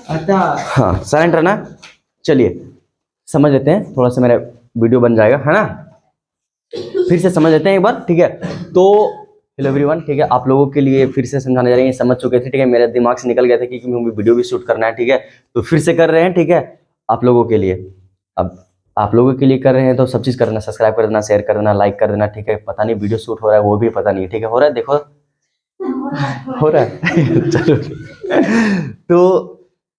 अच्छा हाँ साइलेंट रहना। चलिए समझ लेते हैं, थोड़ा सा मेरा वीडियो बन जाएगा है ना। फिर से समझ लेते हैं एक बार, ठीक है। तो हेलो एवरीवन, ठीक है, आप लोगों के लिए फिर से समझाने जा रहे हैं, समझ चुके थे, ठीक है, मेरे दिमाग से निकल गया था कि मुझे वीडियो भी शूट करना है, ठीक है, तो फिर से कर रहे हैं, ठीक है, आप लोगों के लिए। अब आप लोगों के लिए कर रहे हैं तो सब चीज़ कर देना, सब्सक्राइब कर देना, शेयर कर देना, लाइक कर देना, ठीक है। पता नहीं वीडियो शूट हो रहा है वो भी पता नहीं, ठीक है, हो रहा है, देखो हो रहा है चलो तो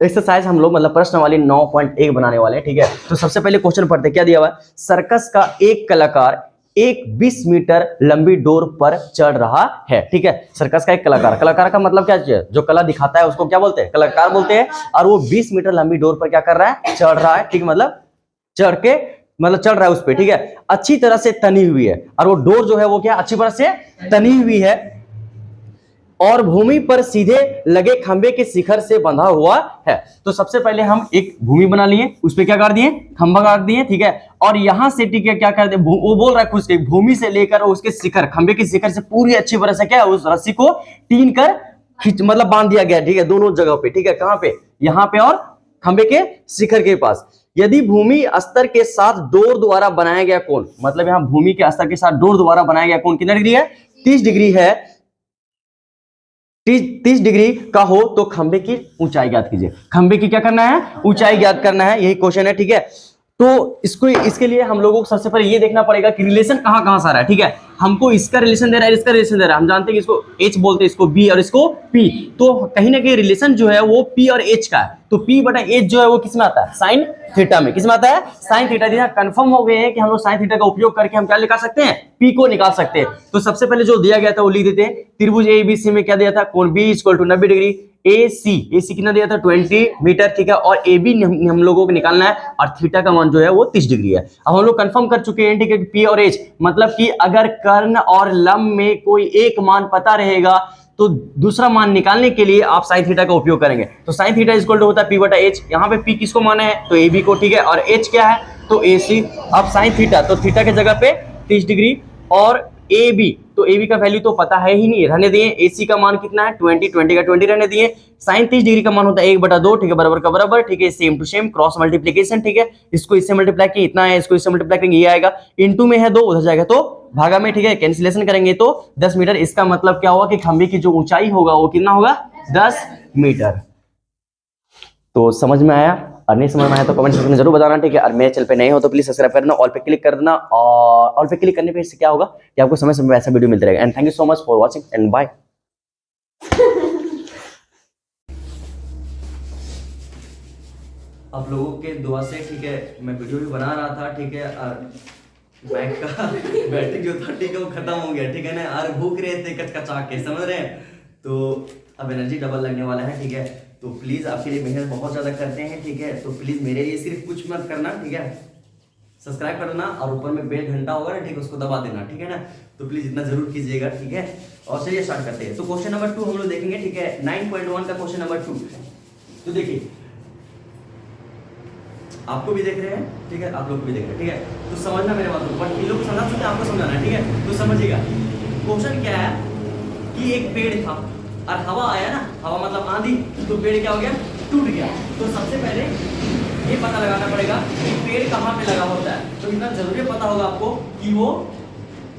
एक्सरसाइज हम लोग मतलब प्रश्न वाली 9.1 बनाने वाले हैं, ठीक है। तो सबसे पहले क्वेश्चन पढ़ते हैं, क्या दिया हुआ है। सर्कस का एक कलाकार एक 20 मीटर लंबी डोर पर चढ़ रहा है, ठीक है। सर्कस का एक कलाकार, कलाकार का मतलब क्या है, जो कला दिखाता है उसको क्या बोलते हैं, कलाकार बोलते हैं। और वो 20 मीटर लंबी डोर पर क्या कर रहा है, चढ़ रहा है, ठीक है, मतलब चढ़ के मतलब चढ़ रहा है उस पर, ठीक है। अच्छी तरह से तनी हुई है, और वो डोर जो है वो क्या अच्छी तरह से तनी हुई है और भूमि पर सीधे लगे खंबे के शिखर से बंधा हुआ है। तो सबसे पहले हम एक भूमि बना लिए, उस पे क्या कर दिए, खंबा काट दिए, ठीक है। और यहां से ठीक है क्या कर दिए, वो बोल रहा है खुद से भूमि से लेकर उसके शिखर, खंबे के शिखर से पूरी अच्छी तरह से क्या उस रस्सी को टीन कर खींच मतलब बांध दिया गया, ठीक है, दोनों जगह पे, ठीक है। कहां पे, यहां पे और खंबे के शिखर के पास। यदि भूमि स्तर के साथ डोर द्वारा बनाया गया कोण, मतलब यहां भूमि के स्तर के साथ डोर द्वारा बनाया गया कोण कितना डिग्री है, 30 डिग्री है, 30 डिग्री का हो तो खंबे की ऊंचाई ज्ञात कीजिए। खंबे की क्या करना है, ऊंचाई ज्ञात करना है, यही क्वेश्चन है, ठीक है। तो इसके लिए हम लोगों को सबसे पहले ये देखना पड़ेगा कि रिलेशन कहां कहां से आ रहा है, ठीक है। हमको इसका रिलेशन दे रहा है, इसका रिलेशन दे रहा है, हम जानते हैं कि इसको H बोलते हैं, इसको B और इसको P। तो कहीं ना कहीं रिलेशन जो है वो P और H का है। तो P बटा H जो है वो किस में आता है, साइन थीटा में। किस में आता है, साइन थीटा। यहाँ कंफर्म हो गए हैं कि हम लोग साइन थीटा का उपयोग करके हम क्या निकाल सकते हैं, P को निकाल सकते हैं। तो सबसे पहले जो दिया गया था वो लिख देते हैं। त्रिभुज ABC में क्या दिया था, कोण B = 90 डिग्री। AC कितना दिया था, 20 मीटर, ठीक है। और AB हम लोगों को निकालना है, और थीटा का मान जो है वो 30 डिग्री है। अब हम लोग कंफर्म कर चुके हैं, ठीक है, P और H मतलब कि अगर कर्ण और लंब में कोई एक मान पता रहेगा तो दूसरा मान निकालने के लिए आप साइन थीटा का उपयोग करेंगे। तो साइन थीटा इक्वल टू होता है P बटा H। यहाँ पे P किसको माना है, तो AB को, ठीक है, और H क्या है, तो AC। अब साइन थीटा, तो थीटा की जगह पे 30 डिग्री, और AB, तो AB का वैल्यू तो पता है ही नहीं, रहने दिए। AC का मान कितना है, 20 का 20 रहने दिए। साइन 30 डिग्री का मान होता है 1/2, ठीक है, बराबर का बराबर, ठीक है, same to same cross multiplication, ठीक है। इसको इससे मल्टीप्लाई किए इतना है, इसको इससे मल्टीप्लाई करेंगे ये आएगा, इनटू में है 2 उधर जाएगा तो भागा में, ठीक है, कैंसिलेशन करेंगे तो 10 मीटर। इसका मतलब क्या होगा कि खंबे की जो ऊंचाई होगा वो कितना होगा, 10 मीटर। तो समझ में आया, और नहीं समझ में आया तो कमेंट सेक्शन में जरूर बताना, ठीक है। और मेरे चैनल पे नए हो तो प्लीज सब्सक्राइब करना, ऑल पे क्लिक कर देना, और ऑल पे क्लिक करने पे इससे क्या होगा कि आपको समय समय ऐसा वीडियो मिलता रहेगा। And thank you so much for watching and bye. आप लोगों के दुआ से, ठीक है, मैं वीडियो भी बना रहा था, ठीक है, और बैग का बैटरी जो था, ठीक है, वो खत्म हो गया, ठीक है ना, और भूख रहे थे कचकचा के, समझ रहे हैं। तो अब एनर्जी डबल लगने वाला है, ठीक है। तो प्लीज आपके लिए मेहनत बहुत ज्यादा करते हैं, ठीक है। तो प्लीज मेरे लिए सिर्फ कुछ मत करना, ठीक है, सब्सक्राइब कर देना, और ऊपर में बेल घंटा होगा ना, ठीक है, उसको दबा देना, ठीक है ना। तो प्लीज इतना जरूर कीजिएगा, ठीक है। और चलिए स्टार्ट करते हैं। तो क्वेश्चन नंबर 2 हम लोग देखेंगे, ठीक है, 9.1 का क्वेश्चन नंबर 2। तो देखिए आपको भी देख रहे हैं, ठीक है, आप लोग को भी देख रहे हैं, ठीक है। तो समझना मेरे बात को, बट इन लोग को समझना सकते, आपको समझाना है, ठीक है। तो समझिएगा क्वेश्चन क्या है कि एक पेड़ था और हवा आया ना, हवा मतलब आंधी, तो पेड़ क्या हो गया, टूट गया। तो सबसे पहले ये पता लगाना पड़ेगा कि पेड़ कहाँ पे लगा होता है। तो इतना जरूरी पता होगा आपको कि वो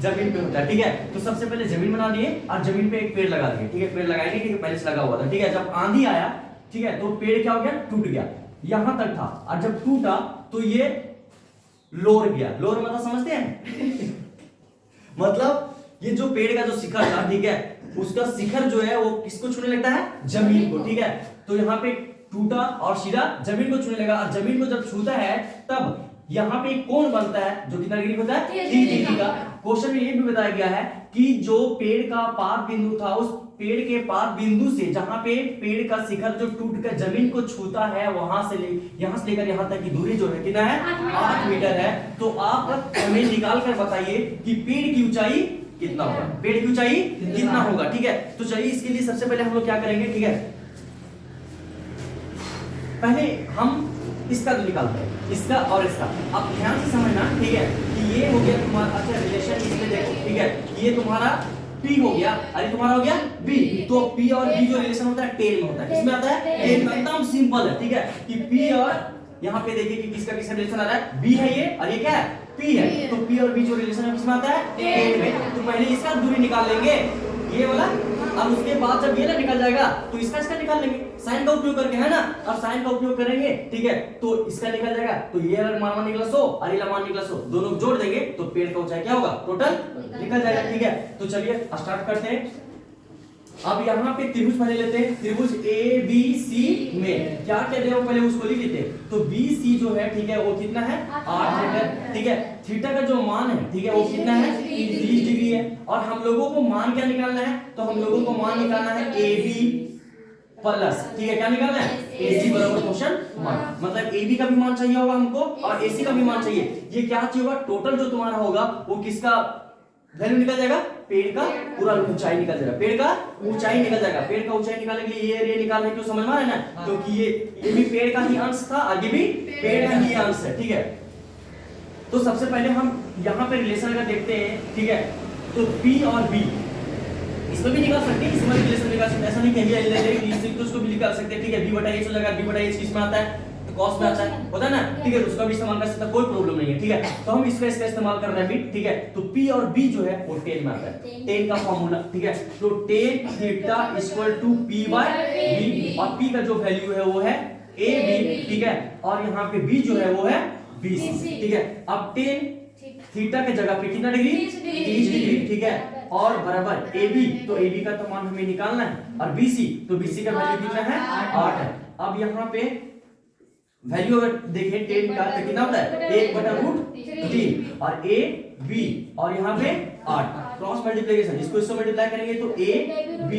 जमीन पे होता है, ठीक है। तो सबसे पहले जमीन बना दिए और जमीन पे एक पेड़ लगा दिए, ठीक है। पेड़ लगाएंगे, ठीक है, पहले से लगा हुआ था, ठीक है। जब आंधी आया, ठीक है, तो पेड़ क्या हो गया, टूट गया, यहां तक था, और जब टूटा तो ये लोर गया। लोर मतलब समझते हैं मतलब ये जो पेड़ का जो शिखर था, ठीक है, उसका शिखर जो है वो किसको छूने लगता है, जमीन को, ठीक है। तो यहाँ पे टूटा और सीधा जमीन को छूने लगा, और जमीन को जब छूता है तब यहाँ पे एक कोण बनता है जो कितना डिग्री होता है, 30 डिग्री का। क्वेश्चन में ये भी बताया गया है कि जो पेड़ का पाद बिंदु था, उस पेड़ के पाद बिंदु से जहां पे पेड़ का शिखर जो टूट कर जमीन को छूता है, वहां से यहां से लेकर यहां तक की दूरी जो है कितना है, 8 मीटर है। तो आप हमें निकाल कर बताइए कि पेड़ की ऊंचाई कितना होगा, पेड़ की ऊंचाई कितना होगा, ठीक है। तो चलिए इसके लिए सबसे पहले हम लोग क्या करेंगे, ठीक है, पहले हम इसका जो निकालते हैं, इसका और इसका। अब ध्यान से समझना, ठीक है, कि ये हो गया तुम्हारा, अच्छा रिलेशन इसमें देखो, ठीक है, ये तुम्हारा P हो गया, अरे तुम्हारा हो गया B। तो P और B जो रिलेशन होता है टेन में होता है, किसमें आता है? टेन में। एकदम सिंपल है, ठीक है, कि P और यहाँ पे देखिए कि किसका किसका रिलेशन आ रहा है, B है ये और ये क्या है, P है। तो P और B जो रिलेशन है किसमें आता है? टेन में। तो पहले इसका दूरी निकाल लेंगे, ये वाला, और उसके बाद जब ये ना निकल जाएगा तो इसका निकाल लेंगे साइन का उपयोग करके, है ना, और साइन का उपयोग करेंगे, ठीक है, तो इसका निकल जाएगा। तो ये मान निकला 100 और ये मान निकला 100, दोनों जोड़ देंगे तो पेड़ का ऊंचाई क्या होगा, टोटल निकल जाएगा, ठीक है। तो चलिए स्टार्ट करते हैं। अब यहाँ पे त्रिभुज पहले लेते हैं, त्रिभुज ए बी सी में क्या कहते हैं, पहले उसको लिख लेते हैं। तो बी सी जो है, ठीक है, वो कितना है, 8 मीटर, ठीक है। थीटा का जो मान है, ठीक है, वो कितना है, 30 डिग्री है। और हम लोगों को मान क्या निकालना है, तो हम लोगों को मान निकालना है ए बी प्लस, ठीक है, क्या निकालना है, AC बराबर क्वेश्चन मान, मतलब AB का भी मान चाहिए होगा हमको और AC का भी मान चाहिए। ये क्या चाहिए होगा, टोटल जो तुम्हारा होगा वो किसका वैल्यू निकल जाएगा, पेड़ का पूरा ऊंचाई निकल जाएगा, पेड़ का ऊंचाई निकल जाएगा। पेड़ का ऊंचाई निकालने के लिए ये निकालने क्यों, समझ में आ रहा है ना, क्योंकि ये भी पेड़ का ही अंश था, आगे भी पेड़ का ही अंश है, ठीक है। तो सबसे पहले हम यहाँ पे रिलेशन अगर देखते हैं, ठीक है, तो P और B इसमें भी निकाल सकते हैं, इसमें भी रिलेशन निकाल सकते हैं, ऐसा नहीं कहिए तो उसको भी निकाल सकते हैं, ठीक है। B/H हो जाएगा, B/H किसमें आता है, तो cos में आता है, होता है ना, ठीक है, उसका भी इस्तेमाल कर सकते हैं, कोई प्रॉब्लम नहीं है, ठीक है। तो हम इसका इस्तेमाल कर रहे हैं भी, ठीक है। तो P और B जो है वो 10 में आता है, 10 का फॉर्मूला, ठीक है। तो tan theta equal to P/B, और P का जो वैल्यू है वो है AB, ठीक है, और यहाँ पे B जो है वो है BC, ठीक है। अब tan थीटा के जगह पे कितना डिग्री, 30 डिग्री, ठीक है, और बराबर AB, तो AB का तो मान हमें निकालना है, और BC, तो BC का वैल्यू कितना है, 8 है। अब यहाँ पे वैल्यू अगर देखें 10 का तो कितना होता है, 1/√3, और AB और यहाँ पे 8, क्रॉस मल्टीप्लिकेशन, इसको इससे मल्टीप्लाई करेंगे तो AB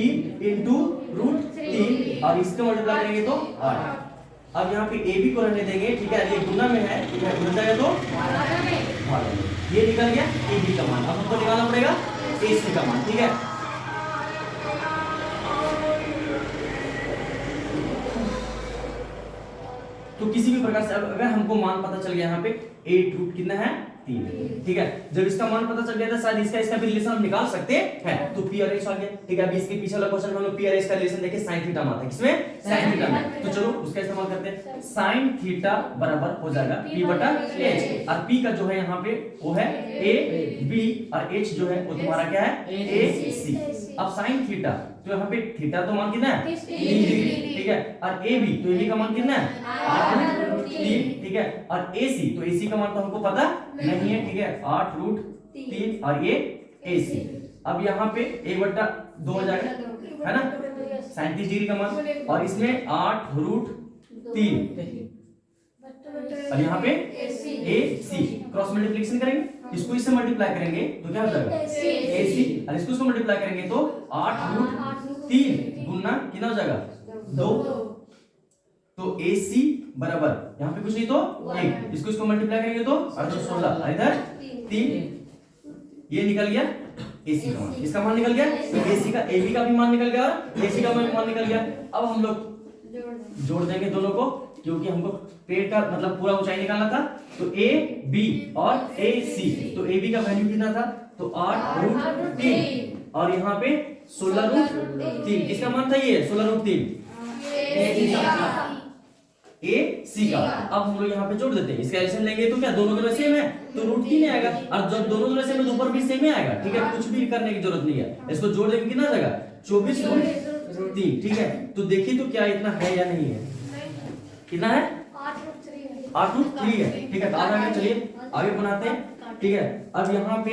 इंटू √3, और इसको मल्टीप्लाई करेंगे तो 8। अब यहाँ पे AB को रहने देंगे, ठीक है, ये गुना में है, ठीक है, गुना जाएगा तो भागा में। ये निकल गया AB का मान। अब हमको निकालना पड़ेगा AC का मान, ठीक है। तो किसी भी प्रकार से अगर हमको मान पता चल गया यहाँ पे 8 कितना है, 3, ठीक है। जब इसका मान पता चल गया था, शायद इसका भी रिलेशन हम निकाल सकते हैं, तो P और H आ गया, ठीक है। अभी इसके पीछे वाला क्वेश्चन हम लोग P और H का रिलेशन देखे sin थीटा में आता है, किसमें, sin थीटा में। तो चलो उसका इस्तेमाल करते हैं। sin थीटा बराबर हो जाएगा P/H, और P का जो है यहाँ पे वो है AB, और H जो है वो तुम्हारा क्या है, AC। अब sin थीटा, तो यहाँ पे थीटा तो मान कितना है, 30 डिग्री, ठीक है, और AB, तो AB का मान कितना है, 8√3, ठीक है, और AC, तो AC का मान तो हमको पता नहीं है, ठीक है, 8√3, और ये AC। अब यहाँ पे 1/2 हो जाएगा, है ना, 37 डिग्री का मान, और इसमें 8√3, और यहाँ पे AC, क्रॉस मल्टीप्लिकेशन करेंगे, इसको इससे मल्टीप्लाई करेंगे तो क्या हो जाएगा, AC, और इसको मल्टीप्लाई करेंगे तो 8√3 गुना कितना हो जाएगा, 2। तो AC बराबर यहाँ पे कुछ नहीं तो 1, इसको मल्टीप्लाई करेंगे तो 16, इधर 3, ये निकल गया AC का मान, इसका मान निकल गया, तो AC का AB का भी मान निकल गया और AC का मान निकल गया। अब हम लोग जोड़ देंगे दोनों को, क्योंकि हमको पेड़ का मतलब पूरा ऊंचाई निकालना था। तो AB और AC, तो AB का वैल्यू कितना था, तो 8√3, और यहाँ पे 16√3, किसका मान था ये 16√3, AC का। अब हम लोग यहाँ पे जोड़ देते हैं, इसका एडिशन लेंगे तो क्या दोनों दोनों सेम है, तो √3 आएगा, और जब दोनों दोनों सेम है तो ऊपर भी सेम ही आएगा, ठीक है, कुछ भी करने की जरूरत नहीं है। इसको जोड़ देंगे कितना जाएगा, 24√3, ठीक है। तो देखिए तो क्या इतना है या नहीं है, कितना है, 8√3 है, ठीक है। आगे आगे चलिए आगे बनाते हैं, ठीक है। अब यहाँ पे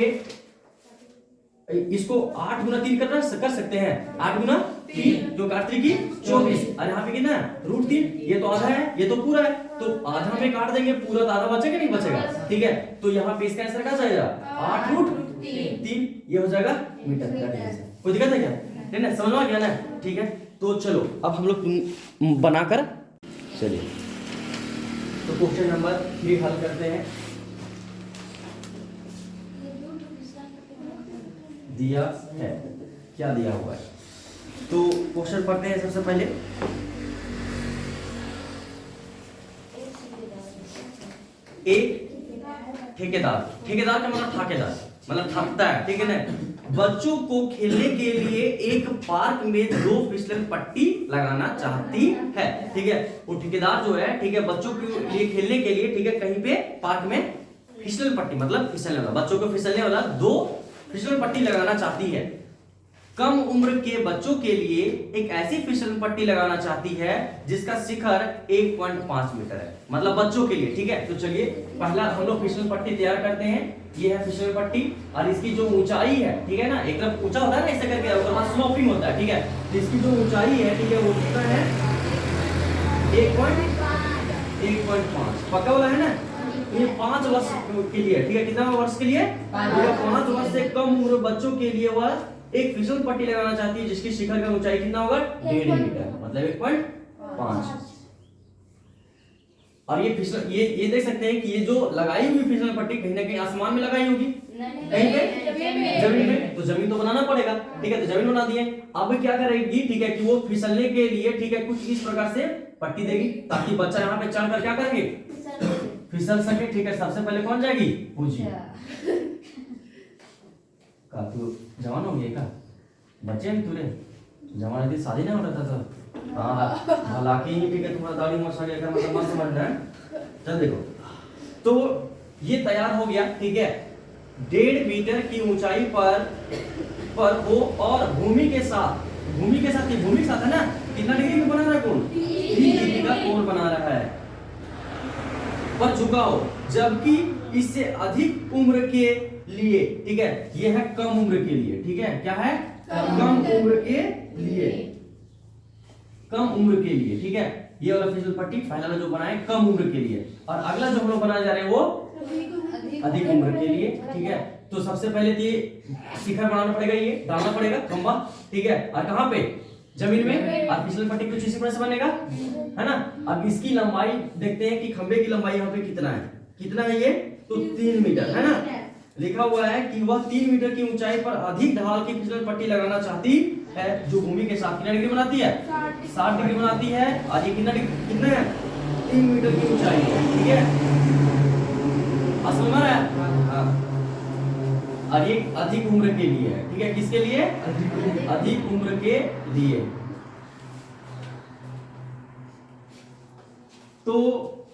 इसको 8 गुना 3 कर सकते हैं, 8 गुना 3 जो काट की 24, और यहाँ पे कितना √3, ये तो आधा है, ये तो पूरा है, तो आधा में काट देंगे, पूरा तो आधा बचेगा नहीं बचेगा, ठीक है। तो यहाँ पे इसका आंसर क्या जाएगा, 8√3, ये हो जाएगा मीटर का डिस्टेंस। कोई दिक्कत है क्या, नहीं ना, समझ में आ गया ना, ठीक है। तो चलो अब हम लोग बनाकर चलिए, तो क्वेश्चन नंबर 3 हल करते हैं। दिया है, क्या दिया हुआ है, तो क्वेश्चन पढ़ते हैं सबसे पहले। एक ठेकेदार, ठेकेदार का मतलब ठाकेदार, मतलब ठगता है, ठीक है ना। बच्चों को खेलने के लिए एक पार्क में 2 फिसलन पट्टी लगाना चाहती है। ठीक है, वो ठेकेदार जो है, ठीक है, बच्चों के लिए खेलने के लिए, ठीक है, कहीं पे पार्क में फिसलन पट्टी मतलब फिसलने वाला, बच्चों को फिसलने वाला 2 फिसलन पट्टी लगाना चाहती है। कम उम्र के बच्चों के लिए एक ऐसी फिसलन पट्टी लगाना चाहती है जिसका शिखर 1.5 मीटर है, मतलब बच्चों के लिए। ठीक है, तो चलिए पहला हम लोग फिसलन पट्टी तैयार करते हैं। ये है फिसलन पट्टी और इसकी जो ऊंचाई है, ठीक है ना, एक तरफ ऊंचा होता है ना ऐसे करके, उसके बाद स्लोपिंग होता है। ठीक है, तो इसकी जो ऊंचाई है, ठीक है, वो कितना है 1.5 पक्का वाला है ना। ये 5 वर्ष के लिए, ठीक है, कितना वर्ष के लिए, 5 वर्ष से कम उम्र बच्चों के लिए वह एक फिसल पट्टी लगाना चाहती है जिसकी शिखर का ऊंचाई कितना होगा 1.5 मीटर, मतलब 1.5। और ये फिसल ये देख सकते हैं कि ये जो लगाई हुई फिसल पट्टी कहीं ना कहीं आसमान में लगाई होगी, कहीं पे जमीन में, तो जमीन तो बनाना पड़ेगा। ठीक है, तो जमीन बना दिए। अब क्या करेगी, ठीक है, कि वो फिसलने के लिए, ठीक है, कुछ इस प्रकार से पट्टी देगी ताकि बच्चा यहाँ पे चढ़कर क्या करेंगे, फिसल सके। ठीक है, सबसे पहले कौन जाएगी, पूजी। का तू जवान हो गया का, बच्चे हैं तुरे, जवान थी शादी नहीं हो रहा था। हाँ हालांकि ठीक है, तुम्हारा दाढ़ी मोछा गया मतलब मत समझ रहा है। चल देखो, तो ये तैयार हो गया। ठीक है, 1.5 मीटर की ऊंचाई पर हो और भूमि के साथ है ना, कितना डिग्री में बना रहा है कोण, 30 डिग्री का कोण बना रहा है, पर झुका हो, जबकि इससे अधिक उम्र के लिए, ठीक है, ये है कम उम्र के लिए। ठीक है, क्या है, कम उम्र के लिए, कम उम्र के लिए। ठीक है, ये वाला फिसल पट्टी पहला जो बनाए कम उम्र के लिए, और अगला जो हम लोग बनाने जा रहे हैं वो अधिक उम्र के लिए। ठीक है, तो सबसे पहले तो ये शिखर बनाना पड़ेगा, ये डालना पड़ेगा खंबा। ठीक है, और कहां पे, जमीन में, और फिसल पट्टी कुछ इसी तरह से बनेगा, है ना। अब इसकी लंबाई देखते हैं कि खंबे की लंबाई यहाँ पे कितना है ये, तो 3 मीटर है ना। लिखा हुआ है कि वह 3 मीटर की ऊंचाई पर अधिक ढाल की फिसल पट्टी लगाना चाहती है जो भूमि के साथ कितना डिग्री बनाती है, 60 डिग्री बनाती है, और ये कितना है 3 मीटर की ऊंचाई है। ठीक है, समझ रहा है। और ये अधिक उम्र के लिए है। ठीक है, किसके लिए, अधिक उम्र के लिए। तो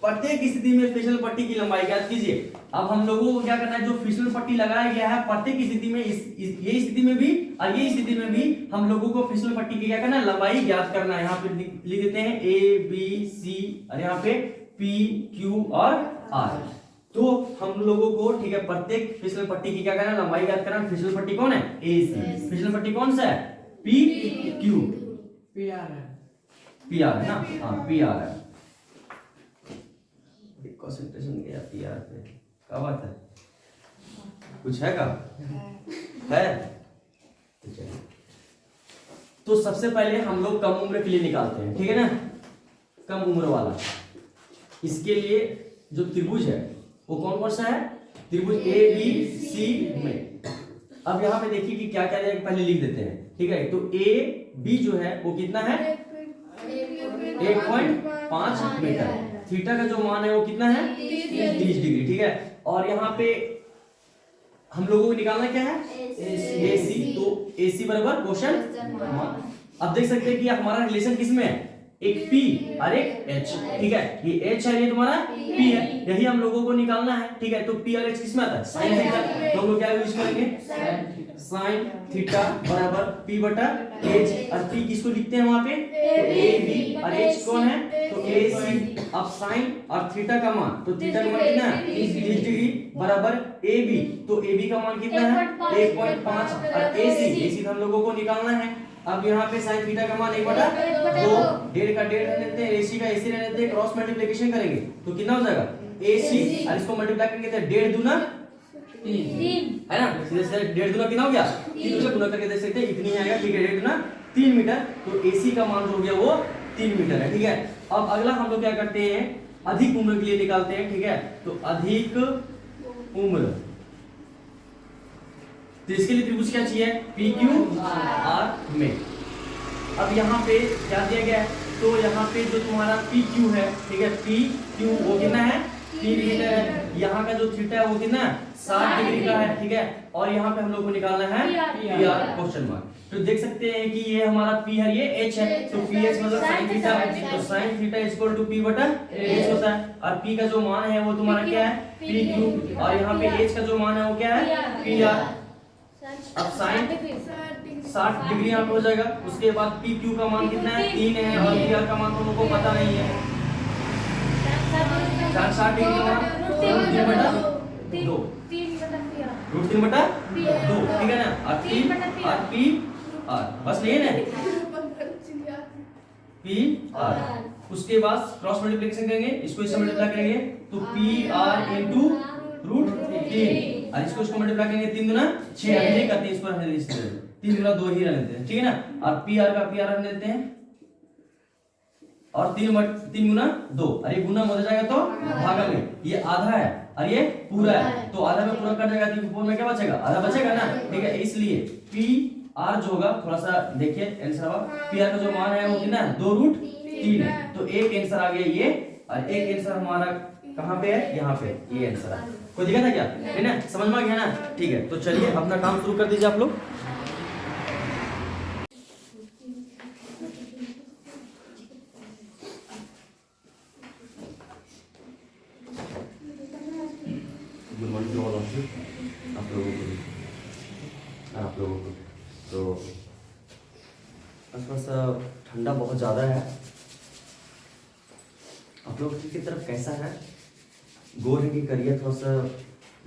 प्रत्येक स्थिति में फिसल पट्टी की लंबाई ज्ञात कीजिए। अब हम लोगों को क्या करना है, जो फिसल पट्टी लगाया गया है प्रत्येक स्थिति में, ये स्थिति में भी और ये स्थिति में भी हम लोगों को फिसल पट्टी की क्या करना है, लंबाई ज्ञात करना है। यहाँ पे लिख देते हैं A B C और यहाँ पे P Q और R। तो हम लोगों को, ठीक है, प्रत्येक फिसल पट्टी की क्या करना है, लंबाई ज्ञात करना है। फिसल पट्टी कौन है, AC। फिसल पट्टी कौन सा है, P Q P R है ना, हाँ P R है। कंसंट्रेशन गया पीआर पे, क्या बात है, कुछ है का है। तो सबसे पहले हम लोग कम उम्र के लिए निकालते हैं। ठीक है ना, कम उम्र वाला, इसके लिए जो त्रिभुज है वो कौन सा है, त्रिभुज ABC में। अब यहाँ पे देखिए कि क्या क्या पहले लिख देते हैं। ठीक है, तो AB जो है वो कितना है 1.5 मीटर, थीटा का जो मान है वो कितना है 30 डिग्री। ठीक है, और यहाँ पे हम लोगों को निकालना क्या है, AC। तो AC बराबर क्वेश्चन। अब देख सकते हैं कि हमारा रिलेशन किसमें है, एक P और एक H। ठीक है, ये H है, ये तुम्हारा P है, यही हम लोगों को निकालना है। ठीक है, तो P और H किसमें आता है, साइन थीटा। तो हम लोग क्या यूज करेंगे, साइन थीटा बराबर P बटा H, और P किसको लिखते हैं वहां पे, तो AB, और H कौन है, तो AC। अब साइन और थीटा का मान, तो थीटा का मान कितना है 30 डिग्री बराबर AB, तो AB का मान कितना है 1.5, और AC हम लोगों को निकालना है। अब यहाँ पे साइन थीटा का मान 1/2, 1.5 का 1.5 रहने देते हैं, AC का AC रहने देते हैं, क्रॉस मल्टीप्लिकेशन करेंगे तो कितना हो जाएगा AC, और इसको मल्टीप्लाई करेंगे तो 1.5 दूना 3 है ना, सीधे सीधे 1.5 दूना कितना हो गया 3 से गुना करके देख सकते हैं, इतनी आएगा। ठीक है, 1.5 दूना 3 मीटर, तो AC का मान जो हो गया वो 3 मीटर है। ठीक है, अब अगला हम लोग क्या करते हैं, अधिक उम्र के लिए निकालते हैं। ठीक है, तो अधिक उम्र, तो इसके लिए त्रिभुज क्या चाहिए, PQR में। अब यहाँ पे क्या दिया गया है, तो यहाँ पे जो तुम्हारा PQ है, ठीक है, PQ वो कितना है 3 मीटर है। यहाँ का जो थीटा है वो कितना 60 डिग्री का है, ठीक है। और यहाँ पे हम लोग को निकालना है पी आर क्वेश्चन मार्क। तो देख सकते हैं कि ये हमारा पी है, ये एच है, तो पी एच मतलब साइन थीटा है, तो sine theta equal to P बटा एच होता है। और पी का जो मान है वो तुम्हारा क्या है पी क्यू, और यहाँ पे एच का जो मान है वो क्या है पी आर। अब साइन 60 डिग्री यहाँ पे हो जाएगा। उसके बाद पी क्यू का मान कितना है 3 है, और पी आर का मान तुम लोग को पता नहीं है। 60 डिग्री का मान रूट 3 बटा 2, रूट 3 बटा 2, ठीक है ना। और पी आर बस नहीं है ना पी आर। उसके बाद क्रॉस मल्टीप्लिकेशन करेंगे, इसको इससे मल्टीप्लाई करेंगे तो पी आर इनटू रूट 3, और इसको मल्टीप्लाई करेंगे 3 दूना 6, अभी नहीं करते इसको रहने देते हैं, 3 दूना 2 ही रहने देते हैं, ठीक है ना। और पी आर का पी आर रहने देते हैं, और 3 गुना 2, अरे गुना हो जाएगा तो भागा में, ये आधा है और ये पूरा है, तो आधा में पूरा कट जाएगा, 3 4 में क्या बचेगा आधा बचेगा ना, ठीक है। इसलिए पी आर जो होगा थोड़ा सा देखिए आंसर होगा, पी आर का जो मान है वो कितना है 2 रूट 3 है, तो एक आंसर आ गया ये, और एक आंसर हमारा कहाँ पे है यहाँ पे, ये आंसर है। कोई दिक्कत है क्या, है ना, समझ में आ गया ना, ठीक है। तो चलिए अपना काम शुरू कर दीजिए आप लोग। आप लोगों को तो आसपास ठंडा बहुत ज़्यादा है। आप लोग की तरफ कैसा है, गोर है कि करिया, थोड़ा सा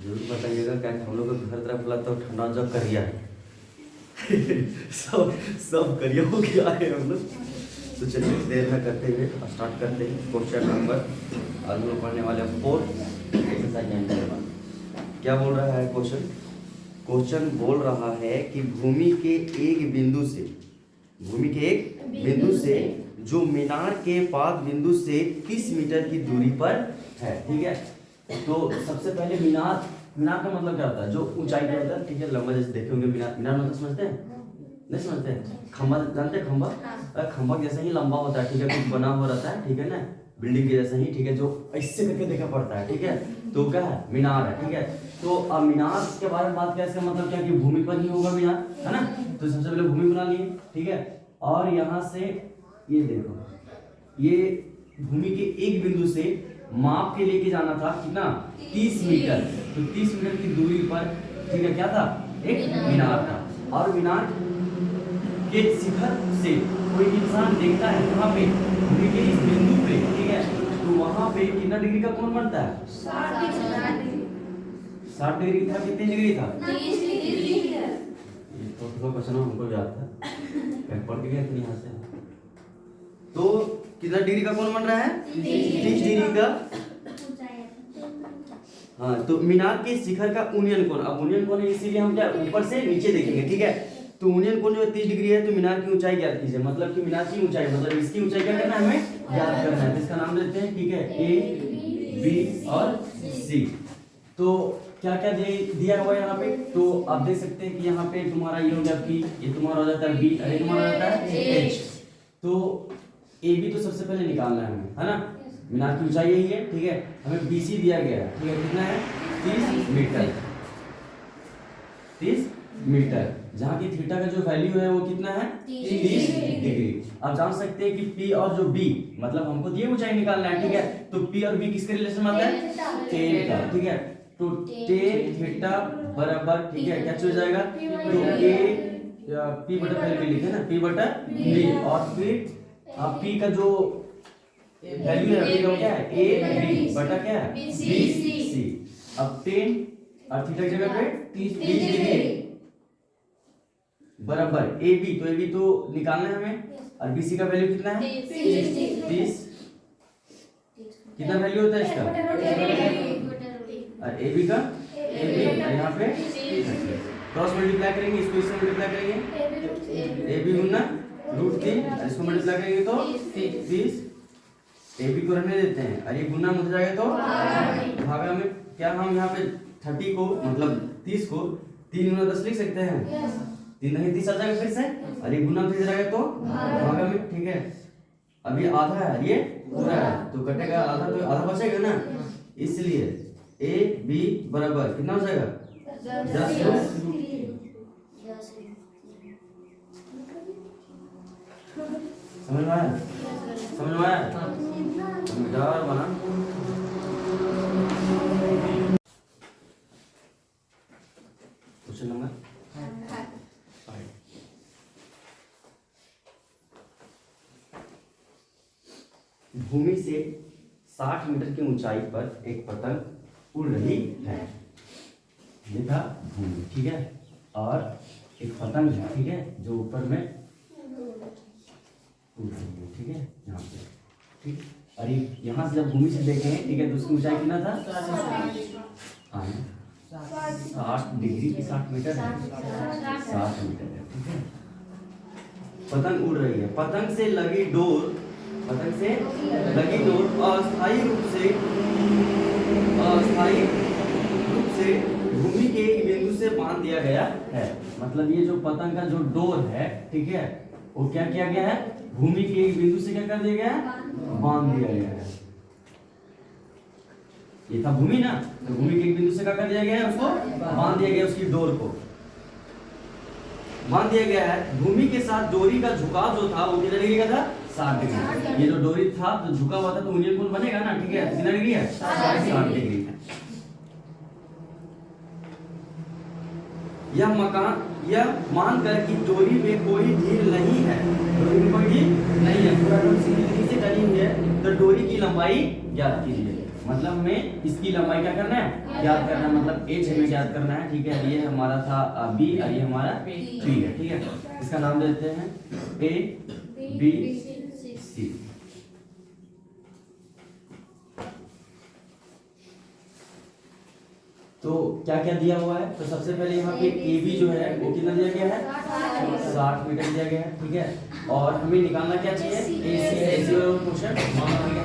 जरूर बताइएगा, क्या हम लोग का घर तरफ वाला तो ठंडा जब करिया है सब करिया हो गया है हम लोग। तो चलिए देर में करते हुए स्टार्ट करते हैं। क्वेश्चन नंबर आज हम लोग पढ़ने वाले 4 एक्सरसाइज 9 क्या बोल रहा है क्वेश्चन। क्वेश्चन बोल रहा है कि भूमि के एक बिंदु से जो मीनार के पाद बिंदु से 30 मीटर की दूरी पर है, ठीक है। तो सबसे पहले मीनार का मतलब क्या होता है, जो ऊंचाई पे होता है, ठीक है। लंबा जैसे देखे होंगे मीनार मतलब समझते हैं, नहीं समझते हैं, खंबा जानते हैं, खंबा जैसे ही लंबा होता है, ठीक है, कुछ बना हुआ रहता है, ठीक है ना, बिल्डिंग के जैसे ही, ठीक है, जो ऐसे करके देखा पड़ता है, ठीक है, तो क्या है मीनार है, ठीक है। तो अब मीनार के बारे में बात किया, इसका मतलब क्या कि भूमि पर ही होगा मीनार, है ना। तो सबसे पहले भूमि बना लिए, ठीक है। और यहाँ से ये देखो, ये भूमि के एक बिंदु से माप के लेके जाना था कितना 30 मीटर, तो 30 मीटर की दूरी पर, ठीक है, क्या था एक मीनार था। और मीनार के शिखर से कोई इंसान देखता है कहाँ पे, भूमि के इस बिंदु पे, ठीक है, तो वहां पे कितना डिग्री का कोण बनता है 60 डिग्री था, कितनी डिग्री था 30 डिग्री। ये तो क्वेश्चन हमको याद था, पढ़ के गए थे यहाँ से। तो कितना डिग्री का कोण बन रहा है 30 डिग्री का। हाँ, तो मीनार के शिखर का यूनियन कोण, अब यूनियन कोण है इसीलिए हम क्या ऊपर से नीचे देखेंगे, ठीक है। तो यूनियन कोण जो 30 डिग्री है, तो मीनार की ऊंचाई ज्ञात कीजिए, मतलब कि मीनार की ऊंचाई मतलब इसकी ऊंचाई क्या करना है हमें ज्ञात करना है। इसका नाम देते हैं, ठीक है, ए बी और सी। तो क्या क्या दिया हुआ है यहाँ पे, तो आप देख सकते हैं कि यहाँ पे तुम्हारा ये हो गया पी, ये तुम्हारा हो जाता है बी, अरे तुम्हारा हो जाता है एच। तो ए बी तो सबसे पहले निकालना है हमें, है ना, मीनार की ऊंचाई यही है, ठीक है। हमें बी सी दिया गया है, ठीक है, कितना है 30 मीटर, 30 मीटर, जहाँ की थीटा का जो वैल्यू है वो कितना है 30 डिग्री। आप जान सकते हैं कि P और जो B मतलब हमको दिए ऊंचाई निकालना है, ठीक है। तो P और B किसके रिलेशन में आता है टेन का, ठीक है। तो टेन थीटा बराबर, ठीक है, क्या चल जाएगा, तो A P बटा पहले भी लिखे ना, P बटा B, और फिर P का जो वैल्यू है वो क्या है A B बटा क्या है B C। अब टेन और थीटा की जगह पे 30 डिग्री बराबर ए बी तो निकालना है हमें, और बी सी का वैल्यू कितना है 30। कितना वैल्यू होता है इसका, और ए बी का यहाँ पे क्रॉस मल्टीप्लाई करेंगे, इसको इससे मल्टीप्लाई करेंगे, ए बी गुना रूट 3, और इसको मल्टीप्लाई करेंगे तो 30। ए बी को रहने देते हैं, और ये गुना हो जाएगा तो भागा में, क्या हम यहाँ पे 30 को मतलब 30 को 3 गुना 10 लिख सकते हैं, 3 नहीं 30 आ जाएगा फिर से, और ये गुना फिर जाएगा तो भागा में, ठीक है। अब ये आधा है, ये पूरा है, तो कटेगा आधा, तो आधा बचेगा ना, इसलिए ए बी बराबर कितना हो जाएगा 10 समझ में आया? समझ में आया? डर बना क्वेश्चन नंबर 5। भूमि से 60 मीटर की ऊंचाई पर एक पतंग उड़ रही है। ये था भूमि, ठीक है, और एक पतंग है, ठीक है, जो ऊपर में उड़ रही है, ठीक है, यहाँ पे, ठीक। और ये यहाँ से जब भूमि से देखें, ठीक है, तो उसकी ऊंचाई कितना था 60 डिग्री की 60 मीटर है, 60 मीटर है, ठीक है। पतंग उड़ रही है, पतंग से लगी डोर अस्थायी रूप से भूमि के एक बिंदु से बांध दिया गया है। मतलब ये जो पतंग का जो डोर है, ठीक है, वो क्या किया गया है, भूमि के एक बिंदु से क्या कर दिया गया है, बांध दिया गया है। ये था भूमि ना, तो भूमि के एक बिंदु से क्या कर दिया गया है, उसको बांध दिया गया, उसकी डोर को बांध दिया गया है। भूमि के साथ डोरी का झुकाव जो था वो कितना डिग्री का था, 60 डिग्री। ये जो डोरी था तो झुका हुआ था, तो यूनियन कोण बनेगा ना, ठीक है, कितना डिग्री है, 60 डिग्री। यह मानकर कि डोरी में कोई ढील नहीं है, डोरी में कोई ढील नहीं है, पूरा डोरी सीधी तरीके से डली हुई है, तो डोरी की लंबाई ज्ञात कीजिए। मतलब में इसकी लंबाई क्या करना है, ज्ञात करना है, मतलब एच हमें ज्ञात करना है, ठीक है। ये हमारा था बी और ये हमारा बी है, ठीक है। इसका नाम देते हैं ए बी सी। तो क्या क्या दिया हुआ है, तो सबसे पहले यहाँ पे ए बी जो है वो कितना दिया गया है, 60 मीटर दिया गया है, ठीक है। और हमें निकालना क्या चाहिए, ए सी वाला क्वेश्चन,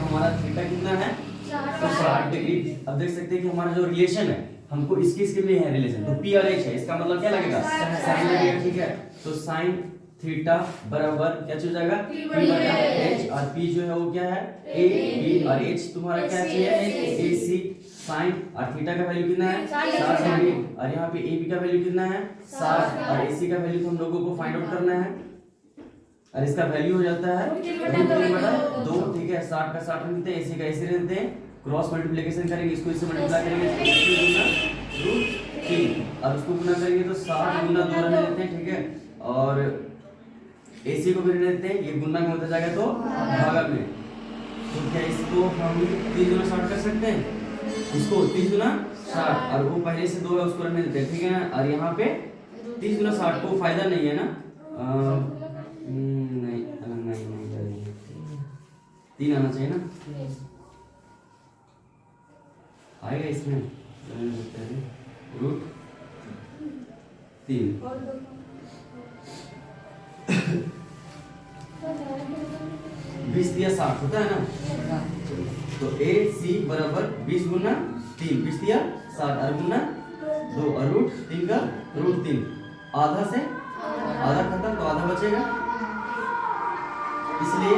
हमारा थीटा कितना है, तो 60 डिग्री। अब देख सकते हैं कि हमारा जो रिलेशन है, हमको इसके लिए है रिलेशन, तो पी और एच है, इसका मतलब क्या लगेगा, साइन लगेगा, ठीक है। तो साइन थीटा बराबर क्या हो जाएगा, पी बटा एच, और पी जो है वो क्या है, ए बी, और एच तुम्हारा क्या चाहिए, ए सी। साइन और थीटा का वैल्यू कितना है, 60 डिग्री, और यहाँ पे ए बी का वैल्यू कितना है, 60, और ए सी का वैल्यू तो हम लोगों को फाइंड आउट करना है, और इसका वैल्यू हो जाता है √3/2, ठीक है। 60 का 60 मिलते हैं, एसी का एसी रहते हैं, क्रॉस मल्टीप्लिकेशन करेंगे, इसको इससे मल्टीप्लाई करेंगे, √3, और उसको गुना करेंगे तो 60 गुना 2 रहने देते हैं, ठीक है। और एसी को भी रहने देते हैं, ये गुना में होता जाएगा तो भागा में, तो क्या इसको हम 3 गुना 60 कर सकते हैं, इसको 3 गुना 60, और वो पहले से 2 है उसको रहने देते हैं, ठीक है ना। और यहाँ पे 3 गुना 60 को फायदा नहीं है ना, नहीं 3 आना चाहिए ना, आएगा इसमें √3। 20 दिया 60 होता है ना, तो ए सी बराबर 20 गुना 3, 20 दिया 60, और गुना 2, और √3 का √3, आधा से आधा खत्म तो आधा बचेगा, इसलिए ए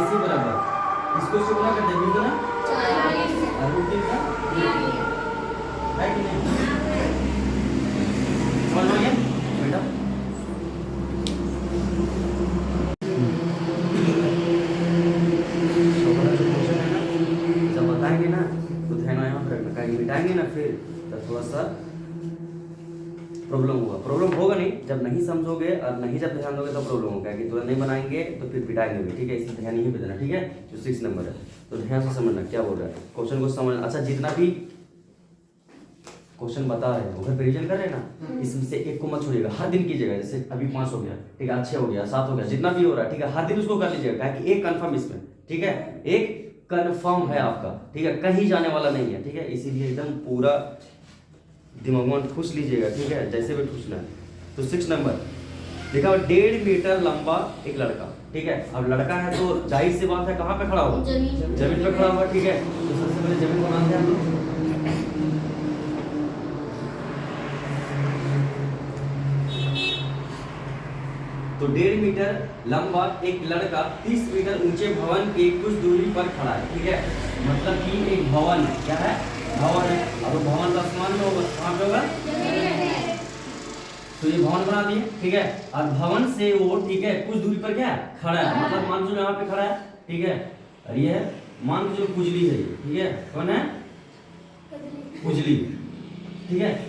सी बराबर इसको से गुना कर दे 20 गुना 40, और √3 का है कि नहीं, समझ में आ गया बेटा। जब बताएंगे ना तो ध्यान यहाँ पर रखना, कहीं मिटाएंगे ना फिर तो थोड़ा सा प्रॉब्लम होगा नहीं, जब नहीं समझोगे और नहीं जब ध्यान दोगे तो प्रॉब्लम होगा, कि तुरंत नहीं बनाएंगे तो फिर पिटाएंगे भी, ठीक है। इसलिए ध्यान यहीं पे देना, ठीक है, जो 6 नंबर है, तो ध्यान से समझना क्या बोल रहा है, क्वेश्चन को समझना। अच्छा, जितना भी क्वेश्चन बता रहे हैं घर पे रिवीजन कर रहे हैं ना, इसमें से एक को मत छोड़िएगा, हर दिन कीजिएगा। जैसे अभी 5 हो गया, ठीक है, 6 हो गया, 7 हो गया, जितना भी हो रहा है, ठीक है, हर दिन उसको कर लीजिएगा, कि एक कंफर्म इसमें, ठीक है, एक कंफर्म है आपका, ठीक है, कहीं जाने वाला नहीं है, ठीक है। इसीलिए एकदम पूरा दिमाग में ठूस लीजिएगा, ठीक है, जैसे भी ठूसना है। तो 6 नंबर देखा, 1.5 मीटर लंबा एक लड़का, ठीक है। अब लड़का है तो जाहिर सी बात है कहाँ पे खड़ा होगा, जमीन पे खड़ा हुआ, ठीक है। तो सबसे पहले जमीन बनाते हैं हम लोग, तो 1.5 मीटर लंबा एक लड़का 30 मीटर ऊंचे भवन के कुछ दूरी पर खड़ा है, ठीक है। मतलब कि एक भवन है, क्या है, भवन है। अब भवन का आसमान में होगा, कहाँ पे होगा, तो ये भवन बना दिए, ठीक है। और भवन से वो, ठीक है, कुछ दूरी पर क्या है, खड़ा है। मतलब मान लो यहाँ पे खड़ा है, ठीक है, और ये है मान लो कुजली है, ठीक है, कौन है, कुजली, ठीक है।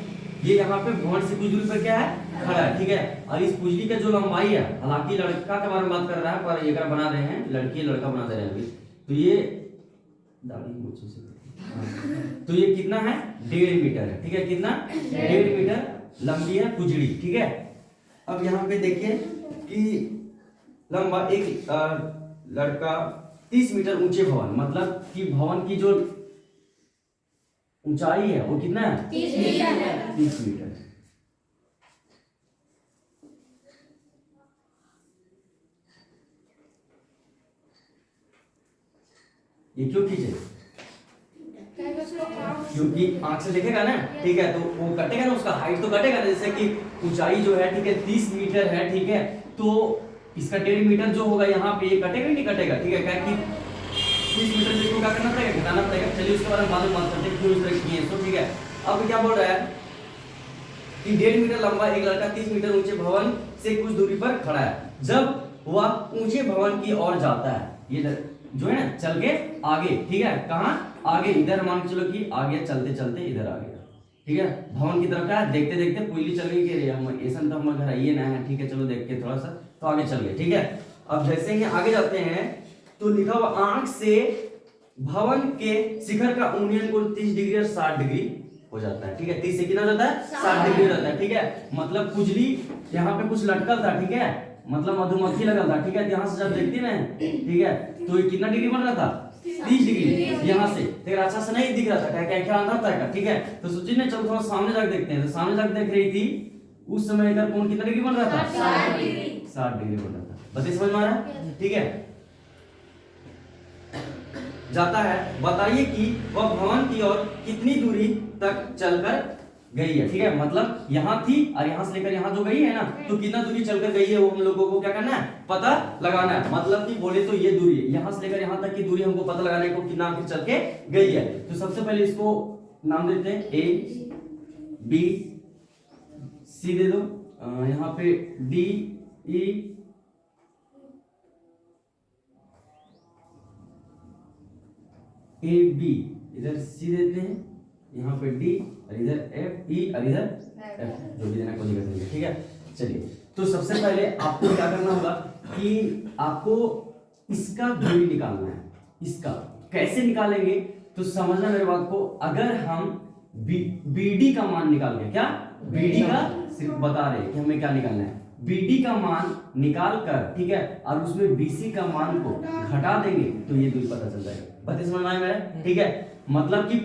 ये यहाँ पे भवन से कुछ दूरी पर क्या है, खड़ा है, ठीक है। और इस कुजली का जो लंबाई है, हालांकि लड़का के बारे में बात कर रहा है पर ये बना रहे हैं, लड़की लड़का बना दे रहे हैं अभी। तो ये दाढ़ी मुझे से तो ये कितना है, 1.5 मीटर है, ठीक है। कितना, 1.5 मीटर लंबी है कुजली, ठीक है। अब यहाँ पे देखिए कि लंबा एक लड़का 30 मीटर ऊंचे भवन, मतलब कि भवन की जो ऊंचाई है वो कितना है, 30 मीटर। 30 मीटर। ये क्यों खींचे, क्योंकि आंख से देखेगा ना, ठीक है, तो वो कटेगा ना, उसका हाइट तो कटेगा ना। जैसे कि ऊंचाई जो है, ठीक है, 30 मीटर है, ठीक है, तो इसका 1.5 मीटर जो होगा यहाँ पे, ये कटेगा नहीं कटेगा, ठीक है। क्या कि 30 मीटर से इसको क्या करना पड़ेगा, घटाना पड़ेगा। चलिए उसके बारे में बाद में बात करते हैं क्यों इस तरह किए तो, ठीक है। अब क्या बोल रहा है कि 1.5 मीटर लंबा एक लड़का 30 मीटर ऊंचे भवन से कुछ दूरी पर खड़ा है। जब वह ऊंचे भवन की ओर जाता है, ये जो है ना चल के आगे, ठीक है, कहाँ आगे, इधर मान के चलो कि आगे चलते चलते इधर आ गया, ठीक है, भवन की तरफ क्या देखते देखते पुली चल गई कि हम ऐसा तो हमारे घर आइए ना है, ठीक है, चलो देख के थोड़ा सा तो आगे चल गए, ठीक है। अब जैसे ही आगे जाते हैं तो लिखा हुआ आंख से भवन के शिखर का यूनियन कोण 30 डिग्री और 60 डिग्री हो जाता है, ठीक है। 30 से कितना हो जाता है, 60 डिग्री हो जाता है, ठीक है। मतलब कुजली यहाँ पे कुछ लटकल था, ठीक है, मतलब मधुमक्खी लगा था, ठीक है। यहाँ से जब देखती ना, ठीक है, तो ये कितना डिग्री बन रहा था, 30 डिग्री यहाँ से, ठीक है। अच्छा से नहीं दिख रहा था, क्या क्या अंदर था, ठीक है। तो सोचिए ना, चलो थोड़ा सामने जाकर देखते हैं। तो सामने जाकर देख रही थी, उस समय का कोण कितना डिग्री बन रहा था, 60 डिग्री बन रहा था। बस समझ में आ रहा है, ठीक है। जाता है, बताइए कि वह भवन की ओर कितनी दूरी तक चलकर गई है, ठीक है। मतलब यहाँ थी और यहाँ से लेकर यहाँ जो गई है ना, तो कितना दूरी चलकर गई है वो हम लोगों को क्या करना है, पता लगाना है। मतलब कि बोले तो ये दूरी है, यहाँ से लेकर यहाँ तक की दूरी हमको पता लगाने को कितना आखिर चल के गई है। तो सबसे पहले इसको नाम देते हैं A B C दे दो, यहाँ पे D E A B, इधर C देते हैं, यहाँ पे D और इधर F E और इधर F, जो भी देना कोई दिक्कत नहीं है, ठीक है। चलिए, तो सबसे पहले आपको क्या करना होगा कि आपको इसका दूरी निकालना है। इसका कैसे निकालेंगे तो समझना मेरे बात को। अगर हम BD का मान निकाल के, क्या BD का सिर्फ बता रहे हैं कि हमें क्या निकालना है, BD का मान निकाल कर, ठीक है, और उसमें BC का मान को घटा देंगे तो ये दूरी पता चल जाएगा। बात समझ में आया मेरे, ठीक है। मतलब कि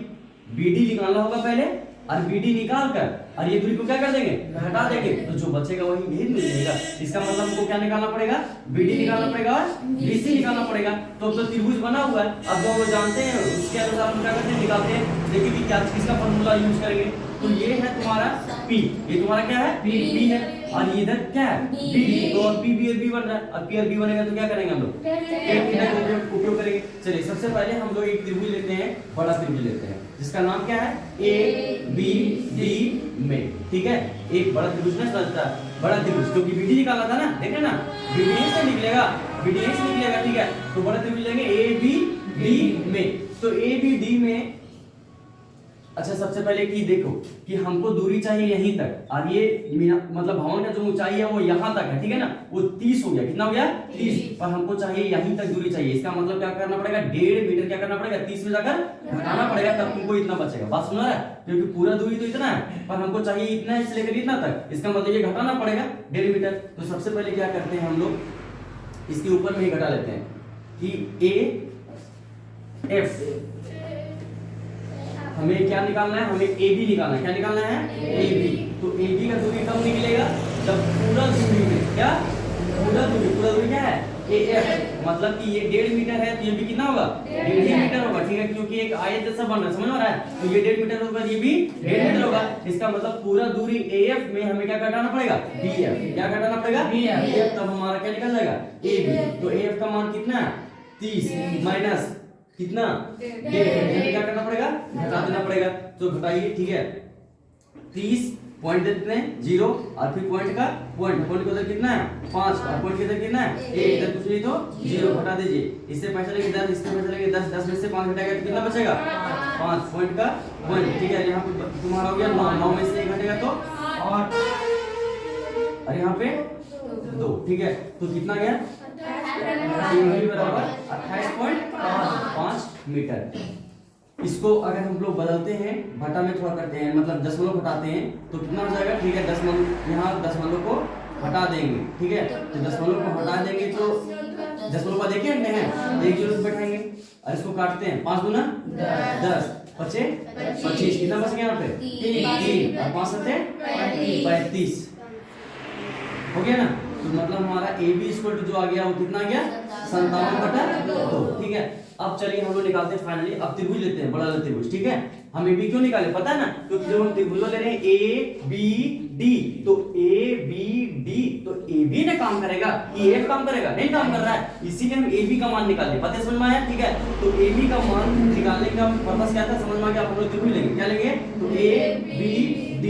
BD निकालना होगा पहले और BD निकाल कर और ये दूरी को क्या कर देंगे, घटा देंगे, तो जो बचेगा वही यही मिलेगा। इसका मतलब हमको क्या निकालना पड़ेगा, BD निकालना पड़ेगा और BC निकालना पड़ेगा। तो अब तो त्रिभुज बना हुआ है, अब जो वो जानते हैं उसके अनुसार हम क्या करते हैं, निकालते हैं। देखिए कि क्या किसका फॉर्मूला यूज करेंगे। तो ये है तुम्हारा P, ये तुम्हारा क्या है, P है, और ये इधर क्या है, B। तो P B और B बन रहा है, और P और B बनेगा तो क्या करेंगे हम लोग, उपयोग करेंगे। चलिए, सबसे पहले हम लोग एक त्रिभुज लेते हैं, बड़ा त्रिभुज लेते हैं, जिसका नाम क्या है, A B D में, ठीक है। एक बड़ा त्रिभुज ना चलता है, बड़ा त्रिभुज, क्योंकि BD निकाला था ना, देखे ना, BD से निकलेगा, BD से निकलेगा, ठीक है। तो बड़ा त्रिभुज लेंगे A B D में। तो A B D में, अच्छा सबसे पहले कि देखो कि हमको दूरी चाहिए यहीं तक, और ये मतलब भवन का जो ऊंचाई है वो यहाँ तक है, ठीक है ना, वो 30 हो गया, कितना हो गया, 30, पर हमको चाहिए यहीं तक दूरी चाहिए। इसका मतलब क्या करना पड़ेगा, 1.5 मीटर क्या करना पड़ेगा, 30 में जाकर घटाना पड़ेगा, तब तुमको इतना बचेगा। बात सुना है, क्योंकि पूरा दूरी तो इतना है, पर हमको चाहिए इतना से लेकर इतना तक, इसका मतलब ये घटाना पड़ेगा 1.5 मीटर। तो सबसे पहले क्या करते हैं हम लोग, इसके ऊपर में ही घटा लेते हैं कि A F, हमें क्या निकालना है, हमें AB निकालना है। क्या निकालना है, AB। तो AB का दूरी कब निकलेगा, जब पूरा दूरी में, क्या पूरा दूरी क्या है AF, मतलब कि ये 1.5 मीटर है तो ये भी कितना होगा, 1.5 मीटर होगा, ठीक है, क्योंकि एक आयत जैसा बन रहा है, समझ में आ रहा है, तो ये 1.5 मीटर होगा, ये भी 1.5 मीटर होगा। इसका मतलब पूरा दूरी AF में हमें क्या घटाना पड़ेगा, BF, क्या घटाना पड़ेगा, BF, तब हमारा क्या निकल जाएगा, AB। तो AF का मान कितना है, 30 माइनस कितना, 1.5, क्या करना पड़ेगा, घटा देना पड़ेगा, तो घटाइए, ठीक है, 30 पॉइंट देते हैं 0 और फिर पॉइंट का पॉइंट का उधर कितना है 5 और पॉइंट के इधर कितना है 1, इधर कुछ नहीं तो 0 घटा दीजिए। इससे पैसा लेंगे 10, इससे पैसा लेंगे 10, 10 में से 5 घटाएगा तो कितना बचेगा 5 पॉइंट का पॉइंट, ठीक है। यहाँ पे तुम्हारा हो गया 9, 9 में से 1 घटेगा तो 8 और यहाँ पे 2, ठीक है, तो कितना गया बराबर 28.5 मीटर। इसको अगर हम लोग बदलते हैं घटा में थोड़ा करते हैं, मतलब दशमलव घटाते हैं तो कितना हो जाएगा, ठीक है, दशमलव यहाँ दशमलव को हटा देंगे, ठीक है, तो दशमलव को हटा देंगे तो दशमलव का देखिए अंक है, एक जीरो बैठाएंगे और इसको काटते हैं, 5 गुना 10, 25, कितना बच गया यहाँ पे 3 और 5 सत्ते 35 हो गया ना। तो मतलब हमारा AB इक्वल टू जो आ गया वो कितना आ गया 57/2, ठीक है। अब चलिए हम लोग निकालते हैं फाइनली, अब त्रिभुज लेते हैं, बड़ा वाला त्रिभुज, ठीक है। हम AB क्यों निकाले पता है ना, क्योंकि जब हम त्रिभुज ले रहे हैं ABD, तो ABD तो AB ने काम करेगा, EF काम करेगा, नहीं काम कर रहा है, इसीलिए हम AB का मान निकालते, पता है, समझ में आया, ठीक है। तो AB का मान निकालने का पर्पस क्या था, समझ में आ गया, आप लोग त्रिभुज लेंगे, क्या लेंगे, तो ABD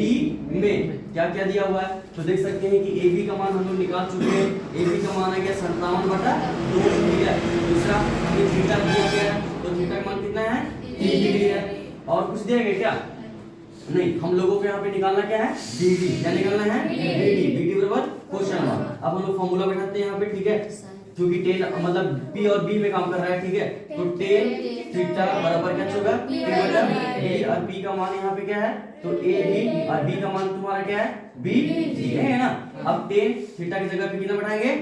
में क्या क्या दिया हुआ है, तो देख सकते हैं कि AB का मान हम लोग निकाल चुके हैं, AB का मान आ गया 57/2, ठीक है। दूसरा ये थीटा दिया गया है, तो थीटा का मान कितना है 30 डिग्री है, और कुछ दिया गया क्या नहीं, हम लोगों को यहाँ पे निकालना क्या है BD, क्या निकालना है BD बराबर क्वेश्चन मार्क। अब हम लोग फॉर्मूला बैठाते हैं यहाँ पे, ठीक है, क्योंकि tan मतलब P और B में काम कर रहा है, ठीक है, तो tan थीटा बराबर क्या होगा P बटा B, और P का मान यहाँ पे क्या है तो AB और B का मान तुम्हारा क्या है BD है ना। अब tan थीटा की जगह पे कितना बैठाएंगे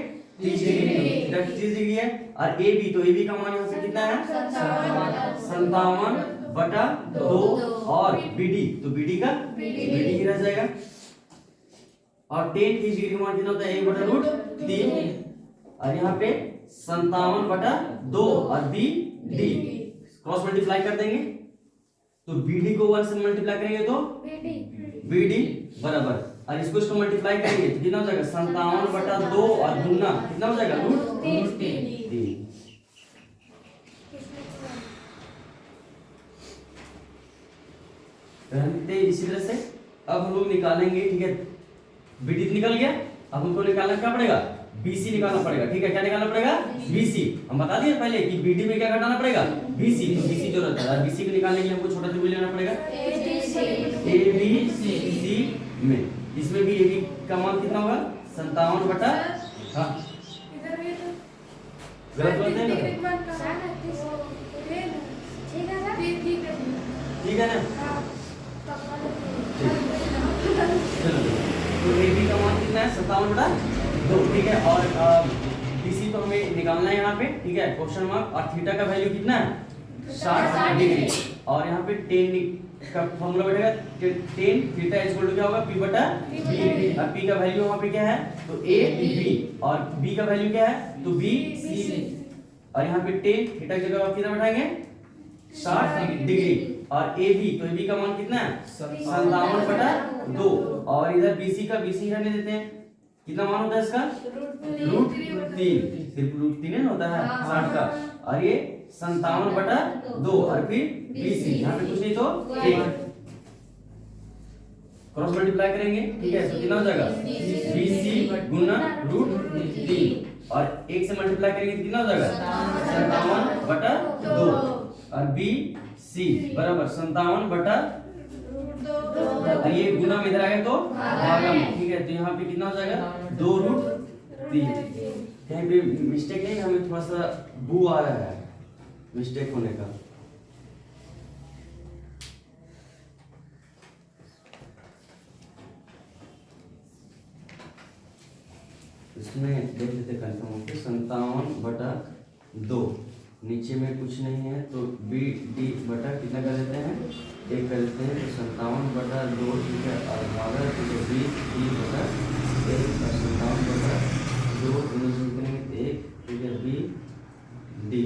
30 डिग्री, थीटा 30 डिग्री है, और AB तो AB का मान यहाँ से कितना है 57/2, और BD तो BD का BD ही रह जाएगा, और tan 30 डिग्री का मान कितना होता है 1/√3, और यहाँ पे 57/2 और BD क्रॉस मल्टीप्लाई कर देंगे, तो BD को 1 से मल्टीप्लाई करेंगे तो BD बराबर, और इसको मल्टीप्लाई करेंगे तो कितना हो जाएगा 57/2 और गुना कितना हो जाएगा √3। इसी तरह से अब हम लोग निकालेंगे, ठीक है, BD निकल गया, अब हमको निकालना क्या पड़ेगा BC निकालना पड़ेगा, ठीक है, क्या निकालना पड़ेगा BC। हम बता दिए पहले कि BD में क्या घटाना पड़ेगा BC, तो BC जो रहता है, BC को निकालने के लिए हमको छोटा त्रिभुज लेना पड़ेगा ABC में, इसमें भी AB का मान कितना होगा 57/, हाँ गलत बोलते हैं ठीक है ना, चलो तो AB का मान कितना है 57/2, ठीक है, और BC तो हमें निकालना है यहाँ पे, ठीक है, क्वेश्चन मार्क, और थीटा का वैल्यू कितना है 60 डिग्री, और यहाँ पे tan का फॉर्मूला बैठेगा tan थीटा इक्वल टू क्या होगा P बटा B, और P का वैल्यू वहाँ पे क्या है तो A B, और B का वैल्यू क्या है तो B C, और यहाँ पे tan थीटा की जगह आप कितना बैठाएंगे 60 डिग्री, और AB तो AB का मान कितना है 57/2, और इधर BC का BC रहने देते हैं, कितना मान होता है इसका √3, सिर्फ √3 ना होता है 60 का, और ये 57/2 और फिर BC, यहाँ पे कुछ नहीं तो 1 क्रॉस मल्टीप्लाई करेंगे, ठीक है, तो कितना हो जाएगा BC गुना √3, और 1 से मल्टीप्लाई करेंगे तो कितना हो जाएगा 57/2, और BC बराबर 57/2, और ये गुना में इधर आएगा तो भागम, ठीक है, तो यहाँ पे कितना हो जाएगा 2√3। कहीं पे मिस्टेक नहीं, हमें थोड़ा सा बू आ रहा है मिस्टेक होने का, इसमें देख लेते कंफर्म होके 57/2, नीचे में कुछ नहीं है तो BD बटा कितना कर देते हैं 1 कर देते हैं, तो 57/2, ठीक है, और भागा तो BD बटा 1 और 57/2 दोनों से निकलेंगे 1 ठीक है, बी डी,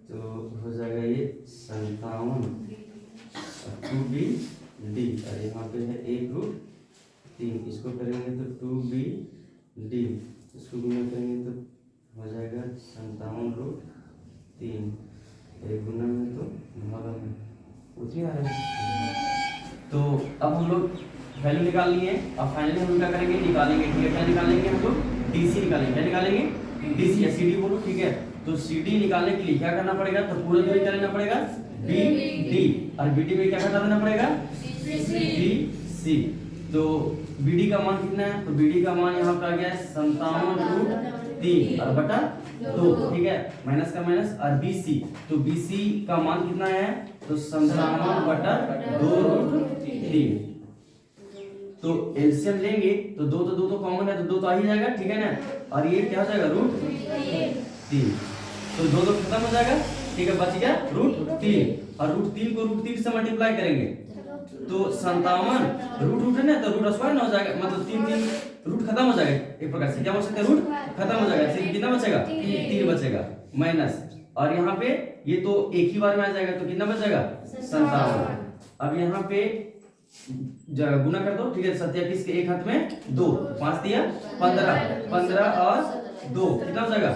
तो हो जाएगा ये 57 और 2b डी, और यहाँ पे है 1√3, इसको करेंगे तो 2b डी, इसको गुना करेंगे तो हो जाएगा 57√3, एक गुना में तो भागा में उतनी आ रहा है। तो अब हम लोग वैल्यू निकाल लिए, अब फाइनली हम क्या करेंगे, निकालेंगे, ठीक है। क्या निकालेंगे हम लोग, डीसी निकालेंगे। क्या निकालेंगे, डीसी या सीडी बोलो, ठीक है। तो सीडी निकालने के लिए क्या करना पड़ेगा, तो पूरा दूरी क्या लेना पड़ेगा, बी डी, और बीडी में क्या घटा देना पड़ेगा, सी। तो बीडी का मान कितना है, तो बीडी का मान यहाँ पे आ गया 57√3 और बटा 2, ठीक है, माइनस का माइनस, और बीसी, तो बीसी का मान कितना है, तो 57/2√3। तो एलसीएम लेंगे तो दो तो कॉमन है, तो 2 तो आ ही जाएगा, ठीक है ना, और ये क्या हो जाएगा, √3, तो 2 खत्म हो जाएगा, ठीक है, बच गया √3, और √3 को √3 से मल्टीप्लाई करेंगे तो 57, रूट है ना, तो रूट स्क्वायर ना हो जाएगा, मतलब 3 रूट खत्म हो जाएगा, एक प्रकार से क्या बोल सकते हैं, रूट खत्म हो जाएगा, सिर्फ कितना बचेगा, 3 बचेगा, माइनस, और यहाँ पे ये तो एक ही बार में आ जाएगा, तो कितना बचेगा, 57। अब यहाँ पे गुना कर दो, ठीक है, 27 के एक हाथ में 2, 5 दिया 15, 15 और 2 कितना हो जाएगा,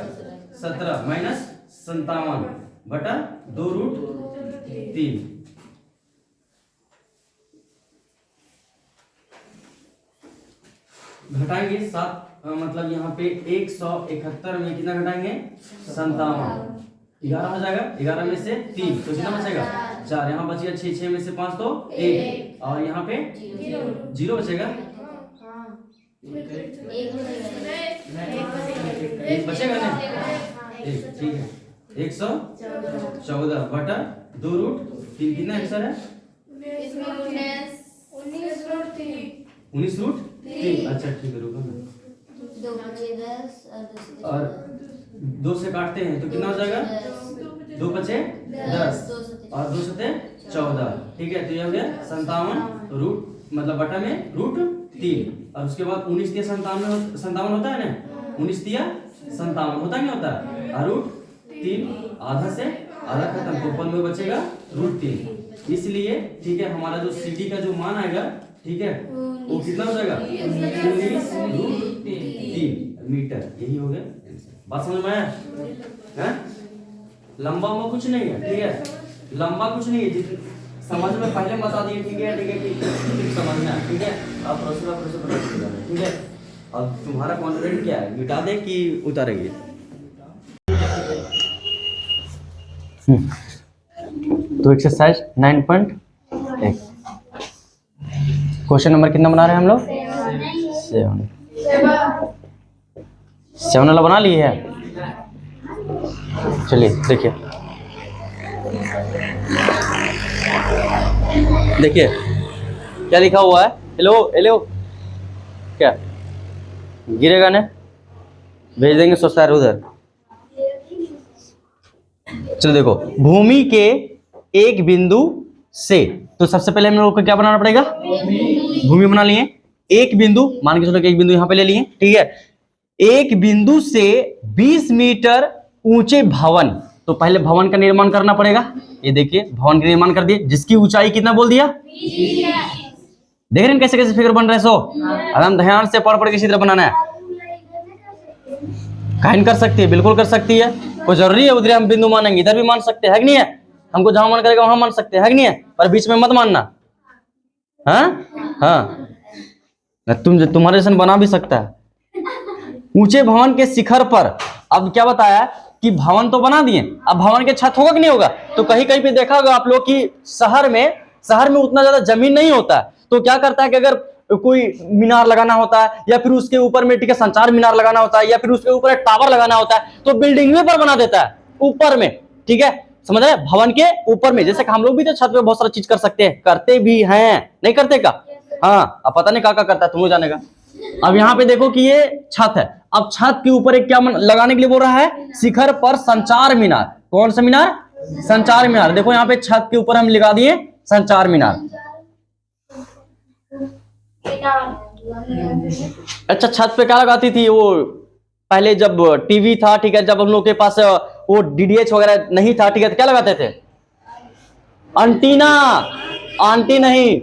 17, माइनस 57/2√3। घटाएंगे 7, मतलब यहाँ पे 171 में कितना घटाएंगे, 57, 11 हो जाएगा, 11 में से 3 तो कितना बचेगा, 4, यहाँ बचेगा 6, 6 में से 5 तो 1, और यहाँ पे 0 बचेगा, एक बचेगा ना, एक, ठीक है, 114/2√3 कितना आंसर है, 19√3। अच्छा ठीक है, रुको ना, और 2 से काटते हैं तो कितना हो जाएगा, 2 बचे 10 और 2 सते 14, ठीक है, तो ये हो गया 57 रूट मतलब बटा में √3, और उसके बाद 19 दिया 57 होता है ना, 19 दिया 57 होता नहीं होता, और √3 आधा से आधा खत्म, तो ऊपर में बचेगा √3, इसलिए ठीक है हमारा जो सीडी का जो मान आएगा, ठीक है, वो कितना हो जाएगा, 19√3 मीटर, यही हो गया, बात समझ में आया, हैं? लंबा में कुछ नहीं है, ठीक है, लंबा कुछ नहीं है, समझ में पहले बता दिए, ठीक है, ठीक है, ठीक समझना, ठीक है, आप प्रोसेस, ठीक है। अब तुम्हारा कॉन्फिडेंट क्या है, मिटा दे कि उतारेंगे, तो एक्सरसाइज 9.1 क्वेश्चन नंबर कितना बना रहे हैं हम लोग, 7 वाला बना लिए है, चलिए देखिए, देखिए क्या लिखा हुआ है, हेलो हेलो, क्या गिरेगा ना, भेज देंगे सोचता है उधर, चलो देखो, भूमि के एक बिंदु से, तो सबसे पहले हम लोग को क्या बनाना पड़ेगा, भूमि बना लिए, एक बिंदु मान के चलो एक बिंदु यहां पे ले लिए, ठीक है, एक बिंदु से 20 मीटर ऊंचे भवन, तो पहले भवन का निर्माण करना पड़ेगा, ये देखिए भवन का निर्माण कर दिए, जिसकी ऊंचाई कितना बोल दिया, देख रहे हैं कैसे कैसे फिगर बन रहे हैं, सो आराम ध्यान से पढ़ किसी तरह बनाना है, काइन कर सकती है, बिल्कुल कर सकती है, कोई जरूरी है उधर हम बिंदु मानेंगे, इधर भी मान सकते हैं कि नहीं है, हमको जहां मन करेगा वहां मान सकते हैं कि नहीं है, पर बीच में मत मानना, हाँ, तुम्हारे जैसा बना भी सकता है, ऊंचे भवन के शिखर पर, अब क्या बताया कि भवन तो बना दिए, अब भवन के छत होगा कि नहीं होगा, तो कहीं कहीं पे देखा होगा आप लोग कि शहर में उतना ज्यादा जमीन नहीं होता है, तो क्या करता है कि अगर कोई मीनार लगाना होता है या फिर उसके ऊपर में ठीक है संचार मीनार लगाना होता है या फिर उसके ऊपर एक टावर लगाना होता है, तो बिल्डिंग में पर बना देता है ऊपर में, ठीक है, समझ रहे, भवन के ऊपर में, जैसे कि हम लोग भी तो छत पे बहुत सारा चीज कर सकते हैं, करते भी हैं, नहीं करते का, हाँ, अब पता नहीं क्या करता है, तुम जानेगा। अब यहाँ पे देखो कि ये छत है, अब छत के ऊपर एक क्या लगाने के लिए बोल रहा है, शिखर पर संचार मीनार, कौन सा मीनार, संचार मीनार, देखो यहाँ पे छत के ऊपर हम लगा दिए संचार मीनार, अच्छा, छत पे क्या लगाती थी वो पहले जब टीवी था, ठीक है, जब हम लोग के पास वो डीडीएच वगैरह नहीं था, ठीक है, तो क्या लगाते थे? एंटीना। आंटी नहीं,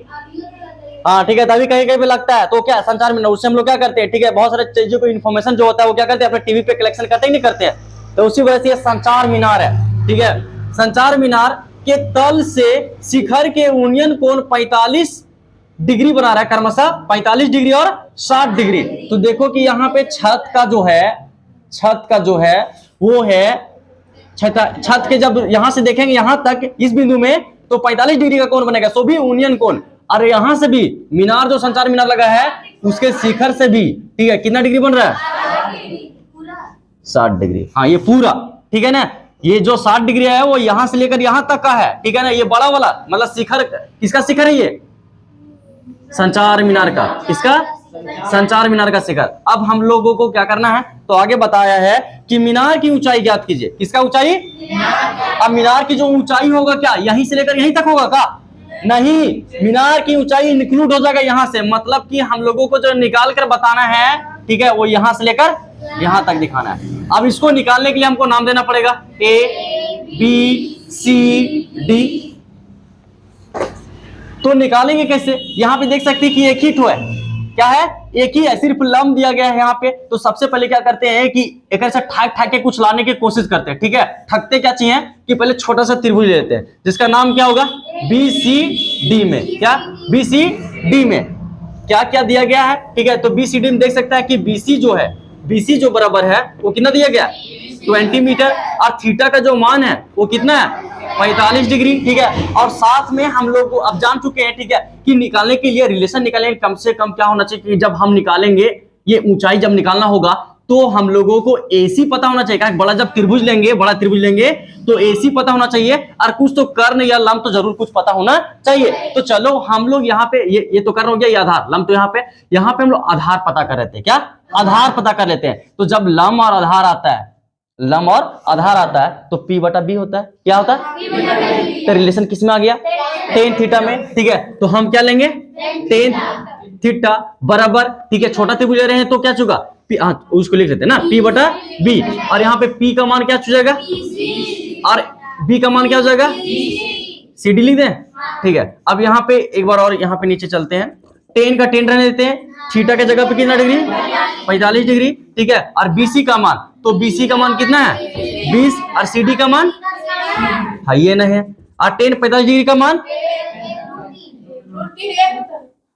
हाँ ठीक है, तभी कहीं कहीं पे लगता है। तो क्या संचार में उससे हम लोग क्या करते हैं, ठीक है, बहुत सारे चीजों को इन्फॉर्मेशन जो होता है वो क्या करते हैं, अपने टीवी पे कलेक्शन करते ही नहीं करते हैं। तो उसी वजह से ये संचार मीनार है, ठीक है। संचार मीनार के तल से शिखर के यूनियन कोण 45 डिग्री बना रहा है, क्रमशः 45 डिग्री और 60 डिग्री। तो देखो कि यहाँ पे छत का जो है वो है छत के, जब यहां से देखेंगे यहां तक इस बिंदु में तो 45 डिग्री का कोण बनेगा, सो भी यूनियन कोण। और यहां से भी मीनार, जो संचार मीनार लगा है उसके शिखर से भी, ठीक है, कितना डिग्री बन रहा है? 60 डिग्री। हाँ ये पूरा, ठीक है ना। ये जो 60 डिग्री है वो यहां से लेकर यहां तक का है, ठीक है ना। ये बड़ा वाला मतलब शिखर, किसका शिखर है ये? संचार मीनार का। किसका? संचार मीनार का शिखर। अब हम लोगों को क्या करना है, तो आगे बताया है कि मीनार की ऊंचाई ज्ञात कीजिए। किसका ऊंचाई? अब मीनार की जो ऊंचाई होगा, क्या यहीं से लेकर यहीं तक होगा क्या? नहीं, मीनार की ऊंचाई इंक्लूड हो जाएगा यहां से, मतलब कि हम लोगों को जो निकाल कर बताना है, ठीक है, वो यहां से लेकर यहां तक दिखाना है। अब इसको निकालने के लिए हमको नाम देना पड़ेगा A B C D। तो निकालेंगे कैसे? यहां पे देख सकते हैं कि एक ही ठो है, क्या है? एक ही है, सिर्फ लंब दिया गया है यहाँ पे। तो सबसे पहले क्या करते हैं कि एक ऐसा ठाक ठाक के कुछ लाने की कोशिश करते हैं, ठीक है। ठकते क्या चाहिए कि पहले छोटा सा त्रिभुज लेते हैं जिसका नाम क्या होगा? BCD में। क्या? BCD में क्या क्या दिया गया है, ठीक है। तो BCD में देख सकता है कि BC जो है, BC जो बराबर है वो कितना दिया गया? 20 मीटर। और थीटा का जो मान है वो कितना है? 45 डिग्री, ठीक है। और साथ में हम लोग को अब जान चुके हैं, ठीक है, कि निकालने के लिए, रिलेशन निकालने कम से कम क्या होना चाहिए कि जब हम निकालेंगे ये ऊंचाई, जब निकालना होगा तो हम लोगों को AC पता होना चाहिए। बड़ा जब त्रिभुज लेंगे, बड़ा त्रिभुज लेंगे तो AC पता होना चाहिए, और कुछ तो कर्ण या लंब तो जरूर कुछ पता होना चाहिए। तो चलो हम लोग यहाँ पे ये तो कर्ण हो गया, ये आधार, लंब तो यहाँ पे हम लोग आधार पता कर लेते हैं। क्या? आधार पता कर लेते हैं। तो जब लंब और आधार आता है, लंब और आधार आता है तो P/B होता है। क्या होता है? तो रिलेशन किस में आ गया? टेन थीटा में, ठीक है। तो हम क्या लेंगे? टेन थीटा बराबर, ठीक है, छोटा त्रिभुज ले रहे हैं तो क्या चुका? उसको लिख लेते हैं ना, P/B। और यहाँ पे P का मान क्या हो जाएगा? और B का मान क्या हो जाएगा? CD लिख दें, ठीक है। अब यहाँ पे एक बार और यहाँ पे नीचे चलते हैं, टेन का टेन रहने देते हैं, थीटा के जगह पे कितना डिग्री? 45 डिग्री, ठीक है। और BC का मान, तो BC का मान कितना है? 20। और CD का मान है ये नहीं है। और टेन 45 डिग्री का मान,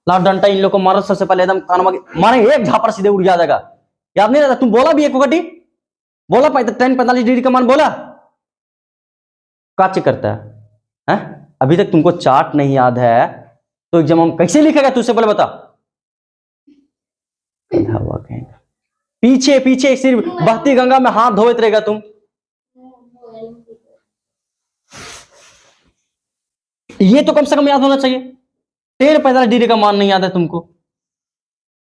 लाभ डंटा इन लोग को मारो सबसे पहले, एकदम कान मारे, एक झापर सीधे उड़ जाएगा। याद नहीं रहता? तुम बोला भी एक वकटी बोला, 45 डिग्री का मान बोला, क्या चेक करता है? अभी तक तुमको चार्ट नहीं याद है तो एग्जाम हम कैसे लिखेगा? तुझसे पहले बता। पीछे पीछे सिर्फ बहती गंगा में हाथ धोते रहेगा तुम। ये तो कम से कम याद होना चाहिए। 45 डिग्री का मान नहीं याद है तुमको?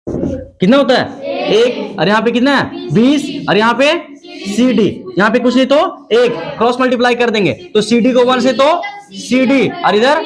कितना होता है? 1। और यहाँ पे कितना है? 20। और यहाँ पे CD, यहाँ पे कुछ नहीं तो 1, क्रॉस मल्टीप्लाई कर देंगे तो CD को 1 से तो CD, और इधर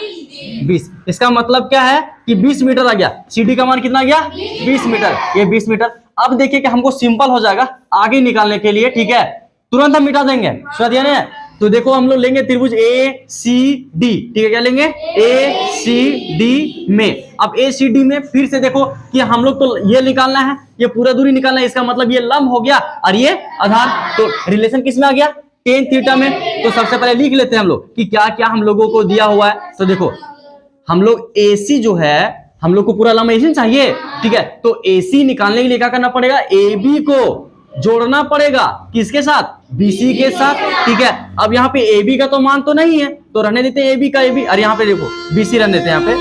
20। इसका मतलब क्या है कि 20 मीटर आ गया। CD का मान कितना आ गया? 20 मीटर। ये 20 मीटर। अब देखिए कि हमको सिंपल हो जाएगा आगे निकालने के लिए, ठीक है, तुरंत हम मिटा देंगे। सुना दिया ना? तो देखो हम लोग लेंगे त्रिभुज ACD, ठीक है। क्या लेंगे? ACD में। अब ACD में फिर से देखो कि हम लोग तो ये निकालना है, ये पूरा दूरी निकालना है, इसका मतलब ये लंब हो गया और ये आधार। तो रिलेशन किस में आ गया? टेन थीटा में। तो सबसे पहले लिख लेते हैं हम लोग कि क्या क्या हम लोगों को दिया हुआ है। तो देखो हम लोग AC जो है, हम लोग को पूरा लंब AC चाहिए, ठीक है। तो AC निकालने के लिए क्या करना पड़ेगा? AB को जोड़ना पड़ेगा किसके साथ? BC के साथ, ठीक है। अब यहाँ पे AB का तो मान तो नहीं है तो रहने देते हैं AB का AB, और यहाँ पे देखो BC रहने देते हैं यहाँ पे।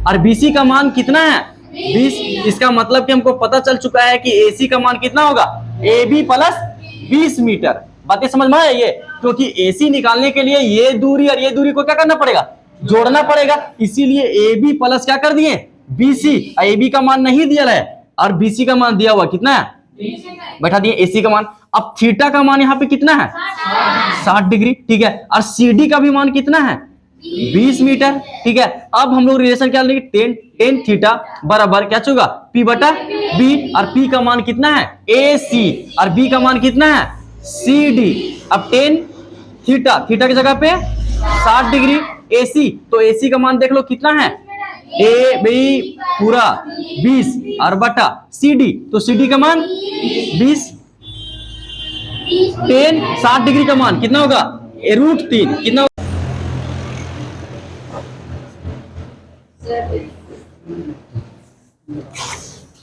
और BC का मान कितना है? 20। इसका मतलब कि हमको पता चल चुका है कि AC का मान कितना होगा? AB plus 20 metre. बातें समझ में आई ये? क्योंकि AC निकालने के लिए ये दूरी और ये दूरी को क्या करना पड़ेगा? जोड़ना पड़ेगा। इसीलिए AB प्लस क्या कर दिए? BC। AB का मान नहीं दिया है और BC का मान दिया हुआ कितना है? बैठा दिए AC का मान। अब थीटा का मान यहाँ पे कितना है? 60 डिग्री, ठीक है। और CD का भी मान कितना है? 20 मीटर, ठीक है। अब हम लोग रिलेशन क्या लेंगे? टेन थीटा बराबर क्या चुका? P बटा B, और P का मान कितना है AC, और B का मान कितना है CD। अब टेन थीटा, थीटा की जगह पे 60 डिग्री AC, तो AC का मान देख लो कितना है ए बी पूरा 20, और बटा CD, तो CD का मान 20। टेन 60 डिग्री का मान कितना होगा √3, कितना?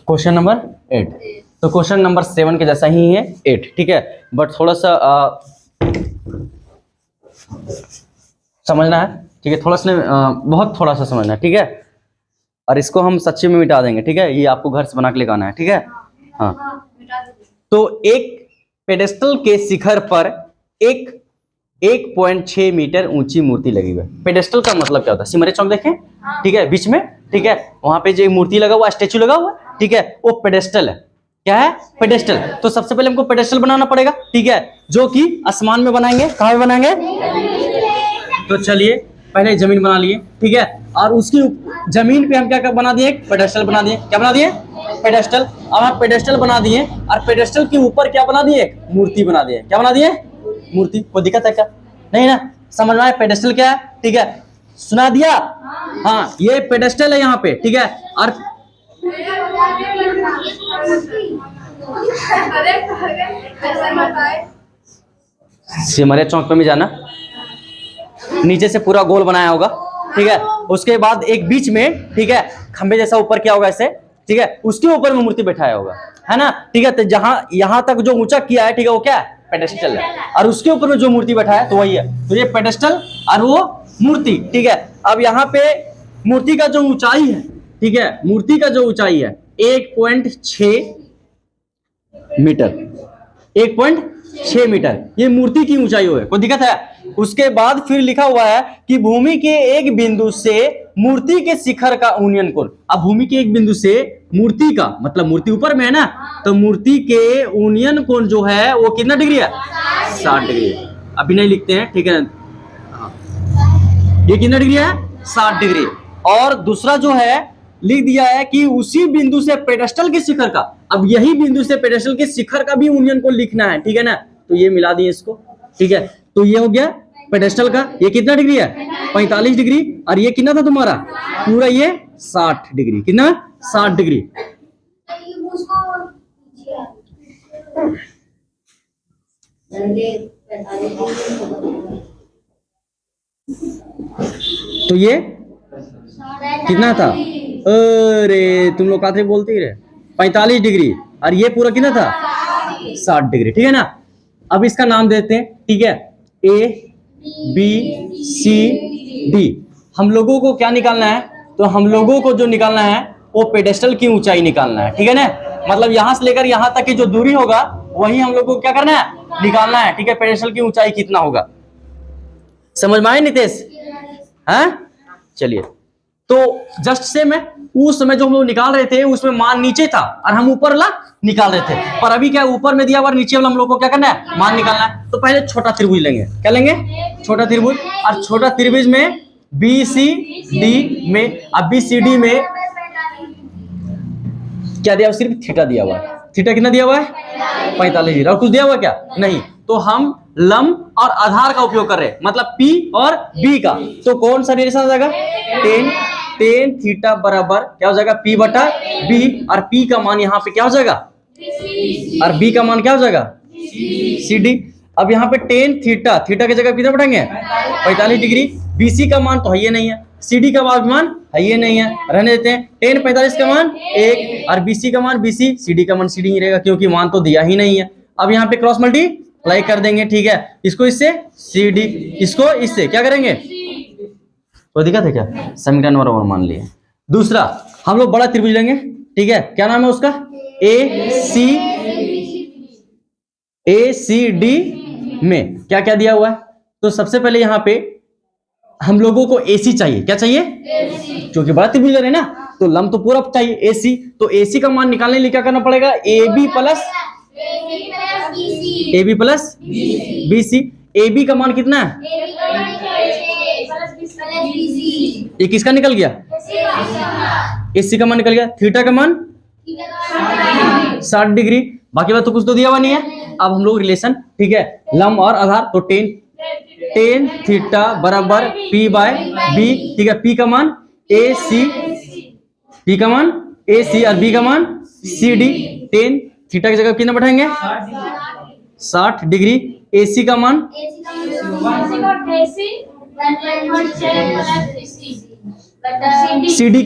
Question number 8। तो क्वेश्चन नंबर 7 के जैसा ही है 8, ठीक है, बट थोड़ा सा समझना है, ठीक है, थोड़ा सा बहुत थोड़ा सा समझना है, ठीक है, और इसको हम सच्चे में मिटा देंगे, ठीक है, ये आपको घर से बना के लेकर आना है, ठीक है। हाँ, तो एक पेडेस्टल के शिखर पर एक 1.6 मीटर ऊंची मूर्ति लगी हुई है। पेडेस्टल का मतलब क्या होता है, सिमरे चौक देखें, ठीक है, बीच में, ठीक है, वहां पे जो मूर्ति लगा हुआ, स्टेचू लगा हुआ, ठीक है, वो पेडेस्टल है। क्या है पेडेस्टल। तो सबसे पहले हमको पेडेस्टल बनाना पड़ेगा, ठीक है, जो कि आसमान में बनाएंगे। कहां में बनाएंगे? तो चलिए पहले जमीन बना लिए, ठीक है, और उसकी जमीन पे हम क्या बना दिए, एक पेडेस्टल बना दिए। क्या बना दिए? पेडेस्टल। अब हम पेडेस्टल बना दिए और पेडेस्टल के ऊपर क्या बना दिए, मूर्ति बना दिए। क्या बना दिए? मूर्ति। कोई दिक्कत है क्या? नहीं ना, समझ में आया पेडेस्टल क्या है, ठीक है, सुना दिया। हाँ, ये पेडेस्टल है यहाँ पे, ठीक है, और सिमरे चौक पे भी जाना, नीचे से पूरा गोल बनाया होगा, ठीक है, उसके बाद एक बीच में, ठीक है, खंबे जैसा ऊपर क्या होगा ऐसे, ठीक है, उसके ऊपर में मूर्ति बैठाया होगा, है ना, ठीक है। तो जहां यहां तक जो ऊंचा किया है, ठीक है, वो क्या है, पेडेस्टल है, और उसके ऊपर में जो मूर्ति बैठा है तो वही है। तो ये पेडेस्टल और वो मूर्ति, ठीक है। अब यहाँ पे मूर्ति का जो ऊंचाई है, ठीक है, मूर्ति का जो ऊंचाई है 1.6 मीटर, 1.6 मीटर ये मूर्ति की ऊंचाई है। कोई दिक्कत है? उसके बाद फिर लिखा हुआ है कि भूमि के एक बिंदु से मूर्ति के शिखर का यूनियन कोण। अब भूमि के एक बिंदु से मूर्ति का मतलब मूर्ति ऊपर में है ना, तो मूर्ति के यूनियन कोण जो है वो कितना डिग्री है? 60 डिग्री। अभी नहीं लिखते हैं, ठीक है, ये कितना डिग्री है? 60 डिग्री। और दूसरा जो है लिख दिया है कि उसी बिंदु से पेडेस्टल के शिखर का, अब यही बिंदु से पेडेस्टल के शिखर का भी यूनियन को लिखना है, ठीक है ना। तो ये मिला दिए इसको, ठीक है। तो ये हो गया पेडेस्टल का, ये कितना डिग्री है? 45 डिग्री। और ये कितना था तुम्हारा पूरा? ये 60 डिग्री। कितना? 60 डिग्री। तो ये कितना था? अरे तुम लोग काते बोलते ही रहे, 45 डिग्री। और ये पूरा कितना था? 60 डिग्री, ठीक है ना। अब इसका नाम देते हैं, ठीक है, ABCD। हम लोगों को क्या निकालना है? तो हम लोगों को जो निकालना है वो पेडेस्टल की ऊंचाई निकालना है, ठीक है ना। मतलब यहां से लेकर यहां तक की जो दूरी होगा वही हम लोगों को क्या करना है? निकालना है, ठीक है। पेडेस्टल की ऊंचाई कितना होगा? समझ में आए नितेश? हैं? चलिए, तो जस्ट से मैं उस समय जो हम लोग निकाल रहे थे उसमें मान नीचे था और हम ऊपर वाला निकाल रहे थे, पर अभी क्या ऊपर में दिया हुआ नीचे वाला हम लोग को क्या करना है? मान निकालना है। तो पहले छोटा त्रिभुज लेंगे। क्या लेंगे? छोटा त्रिभुज। और छोटा त्रिभुज में BCD में, अब BCD में क्या दिया? सिर्फ थीटा दिया हुआ है। थीटा कितना दिया हुआ है? 45 डिग्री। और कुछ दिया हुआ क्या? नहीं। तो हम लंब और आधार का उपयोग कर रहे हैं, मतलब P और B का। तो कौन सा रिलेशन आ जाएगा? टेन थीटा बराबर क्या हो जाएगा? P बटा B। और P का मान यहाँ पे क्या हो जाएगा? और B का मान क्या हो जाएगा? CD। अब यहाँ पे टेन थीटा, थीटा की जगह कितना बढ़ाएंगे? 45 डिग्री। BC का मान तो है ये नहीं है, CD का मान है ये नहीं है, रहने देते हैं। टेन 45 का मान 1 और BC का मान BC, CD का मान CD ही रहेगा क्योंकि मान तो दिया ही नहीं है। अब यहाँ पे क्रॉस मल्टीप्लाई कर देंगे, ठीक है, इसको इससे CD, इसको इससे, क्या करेंगे? कोई दिक्कत है क्या? समीकरण नंबर 1 मान लिए। दूसरा हम लोग बड़ा त्रिभुज लेंगे, ठीक है, क्या नाम है उसका? ACD में क्या क्या दिया हुआ है? तो सबसे पहले यहाँ पे हम लोगों को AC चाहिए। क्या चाहिए? क्योंकि बड़ा त्रिभुज ले रहे हैं ना, तो लंब तो पूरा चाहिए AC। तो AC का मान निकालने के लिए क्या करना पड़ेगा? AB plus BC। AB का मान कितना है? ये किसका निकल गया? AC का मान निकल गया। थीटा का मान 60 डिग्री। बाकी बात तो कुछ तो दिया हुआ नहीं है। अब हम लोग रिलेशन, ठीक है, लंब और आधार, तो टेन थीटा बराबर पी बाय बी, ठीक है। पी का मान ए सी, पी का मान ए सी और बी का मान सी डी। टेन थीटा की जगह कितना बैठाएंगे? 60 डिग्री। ए सी का मान सी डी।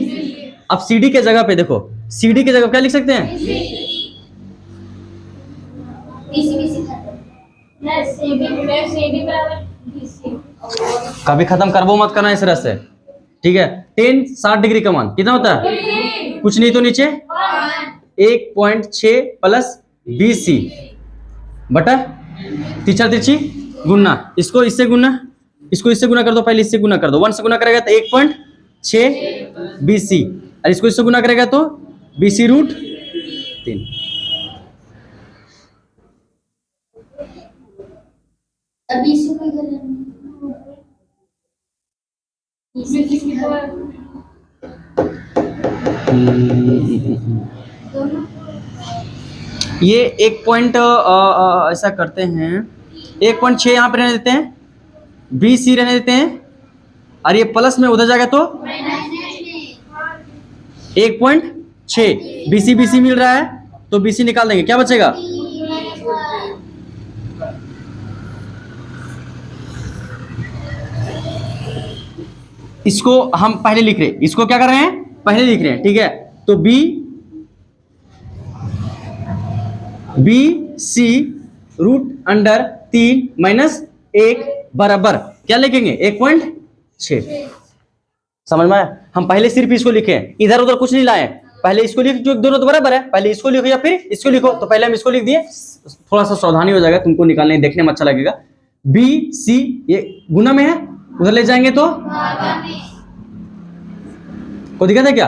अब सी डी के जगह पे देखो, सी डी के जगह क्या लिख सकते हैं? कभी खत्म करबो मत करना इस तरह से, ठीक है। टेन 60 डिग्री का मान कितना होता है? कुछ नहीं तो नीचे 1.6 प्लस BC बटा तीसरा तिरछी गुना, इसको इससे गुना, इसको इससे गुना कर दो, पहले इससे गुना कर दो। 1 से गुना करेगा तो 1.6 BC, और इसको इससे गुना करेगा तो BC रूट 3। अभी इसी को इधर ये एक पॉइंट ऐसा करते हैं, 1.6 यहाँ पे रहने देते हैं, BC रहने देते हैं, और ये प्लस में उधर जाएगा तो 1.6 BC मिल रहा है, तो BC निकाल देंगे, क्या बचेगा? इसको हम पहले लिख रहे हैं, इसको क्या कर रहे हैं? पहले लिख रहे हैं, ठीक है। तो BC रूट अंडर 3 माइनस 1 बराबर क्या लिखेंगे? 1.6। समझ में आया? हम पहले सिर्फ इसको लिखे, इधर उधर कुछ नहीं लाए। पहले इसको लिख, जो दोनों तो बराबर है, पहले इसको लिखो या फिर इसको लिखो। तो पहले हम इसको लिख दिए, थोड़ा सा सावधानी हो जाएगा, तुमको निकालने देखने में अच्छा लगेगा। BC ये गुना में है, उधर ले जाएंगे तो कोई दिक्कत है क्या?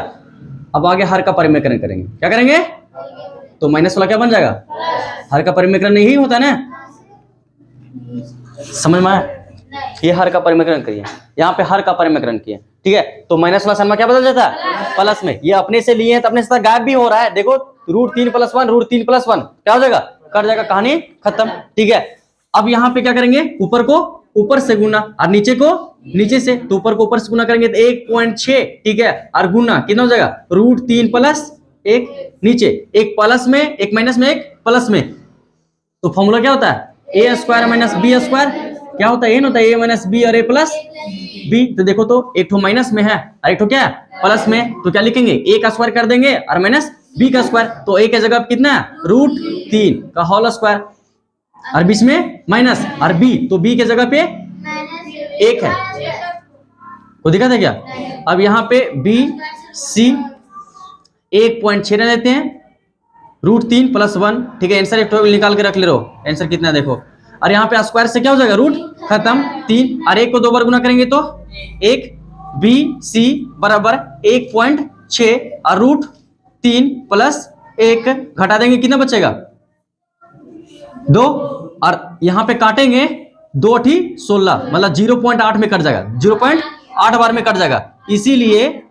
अब आगे हर का परिमेकरण करेंगे, क्या करेंगे? तो माइनस वाला क्या बन जाएगा? हर का परिमेकरण नहीं होता ना, समझ में आया? ये हर का परिमेकरण करिए, यहाँ पे हर का परिमेकरण किए, ठीक है। तो माइनस वाला साइन में क्या बदल जाता है? प्लस में। ये अपने से लिए हैं तो अपने से गायब भी हो रहा है, देखो रूट 3 + 1 रूट 3 + 1 क्या हो जाएगा? कट जाएगा, कहानी खत्म, ठीक है। अब यहाँ पे क्या करेंगे? ऊपर को ऊपर से गुना और नीचे को नीचे से, तो ऊपर को ऊपर से गुना करेंगे तो 1.6, ठीक है, और गुना कितना हो जाएगा? रूट 3 + 1 नीचे, एक प्लस में एक माइनस में एक प्लस में, तो फॉर्मूला क्या होता है? A² - B² क्या होता है? ये होता है A - B और A + B। तो देखो तो एक ठो माइनस में है और एक ठो क्या है? प्लस में, तो क्या लिखेंगे? A का स्क्वायर कर देंगे और माइनस B का स्क्वायर, तो A के जगह कितना है? रूट 3 का होल स्क्वायर, और बीच में माइनस, और B तो B के जगह पे 1 है, कोई दिक्कत है क्या? अब यहाँ पे BC 1.6 रह देते हैं, रूट 3 + 1, ठीक है। आंसर एक निकाल के रख ले रहो, आंसर कितना देखो। और यहाँ पे स्क्वायर से क्या हो जाएगा? रूट खत्म 3, और 1 को 2 बार गुना करेंगे तो 1। BC बराबर 1.6 और रूट 3 + 1 घटा देंगे, कितना बचेगा? 2, और यहाँ पे काटेंगे 2 × 16, मतलब 0.8 में कट जाएगा, 0.8 बार में कट जाएगा, इसीलिए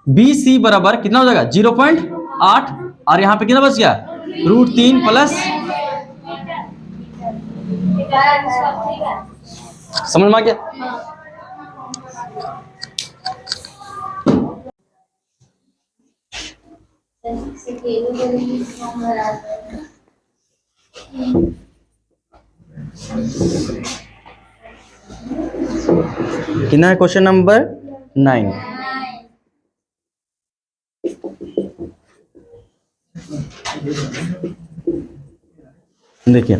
BC बराबर कितना हो जाएगा? 0.8, और यहाँ पे कितना बच गया? रूट 3 + समझ में आ गया? कितना है? Question number 9। देखिए,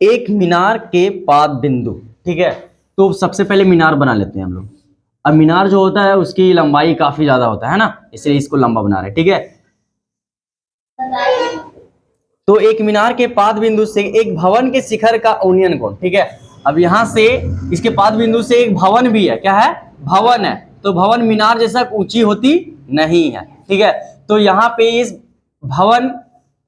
एक मीनार के पाद बिंदु, ठीक है। तो सबसे पहले मीनार बना लेते हैं हम लोग। अब मीनार जो होता है उसकी लंबाई काफी ज्यादा होता है ना, इसलिए इसको लंबा बना रहे हैं, ठीक है। तो एक मीनार के पाद बिंदु से एक भवन के शिखर का यूनियन कोण, ठीक है। अब यहां से इसके पाद बिंदु से एक भवन भी है, क्या है? भवन है। तो भवन मीनार जैसा ऊंची होती नहीं है, ठीक है। तो यहाँ पे इस भवन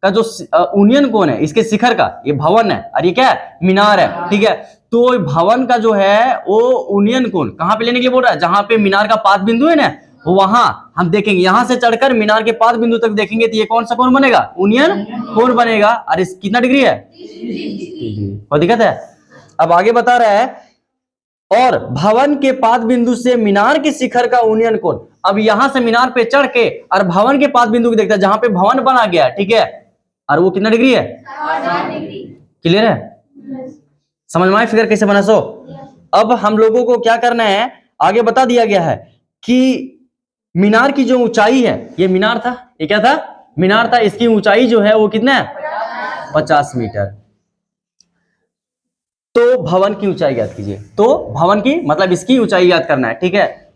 का जो यूनियन कोण है, इसके शिखर का, ये भवन है और ये क्या है? मीनार है, ठीक है। तो भवन का जो है वो यूनियन कोण कहाँ पे लेने के लिए बोल रहा है? जहां पे मीनार का पाद बिंदु है ना, वहां हम देखेंगे यहां से चढ़कर मीनार के पाद बिंदु तक देखेंगे तो ये कौन सा कोण बनेगा, यूनियन कोण बनेगा। और इस कितना डिग्री है, 30 कोई दिक्कत है। अब आगे बता रहा है और भवन के पाद बिंदु से मीनार के शिखर का यूनियन कोण। अब यहां से मीनार पे चढ़ के और भवन के पाद बिंदु को देखता है जहां पे भवन बना गया, ठीक है, और वो कितना डिग्री है, क्लियर है, समझ में आए फिगर कैसे बना सो। अब हम लोगों को क्या करना है, आगे बता दिया गया है कि मीनार की जो ऊंचाई है, ये मीनार था, ये क्या था, मीनार था, इसकी ऊंचाई जो है वो कितना है, 50 मीटर। तो भवन की ऊंचाई ज्ञात कीजिए। तो भवन की मतलब इसकी ऊंचाई ज्ञात करना है, ठीक है।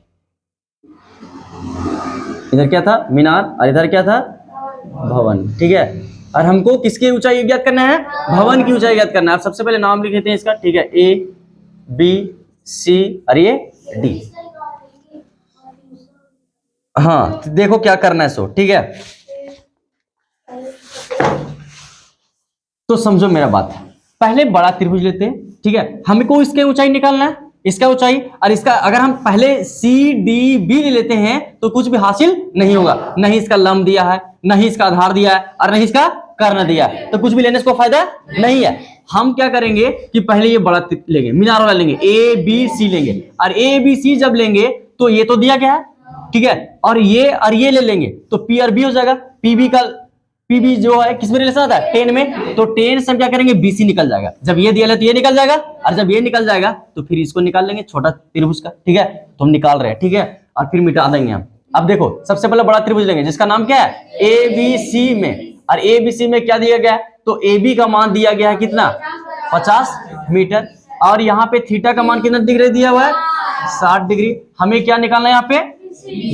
इधर क्या था, मीनार, और इधर क्या था, भवन, ठीक है। और हमको किसकी ऊंचाई ज्ञात करना है, भवन की ऊंचाई ज्ञात करना है। आप सबसे पहले नाम लिख लेते हैं इसका, ठीक है, ए बी सी और ये डी। हाँ तो देखो क्या करना है सो, ठीक है। तो समझो मेरा बात, पहले बड़ा त्रिभुज लेते हैं, ठीक है, हमको इसके ऊंचाई निकालना है, इसका ऊंचाई, और इसका अगर हम पहले सी डी बी ले लेते हैं तो कुछ भी हासिल नहीं होगा, नहीं इसका लंब दिया है, नहीं इसका आधार दिया है, और नहीं इसका कर्ण दिया है, तो कुछ भी लेने से कोई फायदा नहीं है। हम क्या करेंगे कि पहले ये बड़ा लेंगे, मीनार वाला लेंगे, ए बी सी लेंगे, और ए बी सी जब लेंगे तो ये तो दिया गया है, ठीक है, और ये ले लेंगे तो पी और बी हो जाएगा। पीबी का पीबी जो है किस में रिलेशन आता है, 10 में, तो 10 से हम क्या करेंगे, बीसी निकल जाएगा। जब ये दिया है तो ये निकल जाएगा, और जब ये निकल जाएगा तो फिर इसको निकाल लेंगे, छोटा त्रिभुज का, ठीक है, तो हम निकाल रहे हैं, ठीक है, और फिर मिटा देंगे हम। अब देखो सबसे पहले बड़ा त्रिभुज लेंगे जिसका नाम क्या है, ए बी सी में, और ए बी सी में क्या दिया गया है, तो ए बी का मान दिया गया है कितना, 50 मीटर, और यहाँ पे थीटा का मान कितना डिग्री दिया हुआ है, 60 डिग्री। हमें क्या निकालना है, यहाँ पे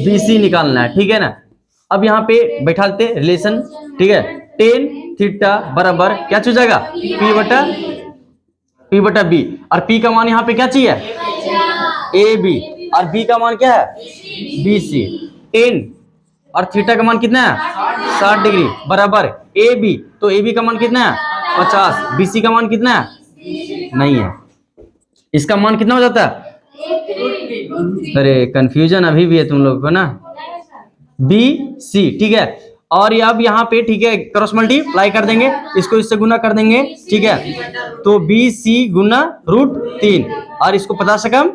बीसी निकालना है, ठीक है ना। अब यहाँ पे बैठा देते हैं रिलेशन, ठीक है, tan थीटा बराबर क्या हो जाएगा, P बटा बी, और P का मान यहाँ पे क्या चाहिए, ए बी, और B का मान क्या है, बी सी। tan और थीटा का मान कितना है, 60 डिग्री बराबर ए बी, तो ए बी का मान कितना है, 50, BC का मान कितना है, नहीं है, इसका मान कितना हो जाता है, अरे कंफ्यूजन अभी भी है तुम लोगों को ना, बी सी, ठीक है। और अब यहाँ पे, ठीक है, क्रॉस मल्टीप्लाई कर देंगे, इसको इससे गुना कर देंगे, ठीक है, तो बी सी गुना √3, और इसको 50 से कम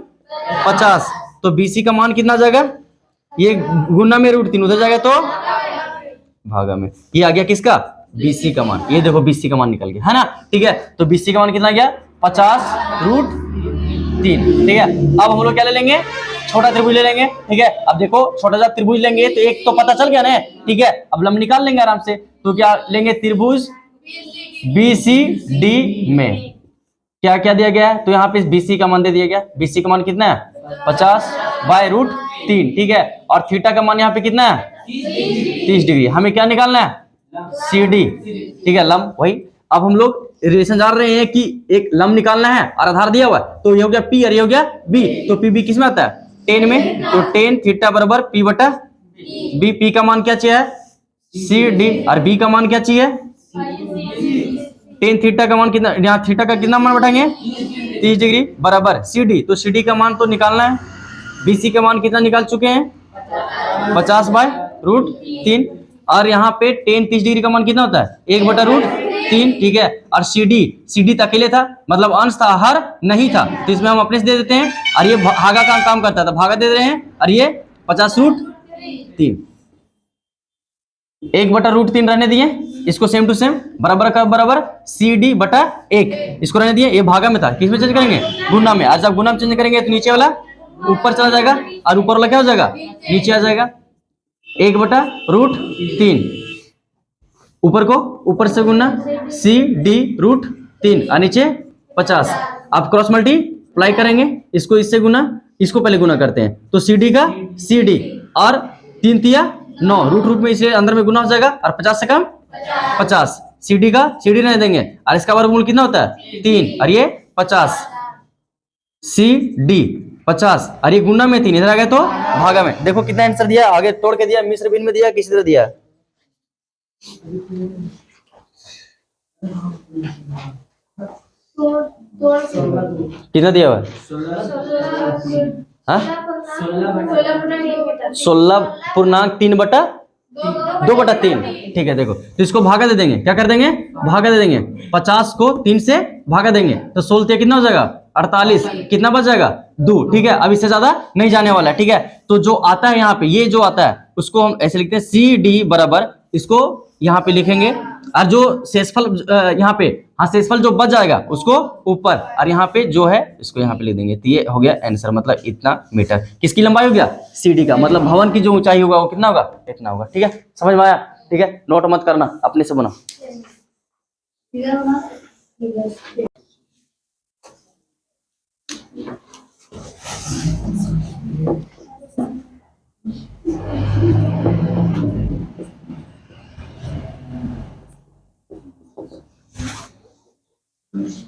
50, तो बी सी का मान कितना आ जाएगा, ये गुना में √3 उधर जाएगा तो भागा में, ये आ गया किसका, बीसी का मान। ये देखो बीसी का मान निकल गया है ना, ठीक है, तो बीसी का मान कितना गया, 50√3, ठीक है। अब हम लोग क्या ले लेंगे, छोटा त्रिभुज ले लेंगे, ठीक है। अब देखो छोटा सा त्रिभुज लेंगे तो एक तो पता चल गया ना, ठीक है, अब लंब निकाल लेंगे आराम से। तो क्या लेंगे, त्रिभुज BCD में क्या क्या दिया गया है, तो यहाँ पे BC का मान दे दिया गया, BC का मान कितना है, 50/√3, ठीक है, और थीटा का मान यहाँ पे कितना है, 30 डिग्री। हमें क्या निकालना है, CD, ठीक है, लंब वही। अब हम लोग रिलेशन जान रहे हैं कि एक लंब निकालना है और आधार दिया हुआ है, तो ये हो गया P और ये हो गया B, तो PB किस में आता है, 10 में, तो tan थीटा बराबर P बटा B। P का मान क्या चाहिए, CD, और B का मान क्या चाहिए, tan थीटा का मान कितना, यहाँ थीटा का कितना मान बैठाएंगे, 30 डिग्री बराबर CD, तो CD का मान तो निकालना है, BC का मान कितना निकाल चुके हैं, 50/√3, और यहाँ पे tan 30 डिग्री का मान कितना होता है, 1/√3, ठीक है, और CD तो अकेले था, मतलब अंश था, हर नहीं था, तो इसमें हम अपने से दे देते हैं, और ये भागा का काम करता था, भागा दे रहे हैं, और ये 50√3, 1/√3 रहने दिए, इसको सेम टू सेम बराबर का बराबर CD/1, इसको रहने दिए, ये भागा में था, किस में चेंज करेंगे, गुना में, और जब गुना में चेंज करेंगे तो नीचे वाला ऊपर चला जाएगा, और ऊपर वाला क्या हो जाएगा, नीचे आ जाएगा, 1/√3, ऊपर को ऊपर से गुना CD√3, और नीचे 50। आप क्रॉस मल्टीप्लाई करेंगे, इसको इससे गुना, इसको पहले गुना करते हैं, तो CD का CD, और 3 तिया 9, रूट में इसे अंदर में गुना हो जाएगा, और 50 से कम 50, CD का CD रहने देंगे, और इसका वर्गमूल कितना होता है, 3, और ये 50, CD 50, और ये गुना में 3 इधर आ गया तो भागा में। देखो कितना आंसर दिया, आगे तोड़ के दिया, मिश्र भिन्न में दिया, किसी तरह दिया, कितना दिया हुआ है, 16/3/2/3, ठीक है। देखो तो इसको भागा दे देंगे, क्या कर देंगे, भागा दे देंगे। 50 को 3 से भागा देंगे तो 16 कितना हो जाएगा, 48, कितना बच जाएगा, 2, ठीक है। अब इससे ज्यादा नहीं जाने वाला है, ठीक है। तो जो आता है यहाँ पे, ये जो आता है उसको हम ऐसे लिखते हैं CD बराबर, इसको यहाँ पे लिखेंगे, और जो शेषफल यहाँ पे, हाँ शेषफल जो बच जाएगा उसको ऊपर, और यहाँ पे जो है इसको यहाँ पे लिख देंगे। तो ये हो गया आंसर, मतलब इतना मीटर किसकी लंबाई हो गया, CD का, मतलब भवन की जो ऊंचाई होगा वो कितना होगा, इतना होगा, ठीक है। समझ में आया, ठीक है। नोट मत करना, अपने से बना।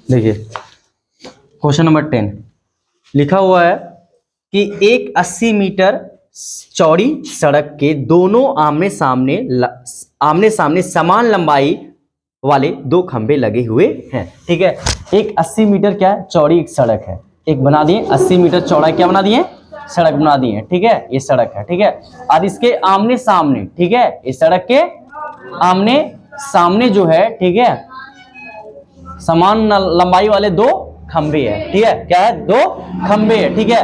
देखिए क्वेश्चन नंबर 10 लिखा हुआ है कि एक 80 मीटर चौड़ी सड़क के दोनों आमने सामने समान लंबाई वाले 2 खंभे लगे हुए हैं, ठीक है। एक 80 मीटर क्या है, चौड़ी एक सड़क है, एक बना दिए 80 मीटर चौड़ा, क्या बना दिए, सड़क बना दिए, ठीक है। ये सड़क है, ठीक है। और इसके आमने सामने, ठीक है, इस सड़क के आमने सामने जो है, ठीक है, समान लंबाई वाले 2 खंभे है, ठीक है। क्या है, 2 खंभे है, ठीक है।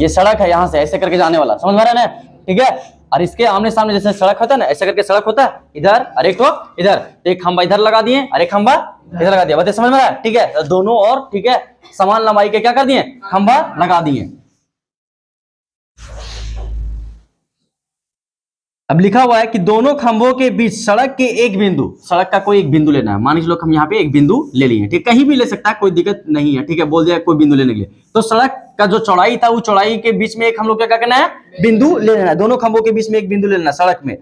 ये सड़क है, यहां से ऐसे करके जाने वाला, समझ में आ रहा है ना, ठीक है। और इसके आमने सामने जैसे सड़क होता है ना, ऐसे करके सड़क होता है, इधर और एक तो इधर, एक खंभा इधर लगा दिए और एक खंभा इधर लगा दिया, बताइए समझ में आ रहा है, ठीक है। तो दोनों और, ठीक है, समान लंबाई के क्या कर दिए, खंभा लगा दिए। अब लिखा हुआ है कि दोनों खंभों के बीच सड़क के एक बिंदु, सड़क का कोई एक बिंदु लेना है। मान लीजिए हम यहाँ पे एक बिंदु ले लिए, ठीक, कहीं भी ले सकता है, कोई दिक्कत नहीं है, ठीक है। बोल दिया कोई बिंदु लेने के लिए, तो सड़क का जो चौड़ाई था, वो चौड़ाई के बीच में एक हम लोग क्या करना है, बिंदु ले लेना है। दोनों खंभों के बीच में एक बिंदु ले लेना सड़क में।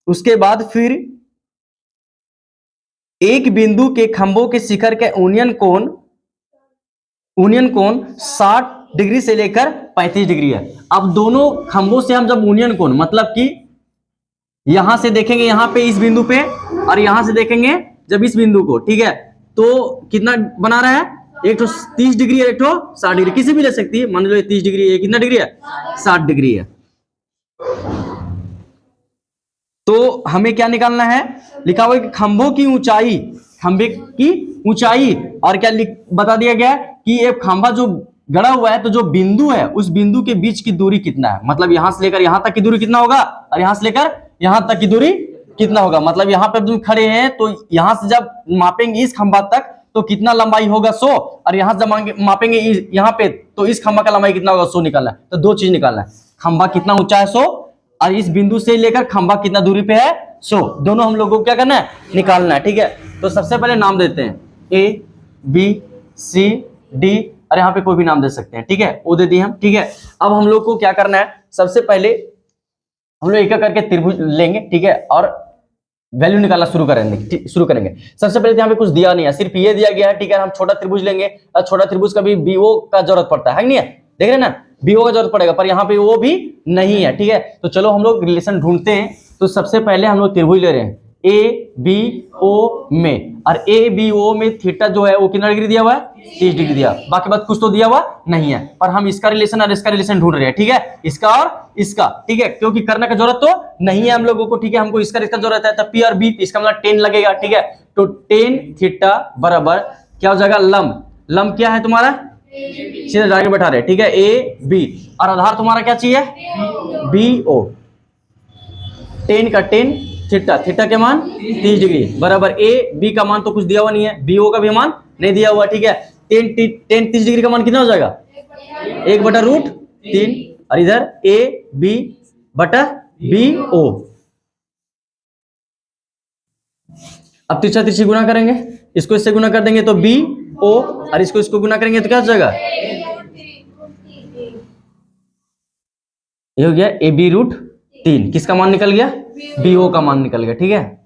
उसके बाद फिर एक बिंदु के खंभों के शिखर के यूनियन कोण 60 डिग्री से लेकर 35 डिग्री है। अब दोनों खंभों से हम जब यूनियन कोण, मतलब कि यहां से देखेंगे यहाँ पे इस बिंदु पे, और यहां से देखेंगे जब इस बिंदु को, ठीक है, तो कितना बना रहा है, एक तो 30 डिग्री है, एक तो 60 डिग्री, किसी भी ले सकती है। मान लो 30 डिग्री है, कितना डिग्री है, 60 डिग्री है। तो हमें क्या निकालना है, लिखा हुआ है कि खंभों की ऊंचाई, खंभे की ऊंचाई, और क्या बता दिया गया कि ये खंभा जो गड़ा हुआ है, तो जो बिंदु है उस बिंदु के बीच की दूरी कितना है, मतलब यहां से लेकर यहां तक की दूरी कितना होगा, और यहां से लेकर यहां तक की दूरी कितना होगा। मतलब यहां पर तुम खड़े हैं तो यहां से जब मापेंगे इस खंभा तक तो कितना लंबाई होगा 100, और यहां से मापेंगे यहां पे तो इस खंभा का लंबाई कितना होगा 100 निकालना है। तो 2 चीज निकालना है, खंभा कितना ऊंचा है 100, और इस बिंदु से लेकर खंभा कितना दूरी पे है 100, दोनों हम लोगों को क्या करना है, निकालना है, ठीक है। तो सबसे पहले नाम देते हैं ABCD, और यहाँ पे कोई भी नाम दे सकते हैं, ठीक है, वो दे दिए हम, ठीक है। अब हम लोग को क्या करना है, सबसे पहले हम लोग एक एक करके त्रिभुज लेंगे, ठीक है, और वैल्यू निकालना शुरू करेंगे। सबसे पहले तो यहाँ पे कुछ दिया नहीं है, सिर्फ ये दिया गया है, ठीक है। हम छोटा त्रिभुज लेंगे, और छोटा त्रिभुज का भी BO का जरूरत पड़ता है नहीं है, देख रहे ना, BO का जरूरत पड़ेगा, पर यहाँ पे वो भी नहीं है, ठीक है। तो चलो हम लोग रिलेशन ढूंढते हैं। तो सबसे पहले हम लोग त्रिभुज ले रहे हैं ABO में, और ABO में थीटा जो है वो कितना डिग्री दिया हुआ है, 30 डिग्री दिया, बाकी बात कुछ तो दिया हुआ नहीं है, पर हम इसका रिलेशन और इसका रिलेशन ढूंढ रहे हैं, ठीक है, इसका और इसका, ठीक है, क्योंकि करने का जरूरत तो नहीं है हम लोगों को, ठीक है। हमको इसका जरूरत है, तो P और B, इसका मतलब 10 लगेगा, ठीक है। तो 10 थीटा बराबर क्या हो जाएगा, लंब क्या है तुम्हारा, सीधे जाके बैठा रहे, ठीक है, AB, और आधार तुम्हारा क्या चाहिए, BO। 10 का 10 थीटा के मान 30 डिग्री बराबर AB का मान तो कुछ दिया हुआ नहीं है, BO का भी मान नहीं दिया हुआ, ठीक है। 10 30 डिग्री का मान कितना हो जाएगा, 1/√3, और इधर AB/BO। अब तिरछी गुना करेंगे, इसको इससे गुना कर देंगे तो BO, और इसको गुना करेंगे तो क्या हो जाएगा, ये हो गया AB√3, किसका मान निकल गया, BO का मान निकल गया, ठीक है।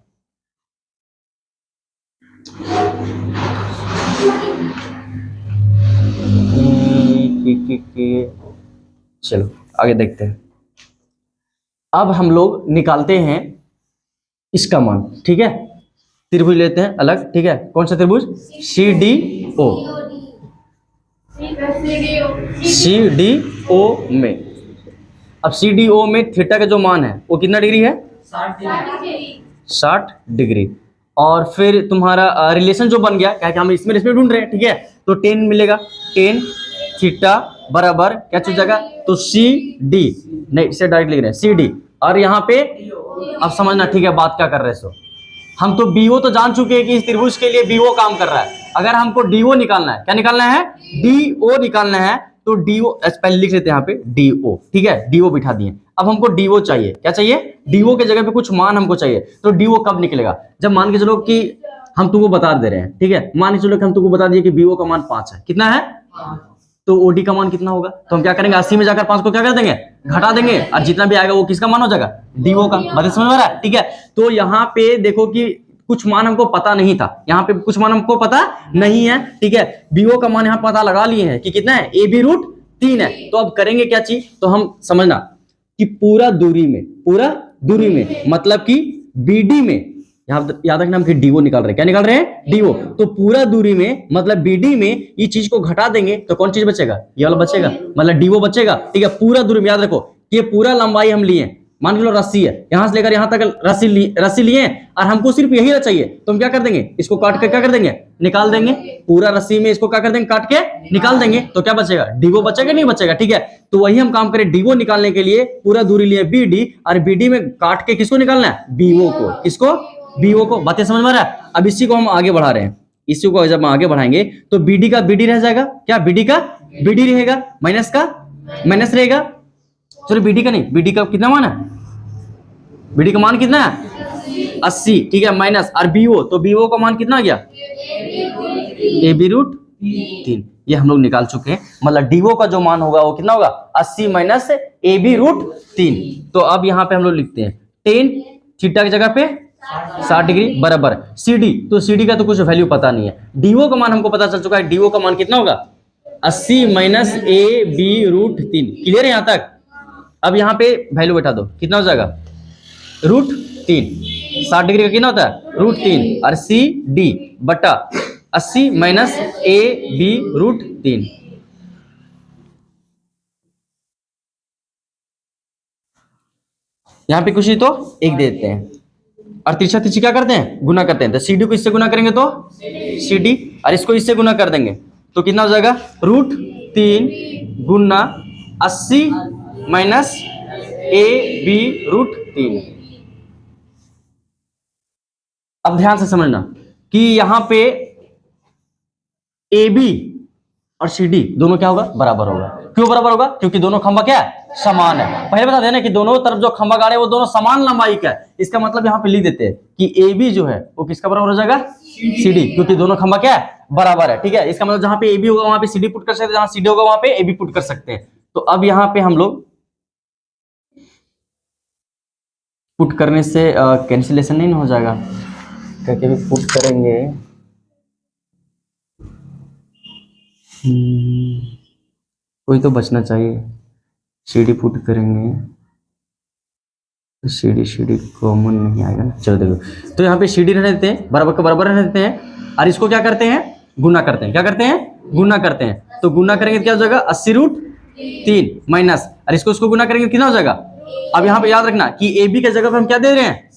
चलो आगे देखते हैं। अब हम लोग निकालते हैं इसका मान, ठीक है। त्रिभुज लेते हैं अलग, ठीक है, कौन सा त्रिभुज, CDO। CDO में। अब CDO में थीटा का जो मान है वो कितना डिग्री है? 60 डिग्री। और फिर तुम्हारा रिलेशन जो बन गया, क्या कि हम इसमें रिस्पेक्ट ढूंढ रहे हैं, ठीक है, तो 10 मिलेगा। 10 थीटा बराबर क्या चीज जाएगा? तो CD, नहीं इसे डायरेक्ट लिख रहे हैं CD। और यहाँ पे अब समझना, ठीक है, बात क्या कर रहे हैं। सो हम तो BO तो जान चुके हैं कि इस त्रिभुज के लिए BO काम कर रहा है। अगर हमको DO निकालना है, क्या निकालना है? DO निकालना है। तो DO पहले लिख लेते हैं यहाँ पे DO, ठीक है, DO बिठा दिए। अब हमको DO चाहिए, क्या चाहिए? DO के जगह पे कुछ मान हमको चाहिए। तो DO कब निकलेगा? जब मान के चलो कि हम तुमको बता दे रहे हैं, ठीक है, मान के चलो कि हम तुमको बता दिए कि BO का मान 5 है। कितना है? तो OD का मान कितना होगा? तो हम क्या करेंगे? 80 में जाकर 5 को क्या कर देंगे? घटा देंगे, और जितना भी आएगा वो किसका मान हो जाएगा? DO का। बात समझ में आ रहा है? ठीक है, तो यहाँ पे देखो कि कुछ मान हमको पता नहीं था, यहाँ पे कुछ मान हमको पता नहीं है, ठीक है। BO का मान यहाँ पता लगा लिए हैं कि कितना है? AB रूट 3 है। तो अब करेंगे क्या चीज? तो हम समझना कि पूरा दूरी में मतलब कि BD में, याद रखना हम कि DO निकाल रहे हैं। क्या निकाल रहे हैं? DO। तो पूरा दूरी में मतलब BD में ये चीज को घटा देंगे तो कौन चीज बचेगा? ये वाला बचेगा, मतलब DO बचेगा, ठीक है। पूरा दूरी में याद रखो कि ये पूरा लंबाई हम लिए, मान लो रस्सी है, यहां से लेकर यहां तक रस्सी लिए और हमको सिर्फ यही चाहिए, तो हम क्या कर देंगे? इसको काट के क्या कर देंगे? निकाल देंगे। पूरा रस्सी में इसको क्या कर देंगे? काट के निकाल देंगे। तो क्या बचेगा? DO बचेगा, नहीं बचेगा, ठीक है। तो वही हम काम करें, DO निकालने के लिए पूरा दूरी लिए BD, और BD में काट के किसको निकालना है? BO को। किसको? BO को। बातें समझ में आ रहा है? अब इसी को हम आगे बढ़ा रहे हैं। इसी को जब हम आगे बढ़ाएंगे तो BD का BD रह जाएगा, क्या? BD का BD रहेगा, माइनस का माइनस रहेगा। चलो BD का नहीं, BD का कितना मान है? BD का मान कितना है? 80, ठीक है, माइनस और BO, तो BO का मान कितना आ गया? AB root 3। ये हम लोग निकाल चुके हैं, मतलब DO का जो मान होगा वो कितना होगा? 80 माइनस AB रूट 3। तो अब यहाँ पे हम लोग लिखते हैं 10 थीटा की जगह पे 60 डिग्री बराबर CD। तो CD का तो कुछ वैल्यू पता नहीं है। DO का मान हमको पता चल चुका है, DO का मान कितना होगा? 80 माइनस AB रूट 3। क्लियर है यहाँ तक? अब यहाँ पे वैल्यू बैठा दो, कितना हो जाएगा? रूट 3। 60 डिग्री का कितना होता है? रूट 3। और CD बटा 80 माइनस AB रूट 3। यहाँ पे कुछ नहीं तो 1 दे देते हैं, और तिरछा तिरछी क्या करते हैं? गुना करते हैं। तो CD को इससे गुना करेंगे तो CD, और इसको इससे गुना कर देंगे तो कितना हो जाएगा? रूट 3 गुना 80 माइनस AB रूट 3। अब ध्यान से समझना कि यहाँ पे AB और CD दोनों क्या होगा? बराबर होगा। क्यों बराबर होगा? क्योंकि दोनों खंभा क्या है? समान है। पहले बता देना कि दोनों तरफ जो खंभा गाड़े वो दोनों समान लंबाई का है। इसका मतलब यहाँ पे लिख देते हैं कि AB जो है वो किसका बराबर हो जाएगा? CD, क्योंकि दोनों खंभा क्या है? बराबर है, ठीक है। इसका मतलब जहां पे AB होगा वहां पे CD पुट कर सकते हैं, जहां CD होगा वहां पे AB पुट कर सकते हैं। तो अब यहाँ पे हम लोग पुट करने से कैंसिलेशन नहीं हो जाएगा, करके भी पुट करेंगे। कोई तो बचना चाहिए। CD पुट करेंगे तो CD कॉमन नहीं आएगा ना। चलो देखो, तो यहाँ पे CD रहने देते हैं, बराबर का बराबर रहने देते हैं, और इसको क्या करते हैं? गुना करते हैं। क्या करते हैं? गुना करते हैं। तो गुना करेंगे तो क्या हो जाएगा? 80 रूट 3 माइनस, और इसको गुना करेंगे कितना हो जाएगा? अब यहाँ पे याद रखना कि AB के जगह पे हम क्या दे रहे हैं?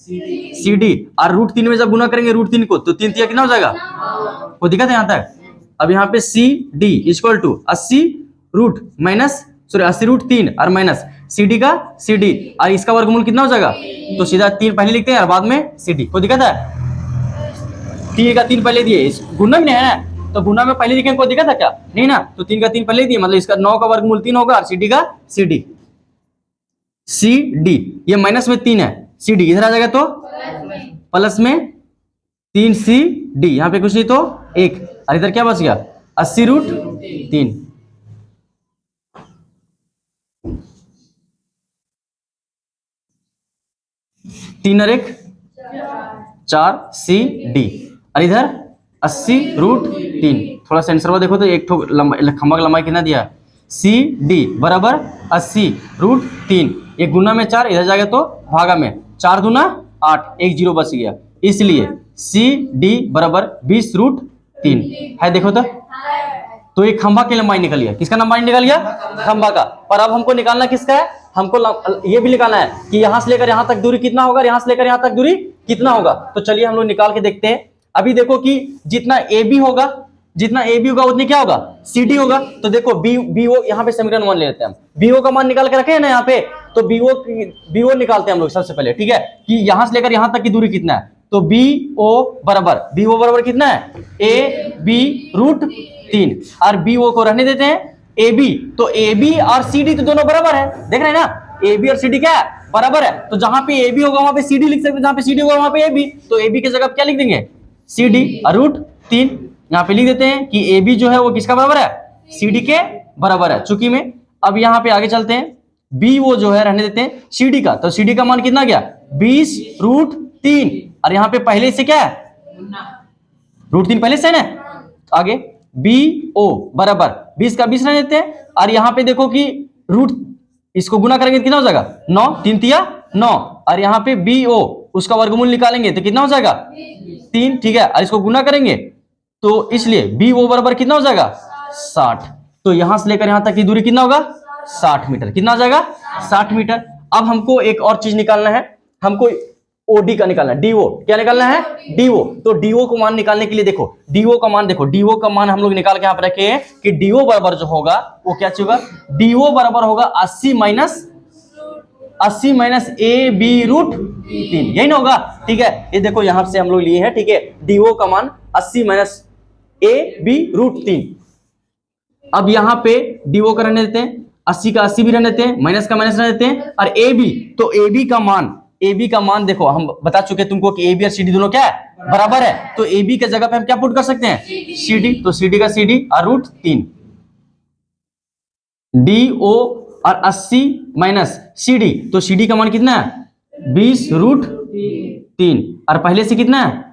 CD, और रूट 3 में जब गुना करेंगे रूट 3 को तो 3 तिया कितना हो जाएगा? वो दिक्कत है यहाँ तक? अब यहाँ पे CD equal to 80 root minus, sorry 80 root 3 और माइनस CD का CD, और इसका वर्गमूल कितना हो जाएगा? तो सीधा 3 पहले लिखते हैं और बाद में CD। कोई दिक्कत है? 3 का 3 पहले दिए, गुना भी नहीं है तो गुना में पहले लिखेंगे, कोई दिक्कत है क्या? नहीं ना। तो 3 का 3 पहले दिए, मतलब इसका 9 का वर्गमूल 3 होगा, और CD का CD ये माइनस में 3 है, CD इधर आ जाएगा तो प्लस में 3CD, यहाँ पे कुछ नहीं तो 1, और इधर क्या बच गया? 80 रूट 3। तीन और 1 4 CD, और इधर 80 रूट 3। थोड़ा सा आंसर देखो तो एक खंभा का लंबाई कितना दिया? CD बराबर 80 रूट 3। ये गुना में 4 इधर जाएगा तो भागा में 4 दूना 8, 1 0 बच गया, इसलिए CD बराबर 20 रूट 3 है। देखो तो तो ये खंभा की लंबाई निकल गया। किसका लंबाई निकल गया? खंभा का। पर अब हमको निकालना किसका है? हमको ये भी निकालना है कि यहां से लेकर यहां तक दूरी कितना होगा, यहां से लेकर यहां तक दूरी कितना होगा। तो चलिए हम लोग निकाल के देखते हैं। अभी देखो कि जितना ए बी होगा, जितना ए बी होगा उतनी क्या होगा? सी डी होगा। तो देखो बी ओ, यहाँ पे समीकरण 1 ले लेते हैं हम। बी ओ का मान निकाल के रखे हैं ना यहाँ पे, तो बी ओ निकालते हैं हम लोग सबसे पहले, ठीक है, कि यहां से लेकर यहां तक की दूरी कितना है। तो बी ओ बराबर कितना है? ए बी रूट 3, और बी ओ को रहने देते हैं ए बी। तो ए बी और सी डी तो दोनों बराबर है, देख रहे हैं ना, ए बी और सी डी क्या है? बराबर है। तो जहां पे ए बी होगा वहां पे सी डी लिख सकते हैं, जहां पे सी डी होगा वहां पे ए बी। तो ए बी की जगह क्या लिख देंगे? सी डी और रूट 3 यहाँ पे लिख देते हैं कि ए बी जो है वो किसका बराबर है? सी डी के बराबर है चूंकि में। अब यहाँ पे आगे चलते हैं, बी वो जो है रहने देते हैं सी डी का। तो सी डी का मान कितना गया? 20 रूट 3, और यहाँ पे पहले से क्या है? रूट 3 पहले से है ना। आगे बी ओ बराबर 20 का 20 रहने देते हैं, और यहाँ पे देखो कि रूट, इसको गुना करेंगे तो कितना हो जाएगा? 9, 3 तिया 9, और यहाँ पे बी ओ उसका वर्गमूल निकालेंगे तो कितना हो जाएगा? 3, ठीक है, और इसको गुना करेंगे तो इसलिए बी ओ बराबर कितना हो जाएगा? 60। तो यहां से लेकर यहां तक की दूरी कितना होगा? 60 मीटर। कितना हो जाएगा? 60 मीटर। अब हमको एक और चीज निकालना है, हमको ओडी का निकालना है, डीओ। क्या निकालना है? डीओ। तो डीओ को मान निकालने के लिए देखो, डीओ का मान देखो, डीओ का मान हम लोग निकाल के यहां पर रखे हैं कि डीओ बराबर जो होगा वो क्या होगा? डीओ बराबर होगा 80 माइनस ए बी रूट 3, यही ना होगा, ठीक है। ये देखो यहां से हम लोग लिए हैं, ठीक है, डीओ का मान 80 माइनस ए बी रूट 3। अब यहां पे डीओ का रहने देते हैं, 80 का 80 भी रहने देते हैं, माइनस का माइनस रहने देते हैं, और ए बी, तो ए बी का मान देखो हम बता चुके तुमको कि ए बी और सी डी दोनों क्या है? बराबर है। तो ए बी के जगह पे हम क्या पुट कर सकते हैं? C D. तो सी डी का सी डी और रूट 3, डी ओ और 80 माइनस सी डी, तो सी डी का मान कितना है? 20 रूट 3, और पहले से कितना है?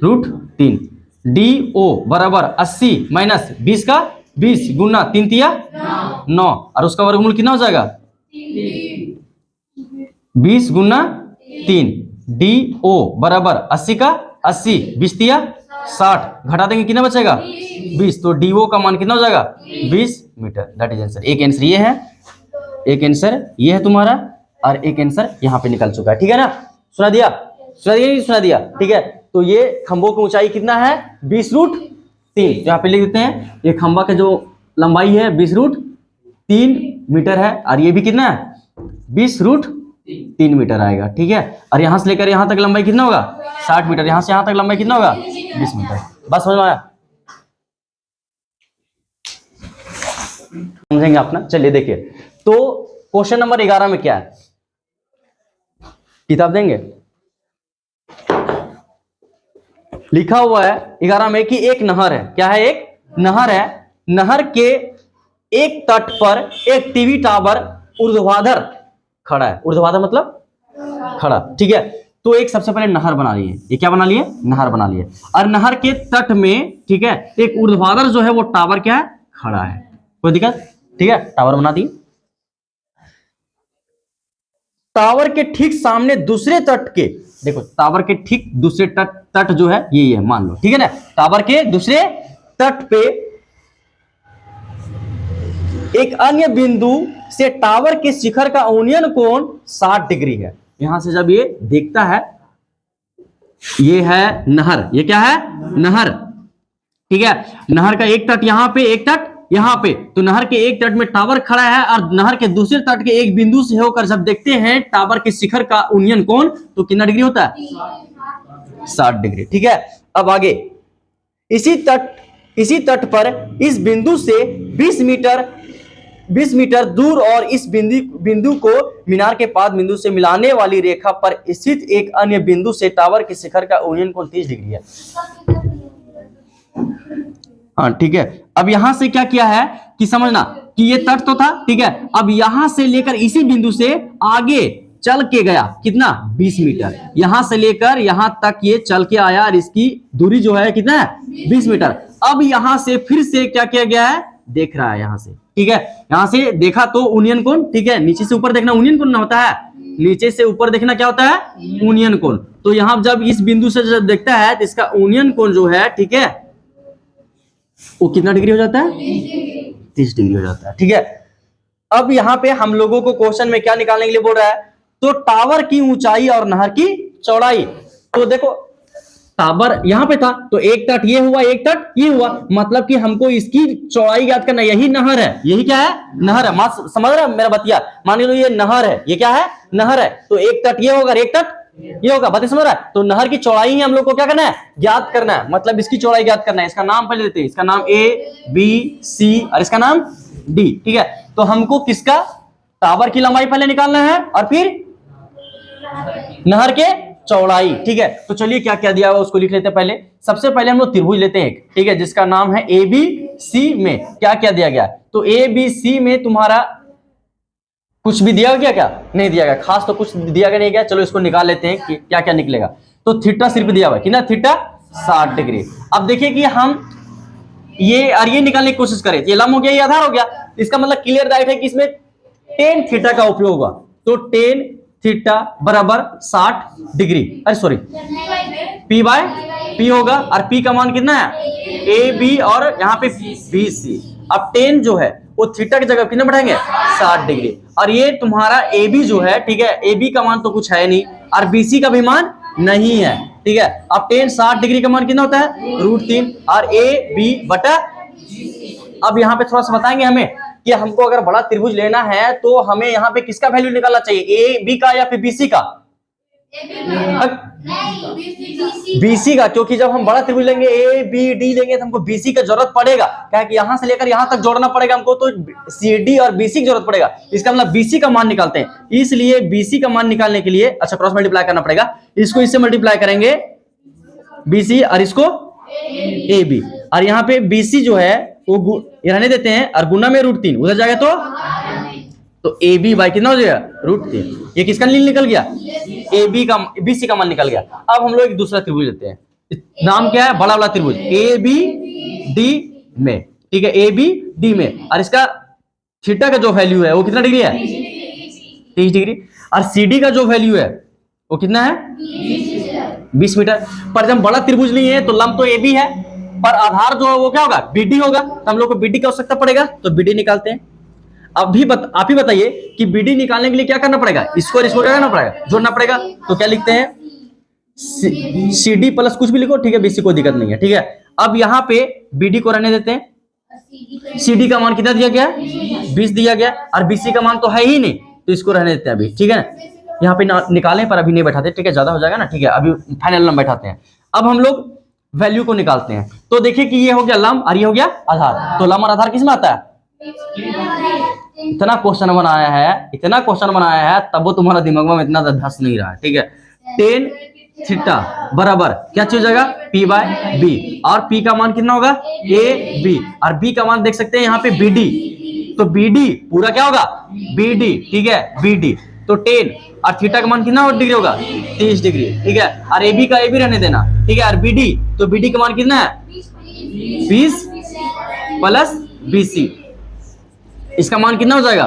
रूट 3। डी ओ बराबर 80 माइनस 20 का 20 गुना 3 तिया 9, और उसका वर्गमूल कितना हो जाएगा? 20 गुना 3। डी ओ बराबर 80 का 80, 20 तिया 60, घटा देंगे कितना बचेगा? 20। तो डी ओ का मान कितना हो जाएगा? 20 मीटर। That is answer. एक आंसर ये है, एक आंसर ये है तुम्हारा, और एक आंसर यहाँ पे निकल चुका है, ठीक है ना। सुना दिया? नहीं सुना दिया? ठीक है। तो ये खंभों की ऊंचाई कितना है? 20 रूट 3। यहाँ पे लिख देते हैं, ये खंभा का जो लंबाई है 20 रूट 3 मीटर है, और ये भी कितना है? 20 रूट 3 मीटर आएगा, ठीक है। और यहां से लेकर यहां तक लंबाई कितना होगा? 60 मीटर। यहां से यहां तक लंबाई कितना होगा? 20 मीटर। बस समझ में आया? समझेंगे अपना। चलिए देखिए, तो क्वेश्चन नंबर 11 में क्या है? किताब देंगे, लिखा हुआ है 11 में कि एक नहर है। क्या है? एक नहर है। नहर के एक तट पर एक टीवी टावर ऊर्ध्वाधर खड़ा है। ऊर्ध्वाधर मतलब खड़ा, ठीक है। तो एक सबसे पहले नहर बना लिए, ये क्या बना लिए? नहर बना लिए। और नहर के तट में, ठीक है, एक ऊर्ध्वाधर जो है वो टावर क्या है? खड़ा है। कोई दिक्कत? ठीक है, टावर बना दिए। टावर के ठीक सामने दूसरे तट के, देखो टावर के ठीक दूसरे तट जो है ये है, मान लो, ठीक है ना। टावर के दूसरे तट पे एक अन्य बिंदु से टावर के शिखर का अवनयन कोण 60 डिग्री है। यहां से जब ये देखता है, ये है नहर, ये क्या है? नहर, ठीक है। नहर का एक तट यहां पे, एक तट यहां पे, तो नहर के एक तट में टावर खड़ा है, और नहर के दूसरे तट के एक बिंदु से होकर जब देखते हैं टावर के शिखर का उन्नयन कोण, तो कितना डिग्री होता है? 60 डिग्री, ठीक है। अब आगे, इसी तट पर इस बिंदु से 20 मीटर दूर और इस बिंदु को मीनार के पाद बिंदु से मिलाने वाली रेखा पर स्थित एक अन्य बिंदु से टावर के शिखर का उन्नयन कोण 30 डिग्री है। हाँ, ठीक है। अब यहां से क्या किया है कि समझना कि ये तट तो था, ठीक है। अब यहां से लेकर इसी बिंदु से आगे चल के गया, कितना? 20 मीटर। यहां से लेकर यहां तक ये चल के आया, और इसकी दूरी जो है कितना है? 20 मीटर। अब यहां से फिर से क्या किया गया है? देख रहा है यहां से, ठीक है। यहां से देखा तो उन्नयन कोण, ठीक है। नीचे से ऊपर देखना उन्नयन कोण ना होता है, नीचे से ऊपर देखना क्या होता है? उन्नयन कोण। तो यहां जब इस बिंदु से जब देखता है तो इसका उन्नयन कोण जो है, ठीक है, वो कितना डिग्री हो जाता है? 30 डिग्री हो जाता है। ठीक है, अब यहाँ पे हम लोगों को क्वेश्चन में क्या निकालने के लिए बोल रहा है? तो टावर की ऊंचाई और नहर की चौड़ाई। तो देखो टावर यहाँ पे था, तो एक तट ये हुआ, एक तट ये हुआ, मतलब कि हमको इसकी चौड़ाई याद करना। यही नहर है, यही क्या है? नहर है। समझ रहे हो मेरा बतिया? मान लो ये नहर है, ये क्या है? नहर है। तो एक तट ये होगा, एक तट ये होगा। बातें समझ रहा है? तो नहर की चौड़ाई ही हम लोग को क्या करना है? ज्ञात करना है। मतलब इसकी चौड़ाई ज्ञात करना है। इसका नाम पहले देते हैं, इसका नाम ABC और इसका नाम D। ठीक है, तो हमको किसका? टावर की लंबाई पहले निकालना है और फिर नहर के चौड़ाई। ठीक है, तो चलिए क्या क्या दिया हुआ उसको लिख लेते हैं। पहले सबसे पहले हम लोग त्रिभुज लेते हैं, ठीक है, जिसका नाम है ABC में क्या क्या दिया गया? तो ABC में तुम्हारा कुछ भी दिया गया? क्या नहीं दिया गया, खास तो कुछ दिया गया नहीं गया। चलो इसको निकाल लेते हैं कि क्या क्या निकलेगा। तो थीटा सिर्फ दिया हुआ है, कितना? Theta 60 degree. अब देखिए कि हम ये और ये निकालने की कोशिश करें, ये लंब हो गया, ये आधार हो गया। इसका मतलब क्लियर राइट है कि इसमें टेन थीटा का उपयोग होगा। तो टेन थीटा बराबर 60 डिग्री, अरे सॉरी P बाय P होगा। और P का मान कितना है? AB और यहाँ पे BC। अब टेन जो है वो थीटा की जगह कितना बढ़ाएंगे? 60 डिग्री। और ये तुम्हारा AB जो है, ठीक है, AB का मान तो कुछ है नहीं और BC का भी मान नहीं है। ठीक है, अब टेन 60 डिग्री का मान कितना होता है? √3 और AB बटा। अब यहाँ पे थोड़ा सा बताएंगे हमें कि हमको अगर बड़ा त्रिभुज लेना है तो हमें यहाँ पे किसका वैल्यू निकालना चाहिए? AB का या फिर BC का? BC का, क्योंकि जब हम बड़ा त्रिभुज लेंगे ABD लेंगे तो हमको BC का जरूरत पड़ेगा। क्या कि यहां से लेकर यहां तक जोड़ना पड़ेगा हमको, तो CD और BC की जरूरत पड़ेगा। इसका मतलब BC का मान निकालते हैं। इसलिए BC का मान निकालने के लिए अच्छा क्रॉस मल्टीप्लाई करना पड़ेगा। इसको इससे मल्टीप्लाई करेंगे BC और इसको AB, और यहाँ पे BC जो है वो रहने देते हैं और गुना में √3 उधर जाएगा तो AB बाई कितना हो जाएगा? √3। ये किसका निकल गया? AB का, BC का मान निकल गया। अब हम लोग एक दूसरा त्रिभुज लेते हैं, नाम क्या है? बड़ा वाला त्रिभुज ABD में। ठीक है, ABD में, और इसका थीटा का जो वैल्यू है वो कितना डिग्री है? 30 डिग्री। और CD का जो वैल्यू है वो कितना है? 20 मीटर। पर जब बड़ा त्रिभुज नहीं है तो लंब तो AB है, पर आधार जो है वो क्या होगा? BD होगा। तो हम लोग को BD की आवश्यकता पड़ेगा, तो BD निकालते हैं। अब भी आप ही बताइए कि BD निकालने के लिए क्या करना पड़ेगा? इसको क्या करना पड़ेगा? जोड़ना पड़ेगा। तो क्या लिखते हैं? CD प्लस कुछ भी लिखो, ठीक है, BC कोई दिक्कत नहीं है। ठीक है, अब यहाँ पे BD को रहने देते हैं। CD का मान कितना दिया गया? 20 दिया गया, और BC का मान तो है ही नहीं, तो इसको रहने देते हैं अभी। ठीक है ना, यहाँ पे निकालें पर अभी नहीं बैठाते, ठीक है, ज्यादा हो जाएगा ना। ठीक है, अभी फाइनल लंब बैठाते हैं। अब हम लोग वैल्यू को निकालते हैं। तो देखिए कि ये हो गया लंब और ये हो गया आधार। तो लंब और आधार किसमें आता है? इतना क्वेश्चन बनाया है, इतना क्वेश्चन बनाया है, तब वो तुम्हारा दिमाग में इतना धस नहीं रहा है। ठीक है, टेन थीटा बराबर क्या चीज हो जाएगा? P बाय B, और P का मान कितना होगा? AB, और B का मान देख सकते हैं यहाँ पे BD। तो BD पूरा क्या होगा? BD। ठीक है, BD तो 10 और थीटा का मान कितना डिग्री होगा? 30 डिग्री। ठीक है, और AB का AB रहने देना। ठीक है, और BD, तो BD का मान कितना है? 20 प्लस BC। इसका मान कितना हो जाएगा?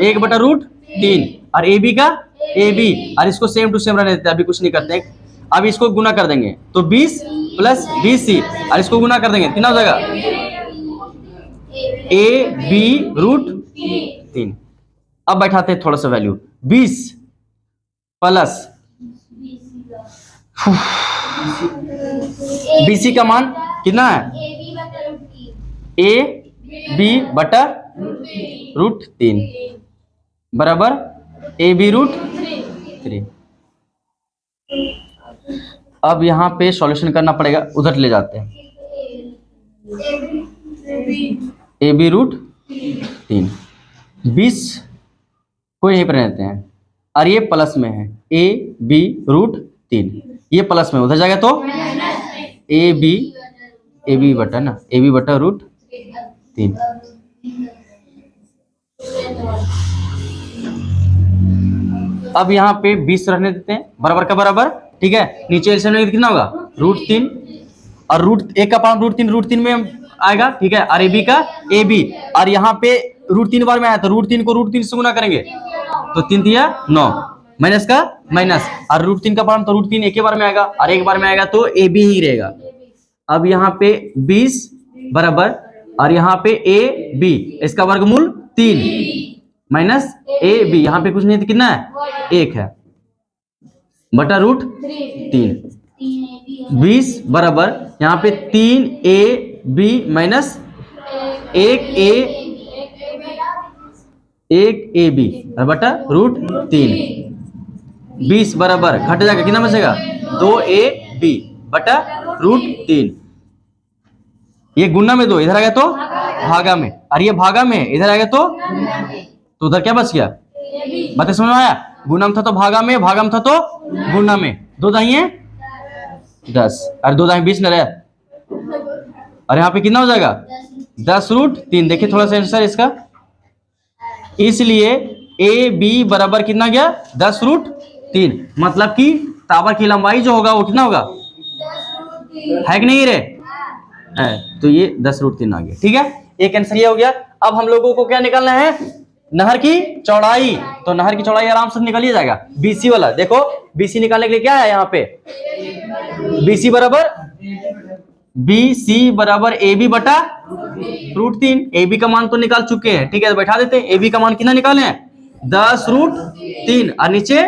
1/√3, और AB का AB, और इसको सेम टू सेम रहने देते हैं, अभी कुछ नहीं करते हैं। अब इसको गुना कर देंगे तो 20 प्लस BC, और इसको गुना कर देंगे कितना हो जाएगा? AB√3। अब बैठाते हैं थोड़ा सा वैल्यू, 20 प्लस BC का मान कितना है? AB/√3 बराबर AB√3। अब यहाँ पे सॉल्यूशन करना पड़ेगा, उधर ले जाते हैं। AB√3 20 कोई नहीं पर रहते हैं, और ये प्लस में है AB√3, ये प्लस में उधर जाएगा तो AB बटा ना, AB/√3। अब यहाँ पे 20 रहने देते हैं, बराबर का बराबर। ठीक है, नीचे एलसीएम में कितना होगा? √3, और √1 का पावर √3 में आएगा। ठीक है, और AB का AB, और यहाँ पे √3 बार में आया तो √3 को √3 से गुना करेंगे तो 3 दिया 9, माइनस का माइनस, और √3 का पावर तो √3 एक ही बार में आएगा, और एक बार में आएगा तो AB ही रहेगा। अब यहाँ पे 20 बराबर, और यहाँ पे ए बी, इसका वर्गमूल 3 माइनस ए बी, यहाँ पे कुछ नहीं तो कितना है 1 है, बटा रूट 3, 20 बराबर यहाँ पे 3 A B minus 1 A B बटा रूट 3, 20 बराबर घट जाएगा, कितना बचेगा 2 ए बी बटा रूट 3। ये गुना में 2 इधर आ गया तो भागा में, और ये भागा में इधर आ गया तो उधर क्या बच गया, बातें समझ में आया? गुना में था तो भागा में, भागा में था तो गुना में, 2 दाहिए 10 और 2 दाहिए 20 न रहे, और यहाँ पे कितना हो जाएगा 10 रूट 3। देखिए थोड़ा सा आंसर इसका, इसलिए ए बी बराबर कितना गया 10 रूट 3, मतलब कि टावर की लंबाई जो होगा वो कितना होगा, है कि नहीं रे है, तो ये 10 रूट 3 आ गया। ठीक है, एक आंसर ये हो गया। अब हम लोगों को क्या निकालना है, नहर की चौड़ाई। तो नहर की चौड़ाई आराम से निकालिए जाएगा, बीसी वाला। देखो बीसी निकालने के लिए क्या है यहाँ पे, बीसी बराबर ए बी बटा रूट 3। ए बी का मान तो निकाल चुके हैं, ठीक है, तो बैठा देते हैं। ए बी का मान कितना निकाले हैं 10 रूट 3, और नीचे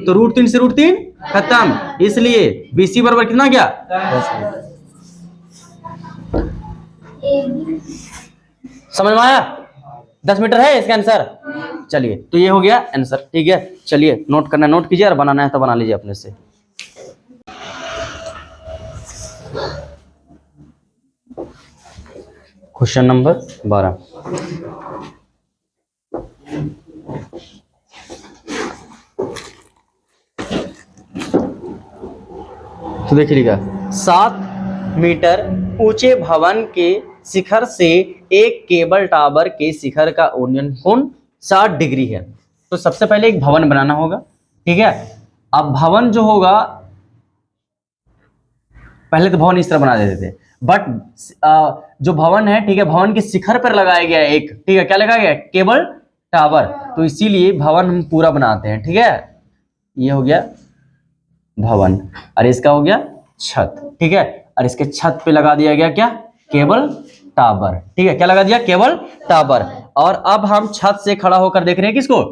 तो रूट 3 से रूट 3 खत्म, इसलिए बीसी बराबर कितना गया 10। समझ में आया? 10 मीटर है इसका आंसर। चलिए, तो ये हो गया आंसर। ठीक है, चलिए नोट करना नोट कीजिए, और बनाना है तो बना लीजिए अपने से। Question number 12। तो देखिएगा, 7 मीटर ऊंचे भवन के शिखर से एक केबल टावर के शिखर का उन्नयन कोण 60 डिग्री है। तो सबसे पहले एक भवन बनाना होगा। ठीक है, अब भवन जो होगा, पहले तो भवन इस तरह बना देते थे, बट जो भवन है, ठीक है, भवन के शिखर पर लगाया गया एक, ठीक है, क्या लगाया गया केबल टावर, तो इसीलिए भवन हम पूरा बनाते हैं। ठीक है, ये हो गया भवन, और इसका हो गया छत। ठीक है, और इसके छत पे लगा दिया गया क्या, केबल टावर। ठीक है, क्या लगा दिया, केबल टावर। और अब हम छत से खड़ा होकर देख रहे हैं किसको,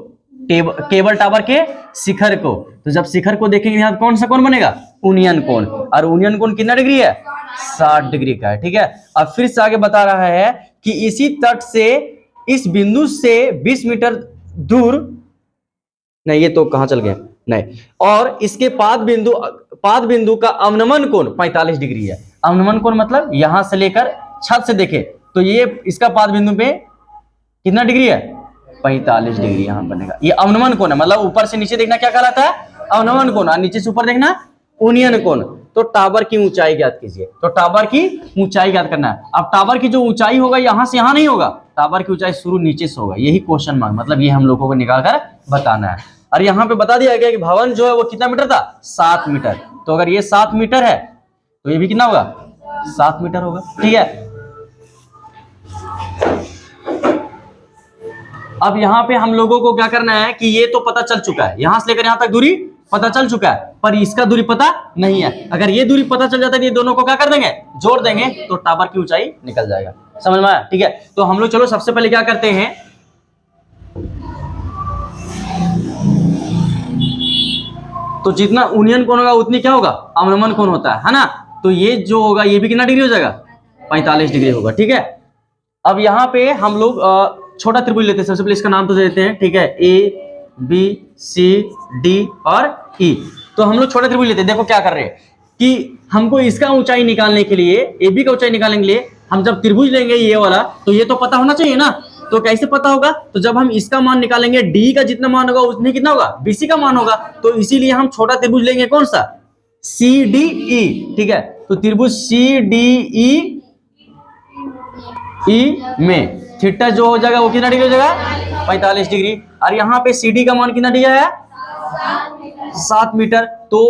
केबल टावर के शिखर को। तो जब शिखर को देखेंगे यहाँ कौन सा कोण बनेगा, उन्नयन कोण, और उन्नयन कोण कितना डिग्री है 60 डिग्री का है। ठीक है, अब फिर से आगे बता रहा है कि इसी तट से इस बिंदु से 20 मीटर दूर, नहीं ये तो कहां चल गया, नहीं, और इसके पाद बिंदु का अवनमन कोण 45 डिग्री है। अवनमन कोण मतलब यहां से लेकर छत से देखे तो ये इसका पाद बिंदु पे कितना डिग्री है 45 डिग्री यहां बनेगा। ये अवनमन कोण है, मतलब ऊपर से नीचे देखना क्या कहलाता है, अवनमन कोण, और नीचे से ऊपर देखना उन्नयन कोण। तो टावर की ऊंचाई ज्ञात कीजिए। तो टावर की ऊंचाई ज्ञात करना है। अब टावर की जो ऊंचाई होगा यहां से यहां नहीं होगा, टावर की ऊंचाई शुरू नीचे से होगा। यही क्वेश्चन मार्क, मतलब ये हम लोगों को निकाल कर बताना है। और यहाँ पे बता दिया गया कि भवन जो है वो कितना मीटर था 7 मीटर। तो अगर ये 7 मीटर है तो ये भी कितना होगा 7 मीटर होगा। ठीक है, अब यहाँ पे हम लोगों को क्या करना है कि ये तो पता चल चुका है, यहां से लेकर यहां तक दूरी पता चल चुका है, पर इसका दूरी पता नहीं है। अगर ये दूरी पता चल जाता है, ये दोनों को क्या कर देंगे, जोड़ देंगे, तो टावर की ऊंचाई निकल जाएगा। समझ में आया? ठीक है, तो हम लोग चलो सबसे पहले क्या करते हैं, तो जितना उन्नयन कोण होगा उतनी क्या होगा अवनमन कोण होता है ना। तो ये जो होगा ये भी कितना डिग्री हो जाएगा 45 डिग्री होगा। ठीक है, अब यहाँ पे हम लोग छोटा त्रिभुज लेते हैं। सबसे पहले इसका नाम तो दे देते हैं। ठीक है, ए बी सी डी और ई। तो हम लोग छोटा त्रिभुज लेते हैं। देखो क्या कर रहे हैं कि हमको इसका ऊंचाई निकालने के लिए, ए बी का ऊंचाई निकालने के लिए हम जब त्रिभुज लेंगे ये वाला, तो ये तो पता होना चाहिए ना। तो कैसे पता होगा, तो जब हम इसका मान निकालेंगे, डी का जितना मान होगा उतने कितना होगा बीसी का मान होगा। तो इसीलिए हम छोटा त्रिभुज लेंगे, कौन सा, सी डी ई। ठीक है, तो त्रिभुज सी डी ई में थीटा जो हो जाएगा वो कितना डिग्री हो जाएगा 45 डिग्री। और यहाँ पे सी डी का मान कितना दिया है 7 मीटर। तो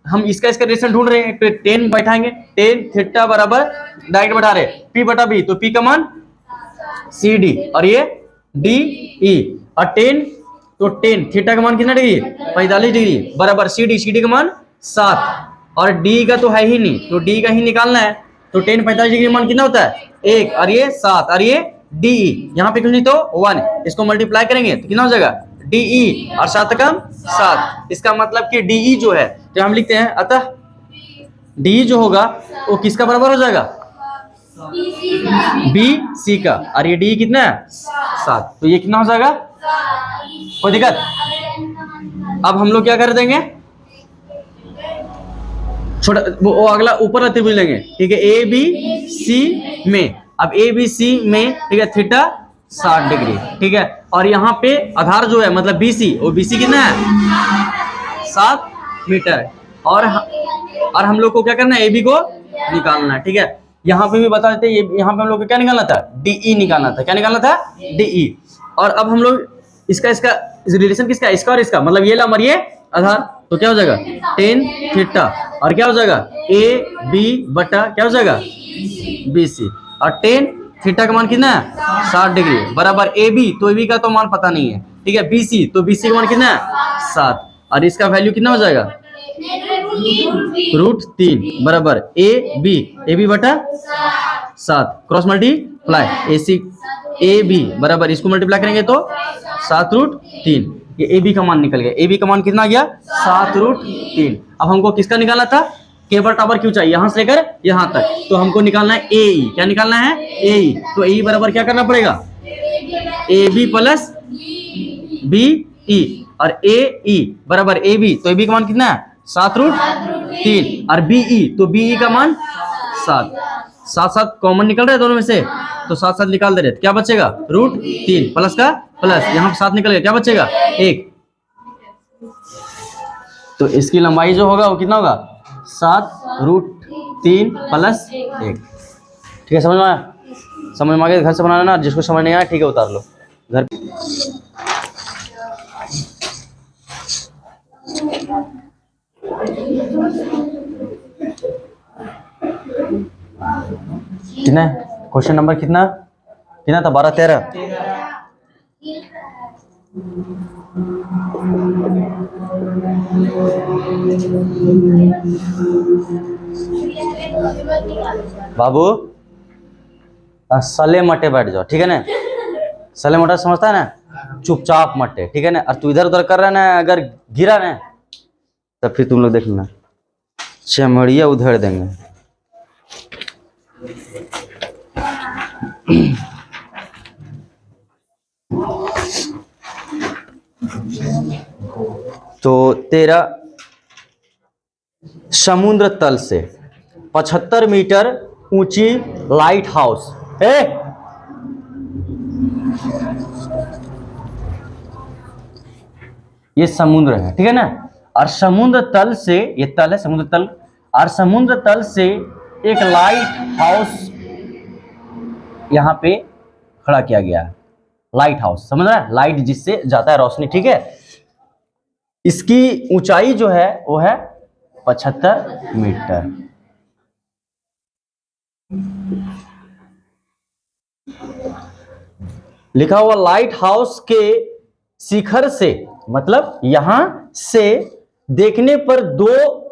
हम इसका रिलेशन ढूंढ रहे हैं, तो 10 बैठाएंगे, 10 थीटा बराबर डायरेक्ट बैठा रहे पी बटा बी, तो पी का मान सी डी और ये डी ई, और 10 तो 10 थीटा का मान कितना डिग्री 45 डिग्री बराबर सी डी का मान 7, और डी का तो है ही नहीं, तो डी का ही निकालना है। तो टेन 45 डिग्री मान कितना होता है 1, और ये 7, और ये DE, यहाँ पे कुछ नहीं तो 1, इसको मल्टीप्लाई करेंगे तो कितना हो जाएगा DE, और 7 कम 7, इसका मतलब कि DE जो है जो हम लिखते हैं, अतः DE जो होगा वो किसका बराबर हो जाएगा BC का, और ये DE कितना है 7, तो ये कितना हो जाएगा, कोई दिक्कत। अब हम लोग क्या कर देंगे, छोटा वो अगला ऊपर रहते हुए लेंगे, ठीक है, ABC में, अब ABC में ठीक है थीटा 60 डिग्री, ठीक है, और यहाँ पे आधार जो है मतलब BC, वो BC कितना है 7 मीटर, और हम लोग को क्या करना है AB को निकालना है, ठीक है। यहाँ पे भी बता देते हैं, यहाँ पे हम लोग को क्या निकालना था DE निकालना था, क्या निकालना था DE, और अब हम लोग इसका रिलेशन किसका, इसका और इसका, मतलब ये लंबर ये आधार, तो क्या हो जाएगा 10 थीटा, और क्या हो जाएगा AB बटा क्या हो जाएगा BC, और 10 थीटा का मान कितना है 60 डिग्री बराबर AB, तो AB का तो मान पता नहीं है, ठीक है, BC, तो BC का मान कितना है 7, और इसका वैल्यू कितना हो जाएगा √3 बराबर AB बटा 7, क्रॉस मल्टीप्लाई AB बराबर इसको मल्टीप्लाई करेंगे तो 7√3, ये AB का मान निकल गया, AB का मान कितना आ गया 7√3। अब हमको किसका निकालना था, केबल टावर क्यों चाहिए, यहां से लेकर यहां तक, तो हमको निकालना है AE, क्या निकालना है AE, तो AE बराबर क्या करना पड़ेगा AB प्लस BE, और AE बराबर AB, तो AB का मान कितना है 7√3, और BE, तो BE का मान 7, 7 कॉमन निकल रहा है दोनों में से, तो 7 निकाल दे रहे, क्या बचेगा √3 प्लस का प्लस, यहाँ पे 7 निकल गया, क्या बचेगा 1, तो इसकी लंबाई जो होगा वो कितना होगा 7√3 प्लस 1, ठीक है, समझ में आया, समझ में आ गया, घर से बनाना ना, जिसको समझ नहीं आया ठीक है उतार लो घर। कितना क्वेश्चन नंबर कितना कितना था 12 13, बाबू सले मटे बैठ जाओ, ठीक है ना, सले मटे समझता है ना, चुपचाप मटे, ठीक है ना, और तू इधर उधर कर रहा है ना, अगर गिरा ना तब फिर तुम लोग देख लेना चमड़िया उधेड़ देंगे। तो तेरा समुद्र तल से 75 मीटर ऊंची लाइट हाउस है, ये समुद्र है, ठीक है ना, और समुद्र तल से, ये तल है समुद्र तल, और समुद्र तल से एक लाइट हाउस यहां पे खड़ा किया गया है, लाइट हाउस समझ रहा है, लाइट जिससे जाता है रोशनी, ठीक है, इसकी ऊंचाई जो है वो है 75 मीटर। लिखा हुआ लाइट हाउस के शिखर से, मतलब यहां से देखने पर दो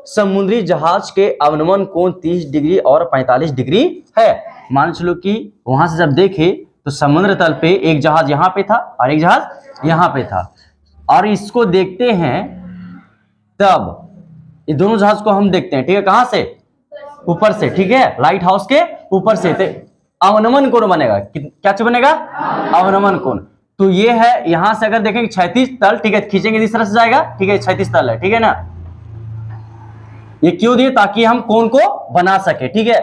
समुद्री जहाज के अवनमन कोण 30 डिग्री और 45 डिग्री है। मान चलो कि वहां से जब देखे तो समुद्र तल पे एक जहाज यहां पे था और एक जहाज यहां पे था, और इसको देखते हैं तब ये दोनों जहाज को हम देखते हैं, ठीक है, कहां से ऊपर से, ठीक है, लाइट हाउस के ऊपर से, तो अवनमन कोण बनेगा, क्या चीज बनेगा अवनमन कोण, तो ये है यहां से अगर देखेंगे 36 तल, ठीक है, खींचेंगे इस तरह से जाएगा, ठीक है, 36 तल है, ठीक है ना, ये क्यों दिए ताकि हम कोण को बना सके, ठीक है।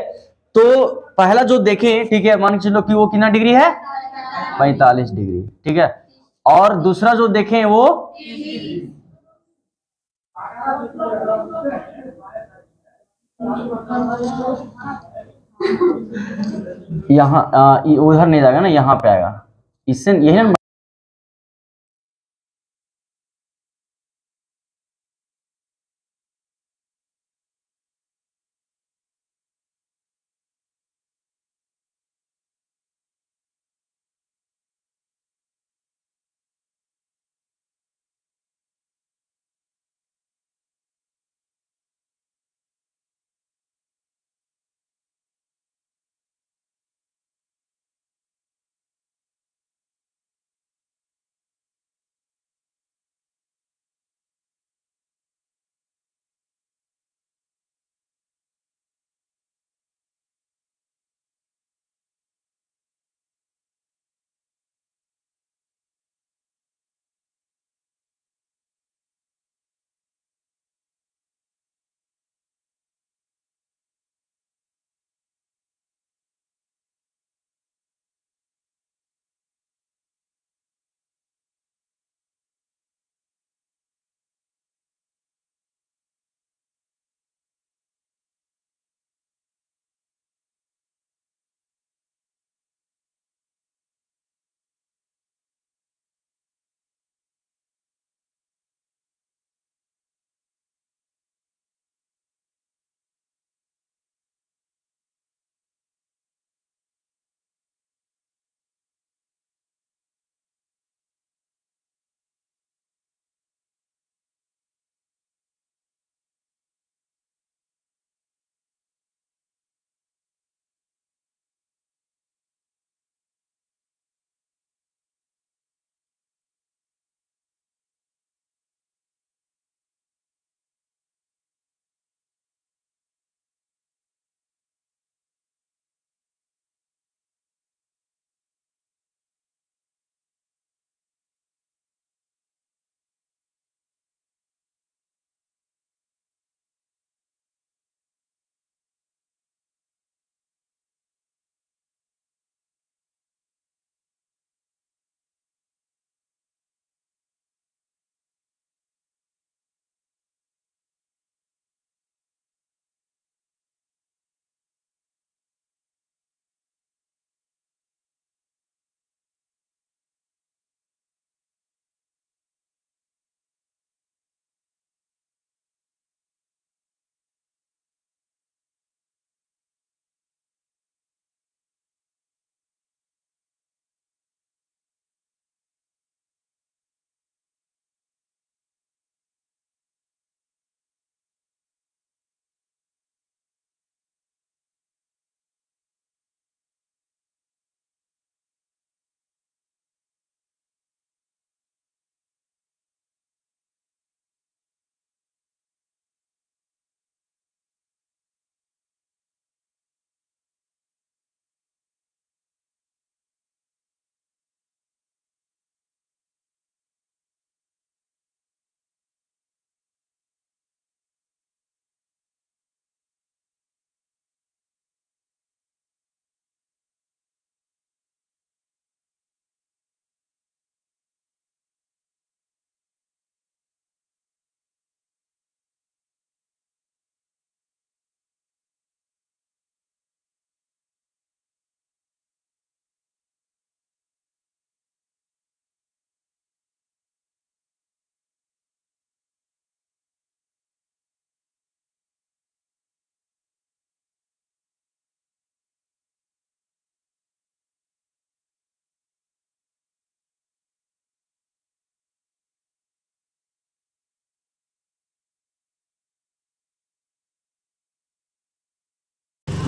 तो पहला जो देखें, ठीक है, मान के चलो कि वो कितना डिग्री है 45 डिग्री, ठीक है, और दूसरा जो देखें वो यहाँ उधर नहीं जाएगा ना, यहाँ पे आएगा, इससे यही ना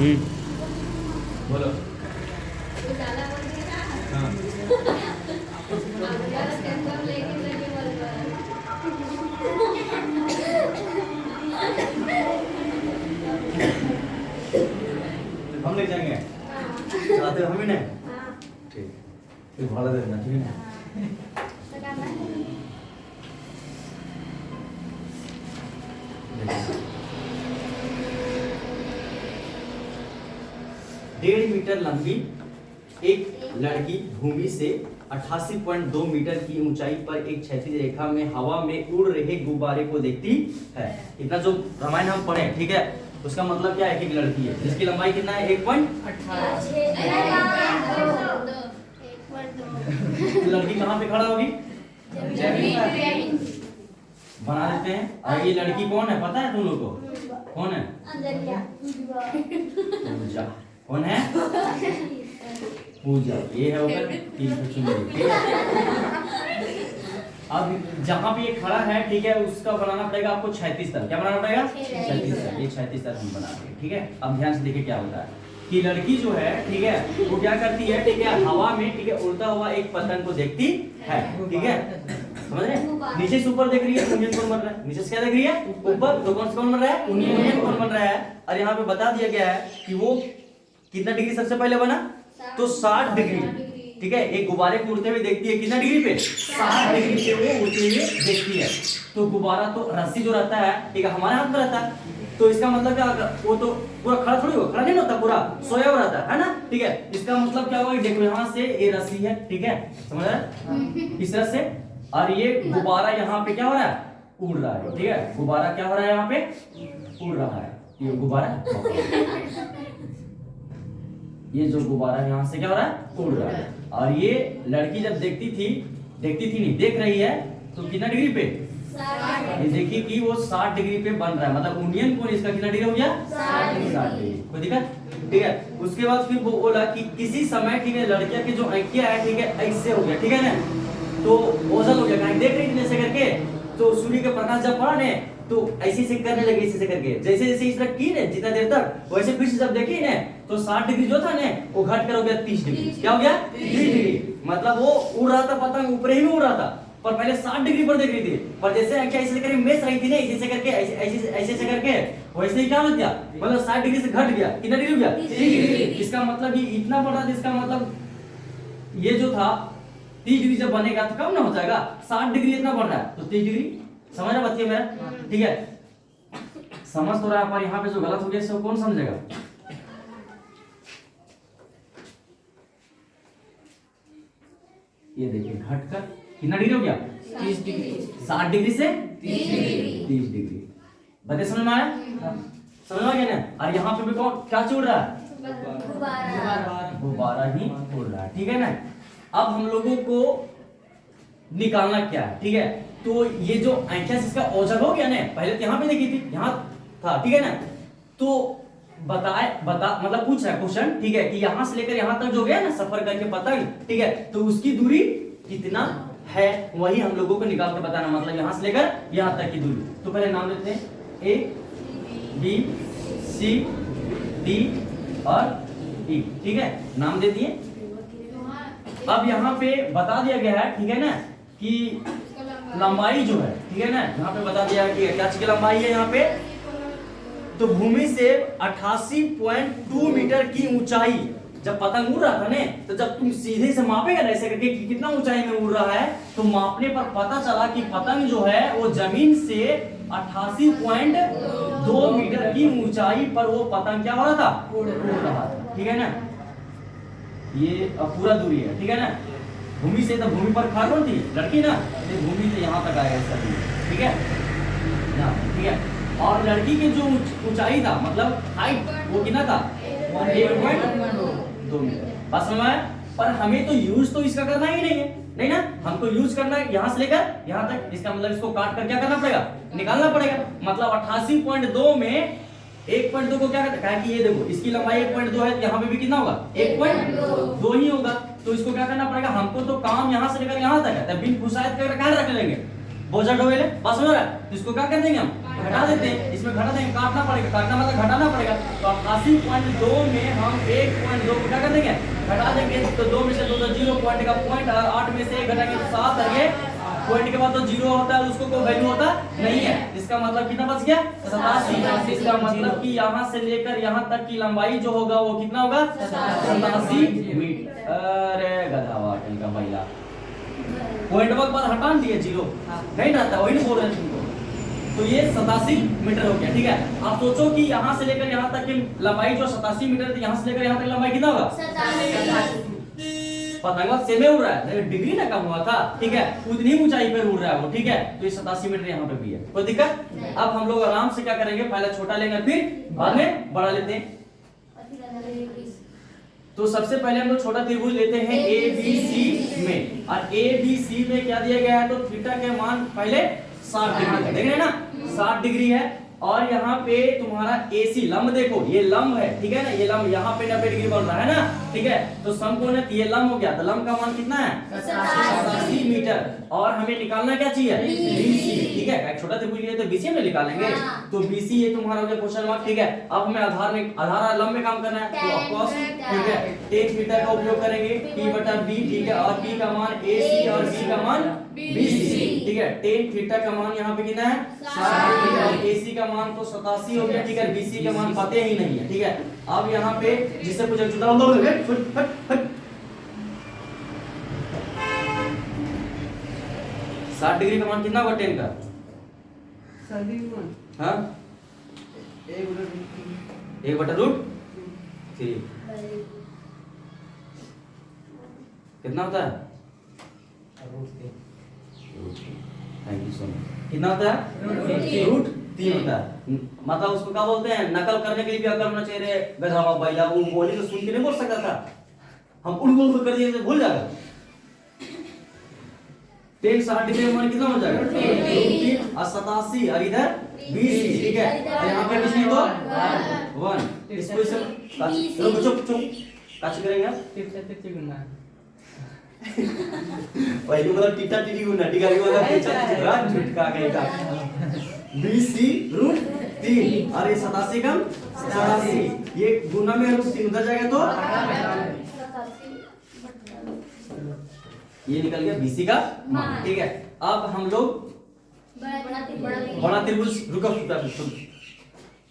बोलो। वो ज्यादा बोल रही है ना। हाँ। अब ज्यादा टेंशन लेके लगे बोल रहा हम ले जाएंगे। चाहते हो हम ही नहीं? हाँ। ठीक। फिर भाड़ा दे देना, ठीक है ना? तो करना है। 1.5 मीटर लंबी एक लड़की भूमि से 88.2 मीटर की ऊंचाई पर एक क्षैतिज रेखा में हवा में उड़ रहे गुब्बारे को देखती है। इतना जो रामायण हम पढ़े, ठीक है, उसका मतलब क्या है कि एक लड़की है जिसकी लंबाई कितना है 1.18। लड़की कहाँ पे खड़ा होगी? बना देते हैं। और ये लड़की कौन है पता है तुम लोग को? कौन है? पूजा। कौन है? पूजा। ये है ऊपर 3 चुनरी, ठीक है। अब जहाँ पे ये खड़ा है, ठीक है, उसका बनाना पड़ेगा आपको 36 तक। क्या बनाना पड़ेगा? 36 तक। ये 36 तक हम बना देंगे, ठीक है। अब ध्यान से देखिए क्या होता है कि लड़की जो है, ठीक है, वो क्या करती है, ठीक है, हवा में, ठीक है, उड़ता हुआ एक पतंग को देखती है, ठीक है, समझ रहे? नीचे से ऊपर देख रही है, यूनियन कौन बन रहा है? नीचे से क्या देख रही है? ऊपर। तो कौन से कौन बन रहा है? यूनियन कौन बन रहा है? और यहाँ पे बता दिया गया है कि वो कितना डिग्री सबसे पहले बना? तो 60 डिग्री, ठीक है। एक गुब्बारे को उड़ते हुए देखती है कितना डिग्री पे? 60 डिग्री पे वो उड़ते हुए देखती है। तो गुब्बारा तो रस्सी जो रहता है, ठीक है, हमारे हाथ में रहता है। तो इसका मतलब क्या होगा? वो तो पूरा खड़ा थोड़ी होगा, खड़ा नहीं होता, पूरा सोया हुआ रहता है ना, ठीक है। इसका मतलब क्या होगा? देखो यहाँ से ये रस्सी है, ठीक है, समझ रहे हैं? इस तरह से। और ये गुब्बारा यहाँ पे क्या हो रहा है? उड़ रहा है, ठीक है। गुब्बारा क्या हो रहा है? यहाँ पे उड़ रहा है। ये गुब्बारा, ये जो गुब्बारा यहाँ से क्या हो रहा है? उड़ रहा है। और ये लड़की जब देखती थी नहीं, देख रही है, तो कितना डिग्री पे? ये देखिए कि वो 60 डिग्री पे बन रहा है। मतलब यूनियन कोण इसका कितना डिग्री हो गया? 60 डिग्री। कोई दिक्कत? ठीक है। उसके बाद फिर वो बोला कि किसी समय, ठीक है, लड़कियां की जो आंखियां है, ठीक है, ऐसे हो गया, ठीक है ना, तो ओझल हो गया, कहीं देख रही थी जैसे करके, तो सूर्य के प्रकाश जब पड़ा ने, तो ऐसे से करने लगे, ऐसे से करके, जैसे जैसे इस तरह की ने जितना देर तक, वैसे फिर से जब देखी ने, तो 60 डिग्री जो था ने, वो घट कर हो गया 30 डिग्री। क्या हो गया? 30 डिग्री। मतलब वो उड़ रहा था, पतंग ऊपर ही में उड़ रहा था, पर पहले 60 डिग्री पर देख रही थी, पर जैसे आंखें ऐसे करके मेस रही थी ना, ऐसे करके, ऐसे करके, वैसे ही क्या हो गया? मतलब 60 डिग्री से घट गया, कितना डिग्री हो गया? 30 डिग्री। इसका मतलब ये इतना बढ़ रहा था, इसका मतलब ये जो था 30 डिग्री जब बनेगा तो कम ना हो जाएगा? 60 डिग्री इतना बढ़ रहा है, तो 30 डिग्री। समझ रहे बच्चे मेरा? ठीक है, समझ तो रहा है, पर यहाँ पे जो गलत हो गया इसको कौन समझेगा? ये देखिए घटकर कितना डिग्री हो गया? 30 डिग्री। 60 डिग्री से 30 डिग्री। बता समझ में आया? समझ में आ गया ना? और यहाँ पे भी कौन क्या उड़ रहा है? गुब्बारा ही उड़ रहा है, ठीक है ना? अब हम लोगों को निकालना क्या है, ठीक है? तो ये जो आंखें इसका औजक हो गया ना, पहले तो यहाँ पे देखी थी, यहाँ था, ठीक है ना? तो बता मतलब पूछ रहा है क्वेश्चन, ठीक है, कि यहाँ से लेकर यहाँ तक जो गया ना सफर करके पतंग, ठीक है, तो उसकी दूरी कितना है, वही हम लोगों को निकाल के बताना। मतलब यहाँ से लेकर यहाँ तक की दूरी। तो पहले नाम लेते हैं ए, बी, सी, डी और ई, ठीक है, नाम दे दिए। अब यहाँ पे बता दिया गया है, ठीक है ना, कि लंबाई जो है, ठीक है ना, यहाँ पे बता दिया है कि क्या चीज की लंबाई है यहाँ पे? तो भूमि से 88.2 मीटर की ऊंचाई, जब पतंग उड़ रहा था ने, तो जब तुम सीधे से मापेगा ना ऐसे करके कि कितना ऊंचाई में उड़ रहा है, तो मापने पर पता चला कि पतंग जो है वो जमीन से 88.2 मीटर की ऊंचाई पर वो पतंग क्या हो रहा था? उड़ रहा था, ठीक है ना? ये अब पूरा दूरी है, ठीक है ना? भूमि से, तो भूमि पर खड़ा कौन थी? लड़की ना, तो भूमि से यहाँ तक आएगा इसका दूरी, ठीक है ना? ठीक है। और लड़की की जो ऊंचाई था, मतलब हाइट, वो कितना था? 1.2 मीटर। बस समझ में आया? पर हमें तो यूज तो इसका करना ही नहीं है, नहीं ना? हमको यूज करना है यहाँ से लेकर यहाँ तक। इसका मतलब इसको काट कर क्या करना पड़ेगा? निकालना पड़ेगा। मतलब 88.2 में 1.2 को क्या कहते हैं? कि ये देखो इसकी लंबाई 1.2 है, तो यहाँ पे भी कितना होगा? 1.2 ही होगा। तो इसको क्या करना पड़ेगा? हमको तो काम यहाँ से लेकर यहाँ तक है, बिन फुसायत कर कहाँ रख लेंगे? बोझा ढोएले, बस हो रहा है, तो इसको क्या कर देंगे हम? घटा देते हैं, इसमें घटा देंगे, काटना पड़ेगा, काटना मतलब घटाना पड़ेगा। तो 88.2 में हम 1.2 को क्या कर देंगे, घटा देंगे। तो 2 में से 2 तो 0, पॉइंट का पॉइंट, और 8 में से 1 घटाएंगे तो 7 आ गए। पॉइंट के बाद तो 0 होता है, उसको कोई वैल्यू होता नहीं है। इसका मतलब कितना बच गया, 87। इसका मतलब कि यहाँ से लेकर यहाँ तक की लंबाई जो होगा वो कितना होगा, 87 मीटर। अरे गधावा कहीं का महिला, पॉइंट के बाद हटा दिए, 0 नहीं रहता, वही नहीं बोल रहे हैं तुमको। तो ये 87 मीटर हो गया, ठीक है। आप सोचो कि यहाँ से लेकर यहाँ तक की लंबाई जो 87 मीटर थी, यहाँ से लेकर यहाँ तक लंबाई कितना होगा, पतंगा सेम उड़ रहा है, डिग्री ना कम हुआ था, ठीक है, उतनी ऊंचाई पर उड़ रहा है वो, ठीक है। तो ये 87 मीटर यहाँ पे भी है, कोई दिक्कत। अब हम लोग आराम से क्या करेंगे, पहले छोटा लेंगे फिर बाद में बड़ा लेते हैं। तो सबसे पहले हम लोग छोटा त्रिभुज लेते हैं ABC में, और ABC में क्या दिया गया है, तो थीटा के मान पहले 60 डिग्री देख रहे हैं ना, 60 डिग्री है। और यहाँ पे तुम्हारा AC लंब देखो, ये लंब है, ठीक है ना, ये लंब यहाँ पे 90 डिग्री बन रहा है ना, ठीक है। तो समकोण है, ये लंब हो गया, तो लंब का मान कितना है, 87 मीटर। और हमें निकालना क्या चाहिए, BC, ठीक है। एक छोटा त्रिभुज लिए तो BC में निकालेंगे, तो BC ये तुम्हारा हो गया क्वेश्चन मार्क, ठीक है। अब हमें आधार लंब में काम करना है, तो ऑफकोर्स ठीक है tan थीटा का उपयोग करेंगे, P/B, ठीक है। और P का मान AC और B का मान BC, ठीक है। tan थीटा का मान यहाँ पे कितना है, 60 और AC का मान तो 87 हो गया, ठीक है। BC का मान पता ही नहीं है, ठीक है। अब यहाँ पे जिससे पूछा 60 डिग्री का मान कितना होगा, 10 का, हाँ 1/√3 कितना होता है, थैंक यू सो मच, कितना होता है, √3 होता है। मतलब उसको क्या बोलते हैं, नकल करने के लिए भी अकल होना चाहिए रे गधा बैला, वो बोली तो सुन के नहीं बोल सकता था, हम उड़ कर दिए तो भूल जाएगा। 10 60 डिग्री का मान कितना हो जाएगा, √3 और 87 और इधर BC, ठीक है। यहाँ पे कुछ नहीं तो 1, इसको चलो चुप काच करेंगे आप पहले मतलब टीटा टीटी गुना टीका वाला पूछा झुटका कहेगा। BC √3 और ये 87 कम 87, ये गुना में √3 उधर जाएगा तो ये निकल गया BC का मान, ठीक है। अब हम लोग बड़ा त्रिभुज, रुको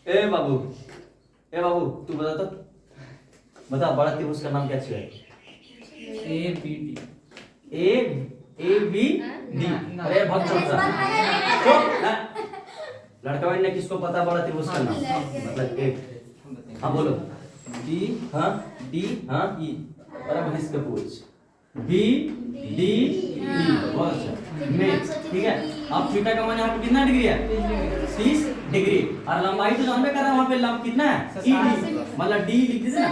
ए बाबू तू बता तो, बता बड़ा त्रिभुज का नाम क्या है, ABD। अरे भक्त लड़का ने किसको पता बड़ा त्रिभुज का नाम, मतलब एक, हाँ बोलो, D हाँ D हाँ E, अरे भैंस का पूछ, BD बहुत अच्छा में, ठीक है। अब थीटा का मान यहाँ पे कितना डिग्री है, 30 डिग्री, और लंबाई तो जानबे कर रहा है, वहाँ पे लंब कितना है, ED, मतलब D लिख दीजिए ना,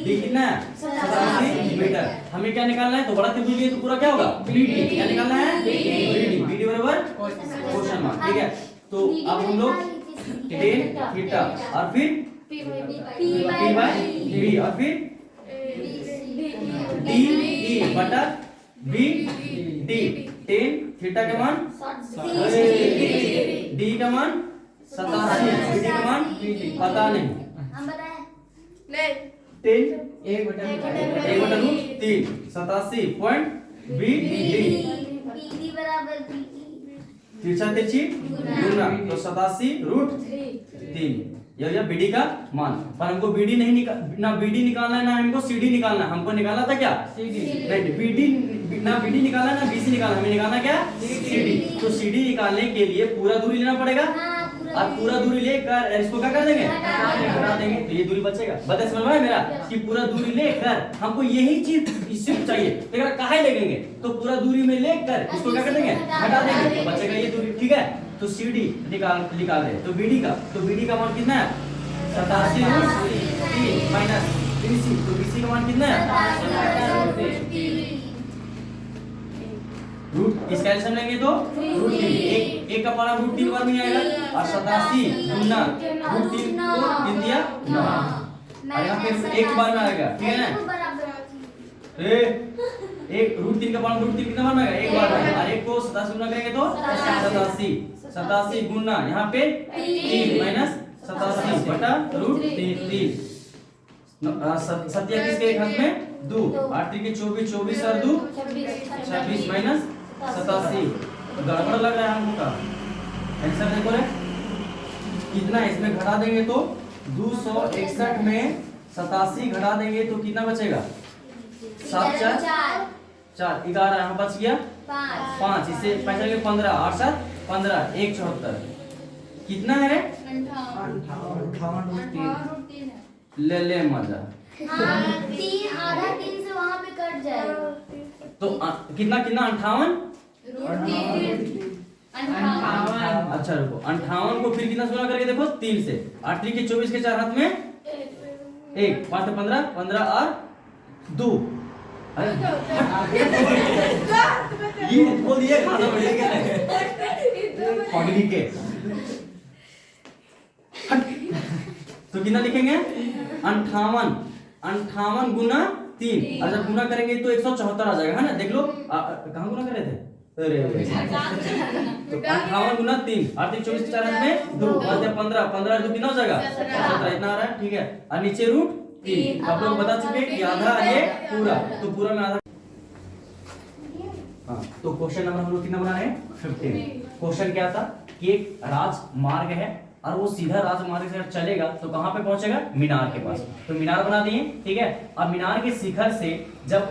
D कितना है, 87 मीटर। हमें क्या निकालना है, तो बड़ा त्रिभुज लिए तो पूरा क्या होगा, BD, क्या निकालना है, BD बराबर क्वेश्चन मार्क, ठीक है। तो अब हम लोग tan थीटा और फिर P/B और फिर DE/BD, tan थीटा का मान D का मान 87, BD का मान पता नहीं, हम बताएं tan 1/√3 87.BD, तिरछा तिरछी गुना, तो 87√3 यह BD का मान। पर हमको BD नहीं ना BD निकालना है ना हमको CD निकालना है, हमको निकालना था क्या, CD। BD ना BD निकालना है ना BC निकालना, हमें निकालना क्या, CD। तो CD निकालने के लिए पूरा दूरी लेना पड़ेगा, और पूरा दूरी लेकर इसको क्या कर देंगे, हटा देंगे, तो ये दूरी बचेगा। बता समझ में मेरा कि पूरा दूरी लेकर हमको यही चीज इससे चाहिए, तो काहे लेंगे, तो पूरा दूरी में लेकर इसको क्या कर देंगे, हटा देंगे, तो बचेगा ये दूरी, ठीक है। तो CD निकाल रहे, तो BD का मान कितना है, 87√3 माइनस BC, तो BC का मान कितना है, रूट इस कैल्शियम लेंगे तो √3, एक का पारा √3 बार में आएगा, और 87 गुना √3 को 3 दिया 9, और यहाँ पे एक बार में आएगा, ठीक है ना, एक √3 का पारा √3 कितना बार में आएगा, एक बार में, और एक को 87 गुना करेंगे तो 87 87 गुना यहाँ पे 3 माइनस 87 बटा रूट 3। सत्या किसके एक हाथ में 2, 8 3 24, 24 और 2 26 माइनस 87। गड़बड़ लग रहा है हमको का आंसर देखो रे कितना है, इसमें घटा देंगे तो 261 में 87 घटा देंगे तो कितना बचेगा 7 4 4 11 यहाँ बच गया 5, इसे 5 के 15 8 7 15 1 74 कितना है रे 58 ले मजा। आधा 3 से वहां पे कट जाएगा तो कितना कितना 58। अच्छा रुको 58 को फिर कितना से गुणा करके देखो 3 से 8 3 के 24 के 4 हाथ में 1 5 से 15 15 और 2 ये बोल दिए खाना बढ़िया पगड़ी के तो कितना लिखेंगे 58 गुना 3। अच्छा गुना करेंगे तो 174 आ जाएगा है ना, देख लो कहाँ गुना कर रहे थे अरे 58 गुना 3 8 24 4 में 2 15 15 2 कितना हो जाएगा 17 इतना आ रहा है ठीक है। और नीचे रूट 3 आप लोग बता चुके कि आधा ये पूरा, तो पूरा में आधा। हाँ तो क्वेश्चन नंबर हम लोग कितना बना रहे हैं 15। क्वेश्चन क्या था कि एक राजमार्ग है और वो सीधा राजमार्ग से चलेगा तो कहां पे पहुंचेगा मीनार के पास, तो मीनार बना दिए ठीक है। अब मीनार के शिखर से जब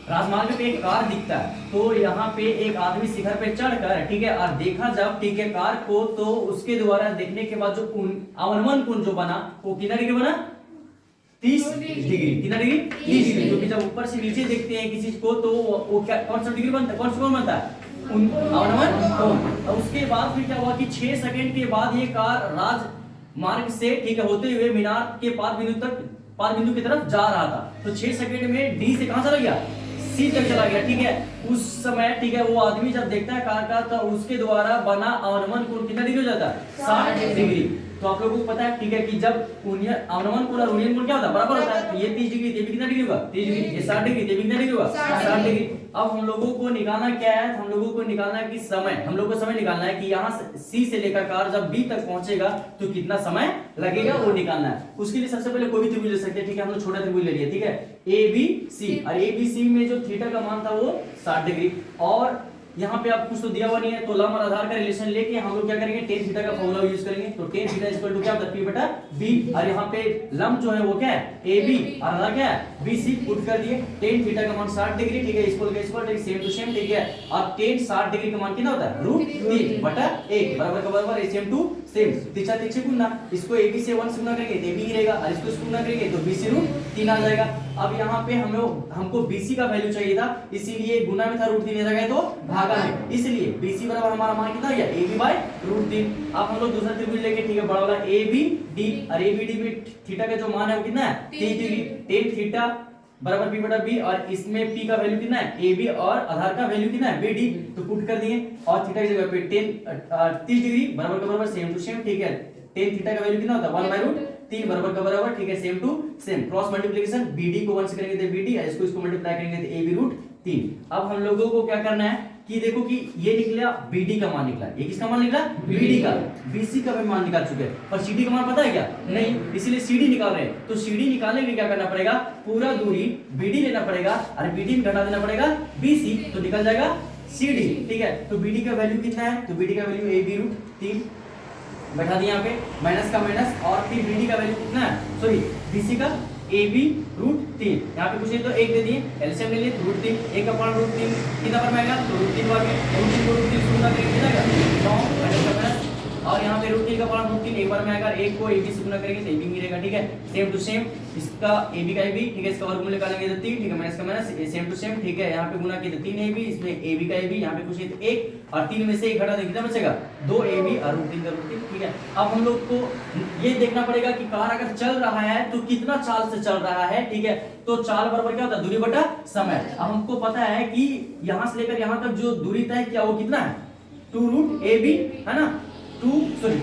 राजमार्ग पे एक कार दिखता है तो यहाँ पे एक आदमी शिखर पे चढ़कर ठीक है और देखा जब ठीक है कार को, तो उसके द्वारा देखने के बाद जो अवनमन कोण जो बना वो कितना डिग्री बना 30 डिग्री। कितना डिग्री 30 डिग्री, क्योंकि जब ऊपर से नीचे देखते हैं किसी को तो वो क्या कौन सा डिग्री बनता है, कौन सा कोण बनता है अवनमन कोण। और उसके बाद फिर क्या हुआ कि 6 सेकंड के बाद ये कार राजमार्ग से ठीक है होते हुए मीनार के पाद बिंदु की तरफ जा रहा था। तो 6 सेकंड में डी से कहां चला गया सी तक चला गया ठीक है। उस समय ठीक है वो आदमी जब देखता है कार का तो उसके द्वारा बना अवनमन कोण कितना डिग्री हो जाता है 60 डिग्री। तो आप लोगों को पता है ठीक है कि जब अवनमन कोण और उन्नयन कोण क्या होता है बराबर होता है, तो ये 30 डिग्री ये भी कितना डिग्री होगा 30 डिग्री, ये 60 डिग्री ये भी कितना डिग्री होगा 60 डिग्री। अब हम लोगों को निकालना क्या है, हम लोगों को निकालना है कि समय, हम लोगों को समय निकालना है कि यहाँ सी से लेकर कार जब बी तक पहुंचेगा तो कितना समय लगेगा वो निकालना है। उसके लिए सबसे पहले कोई भी त्रिभुज ले सकते हैं ठीक है, हम लोग छोटा त्रिभुज ले लिया ठीक है ए बी सी, और ए बी सी में जो थीटा का मान था वो 60 डिग्री। और यहाँ पे आप कुछ तो दिया हुआ नहीं है तो लंब और आधार का रिलेशन लेके हम लोग क्या करेंगे tan थीटा का फॉर्मूला यूज करेंगे। तो tan थीटा इक्वल टू क्या होता है p बटा b, और यहाँ पे लंब जो है वो क्या है ab और आधार क्या है bc पुट कर दिए। tan थीटा का मान 60 डिग्री ठीक है, इक्वल सेम टू सेम ठीक है। और tan 60 डिग्री का मान कितना होता है √3 बटा 1 बराबर का बराबर सेम टू सेम, तीसरा तीसरे गुना, इसको ab से 1 से गुना करेंगे तो ab ही रहेगा और इसको गुना करेंगे तो bc √3 आ जाएगा। अब यहाँ पे हमको bc का वैल्यू चाहिए था, इसीलिए गुना में था √3 आ जाएगा तो भागा में, इसलिए bc बराबर हमारा मान कितना गया ab बाय √3। अब हम लोग दूसरा त्रिभुज लेंगे ठीक है बड़ा वाला abd, और abd में थीटा का जो मान है वो कितना है 30 डिग्री। tan थीटा बराबर p बटा b, और इसमें p का वैल्यू कितना है ab और आधार का वैल्यू कितना है bd, तो पुट कर दिए। और थीटा की जगह पे 30 डिग्री बराबर का बराबर सेम टू सेम ठीक है। tan थीटा का वैल्यू कितना होता है 1/√3 बराबर का बराबर ठीक है same to same, cross multiplication bd को 1 से करेंगे तो bd और इसको मल्टीप्लाई करेंगे तो ab√3। अब हम लोगों को क्या करना है कि देखो कि ये निकला bd का मान निकला, ये किसका मान निकला bd का, bc का भी मान निकाल चुके हैं, पर cd का मान पता है क्या नहीं, इसीलिए cd निकाल रहे हैं। तो cd निकालने के लिए क्या करना पड़ेगा, पूरा दूरी bd लेना पड़ेगा और bd में घटा देना पड़ेगा bc, तो निकल जाएगा cd ठीक है। तो bd का वैल्यू कितना है, तो bd का वैल्यू ab√3 बैठा दिया यहाँ पे, माइनस का माइनस, और फिर bd का वैल्यू कितना है, सॉरी bc का ab√3, यहाँ पे कुछ नहीं तो 1 दे दिए, एलसीएम ले लिए तो √3, 1 का पावर √3 कितना पर आएगा तो √3 बार में √3 को √3 से गुणा करेंगे कितना आएगा 9 माइनस का माइनस, और यहाँ पे √3 का पावर √3 एक बार में आएगा, 1 को ab से गुणा करेंगे तो ab मिलेगा ठीक है सेम टू सेम। इसका ab का ab ठीक है, इसका वर्गमूल निकालेंगे तो 3 ठीक है, माइनस का माइनस सेम टू सेम ठीक है। यहाँ पे गुणा किया तो 3 ab, इसमें ab का ab, यहाँ पे कुछ नहीं तो 1, और 3 में से 1 घटा देंगे कितना बचेगा 2 ab और √3 का √3 ठीक है। अब हम लोग को ये देखना पड़ेगा कि कार अगर चल रहा है तो कितना चाल से चल रहा है ठीक है। तो चाल बराबर क्या होता है दूरी बटा समय। अब हमको पता है कि यहाँ से लेकर यहाँ तक जो दूरी तय किया वो कितना है 2√ab है ना, 2ab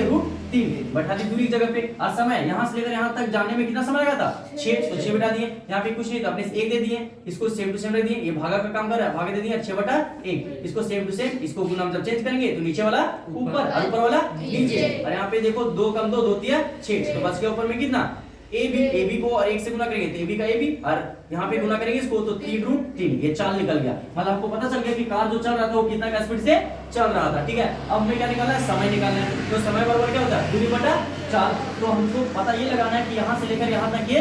√3 3 बैठा दी दूरी की जगह पे। और समय यहाँ से लेकर यहाँ तक जाने में कितना समय लगा था 6, तो 6 बैठा दिए। यहाँ पे कुछ नहीं तो अपने 1 दे दिए, इसको सेम टू सेम रख दिए, ये भागा का काम कर रहा है, भागा दे दिए 6/1, इसको सेम टू सेम, इसको गुना मतलब चेंज करेंगे तो नीचे वाला ऊपर और ऊपर वाला नीचे। और यहाँ पे देखो 2 कम 2 2 3 6, तो बच गया ऊपर में कितना AB को और 1 से गुना करेंगे तो AB का AB, और यहाँ पे गुना करेंगे इसको तो 3√3, ये 4 निकल गया। मतलब आपको पता चल गया कि कार जो चल रहा था वो कितना का स्पीड से चल रहा था, ठीक है। अब हमें क्या निकालना है, समय निकालना है। तो समय बराबर क्या होता है दूरी बटा 4। तो हमको पता ये लगाना है कि यहाँ से लेकर यहाँ तक ये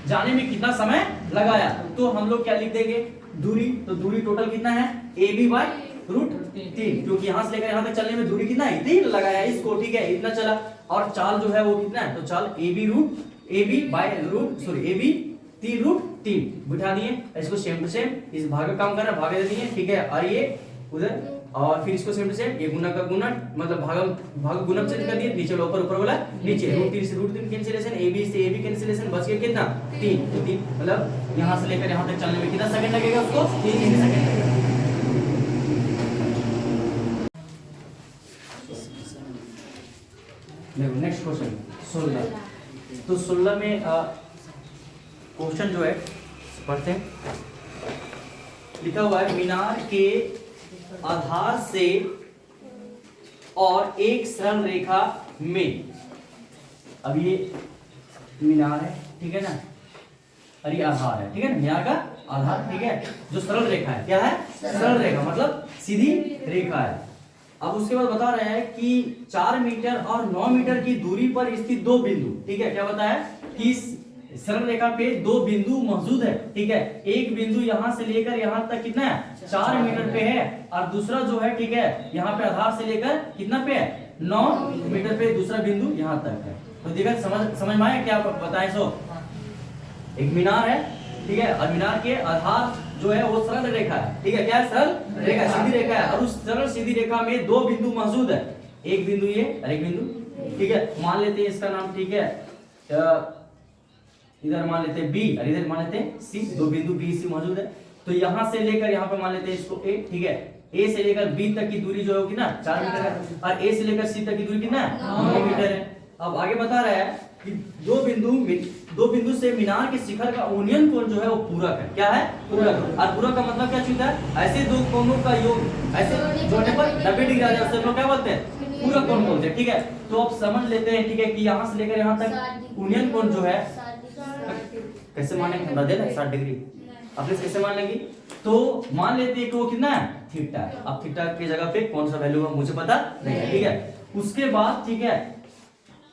जाने में कितना समय लगाया। तो हम लोग क्या लिख देंगे दूरी, तो दूरी टोटल कितना है AB/√3, क्योंकि यहाँ से लेकर यहाँ तक चलने में दूरी कितना है 3 लगाया इसको, ठीक है, इतना चला। और चाल जो है वो कितना है, तो चाल AB 3√3 बिठा दिए, इसको सेम टू सेम, इस भाग का काम कर रहा है भागे दे दिए, ठीक है। और ये उधर, और फिर इसको सेम टू सेम, ये गुना का गुना मतलब भाग गुणन से कर दिए, नीचे ऊपर, ऊपर वाला नीचे, √3 से √3 कैंसिलेशन, AB से AB कैंसिलेशन, बच गया कितना 3। तो 3 मतलब यहाँ से लेकर यहाँ तक चलने में कितना सेकंड लगेगा उसको 3 सेकंड लगेगा। देखो नेक्स्ट क्वेश्चन 16। तो 16 में क्वेश्चन जो है पढ़ते हैं। लिखा हुआ है मीनार के आधार से और एक सरल रेखा में, अब ये मीनार है, ठीक है ना, और ये आधार है, ठीक है ना, मीनार का आधार, ठीक है, जो सरल रेखा है, क्या है सरल रेखा मतलब सीधी रेखा है। अब उसके बाद बता रहे हैं कि 4 मीटर और 9 मीटर की दूरी पर स्थित 2 बिंदु, ठीक है, क्या बताया कि सरल रेखा पे 2 बिंदु मौजूद है, ठीक है। एक बिंदु यहाँ से लेकर यहाँ तक कितना है 4 मीटर पे है, और दूसरा जो है, ठीक है, यहाँ पे आधार से लेकर कितना पे है 9 मीटर पे दूसरा बिंदु यहाँ तक है। तो देखा समझ में आया क्या बताए। सो एक मीनार है, ठीक है, और मीनार के आधार जो है वो सरल रेखा है, ठीक है, क्या है सरल रेखा, सीधी रेखा है, और उस सरल सीधी रेखा में 2 बिंदु मौजूद है, एक बिंदु ये और एक बिंदु, ठीक है। मान लेते हैं इसका नाम, ठीक है, इधर मान लेते हैं B और इधर मान लेते हैं C, 2 बिंदु B C मौजूद है। तो यहाँ से लेकर यहाँ पे मान लेते हैं इसको A, ठीक है, A से लेकर B तक की दूरी जो होगी ना 4 मीटर है, और A से लेकर C तक की दूरी कितना है 9 मीटर है। अब आगे बता रहा है कि दो बिंदु से मीनार के शिखर का यूनियन कोण जो है वो पूरक है, क्या है पूरक। और पूरक का मतलब क्या चीज है, ऐसे दो कोणों का योग ऐसे जोड़ने पर 90 डिग्री आ जाए, उसे हम लोग क्या बोलते हैं पूरक कोण बोलते हैं, ठीक है। तो अब समझ लेते हैं, ठीक है, कि यहाँ से लेकर यहाँ तक यूनियन कोण जो है कैसे मानेंगे, बता देना 60 डिग्री, अपने कैसे मान लेंगे। तो मान लेते हैं कि वो कितना है थीटा। अब थीटा की जगह पे कौन सा वैल्यू है मुझे पता नहीं है, ठीक है। उसके बाद, ठीक है,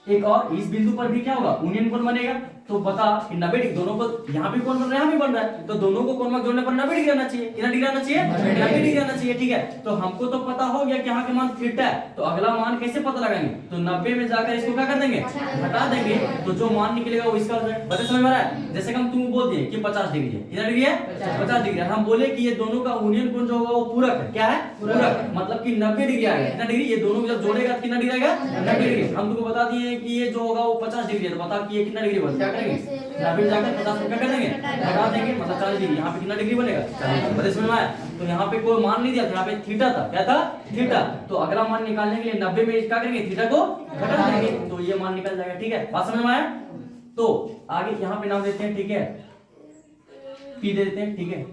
एक और इस बिंदु पर भी क्या होगा यूनियन कोण बनेगा। तो बता कि 90 डिग्री दोनों को, यहाँ भी कोण बन रहा है यहाँ भी बन रहा है, तो दोनों को कोण में जोड़ने पर 90 डिग्री आना चाहिए। कितना डिग्री आना चाहिए 90 डिग्री आना चाहिए, ठीक है। तो हमको तो पता हो गया कि यहाँ के मान थीटा है, तो अगला मान कैसे पता लगाएंगे, तो 90 में जाकर इसको क्या कर देंगे घटा देंगे, तो जो मान निकलेगा वो इसका हो जाएगा। बता समझ में आ रहा है। जैसे हम तुम बोल दिए कि 50 डिग्री है, कितना डिग्री है 50 डिग्री, हम बोले कि ये दोनों का यूनियन कोण जो होगा वो पूरक है, क्या है पूरक, मतलब कि 90 डिग्री आएगा। कितना डिग्री, ये दोनों जब जोड़ेगा कितना डिग्री आएगा 90 डिग्री। हम तुमको बता दिए कि ये जो होगा वो 50 डिग्री है, तो बता कि ये कितना डिग्री बनेगा, क्या करेंगे 90 जाकर 50 को क्या कर देंगे घटा देंगे, मतलब 40 डिग्री। यहाँ पे कितना डिग्री बनेगा 40। बता समझ में आया। तो यहाँ पे कोई मान नहीं दिया, यहाँ पे थीटा था, क्या था थीटा। तो अगला मान निकालने के लिए 90 में क्या करेंगे थीटा को घटा देंगे, तो ये मान निकल जाएगा, ठीक है। बात समझ में आया। तो आगे यहाँ पे नाम देते हैं, ठीक है, P दे देते हैं, ठीक है।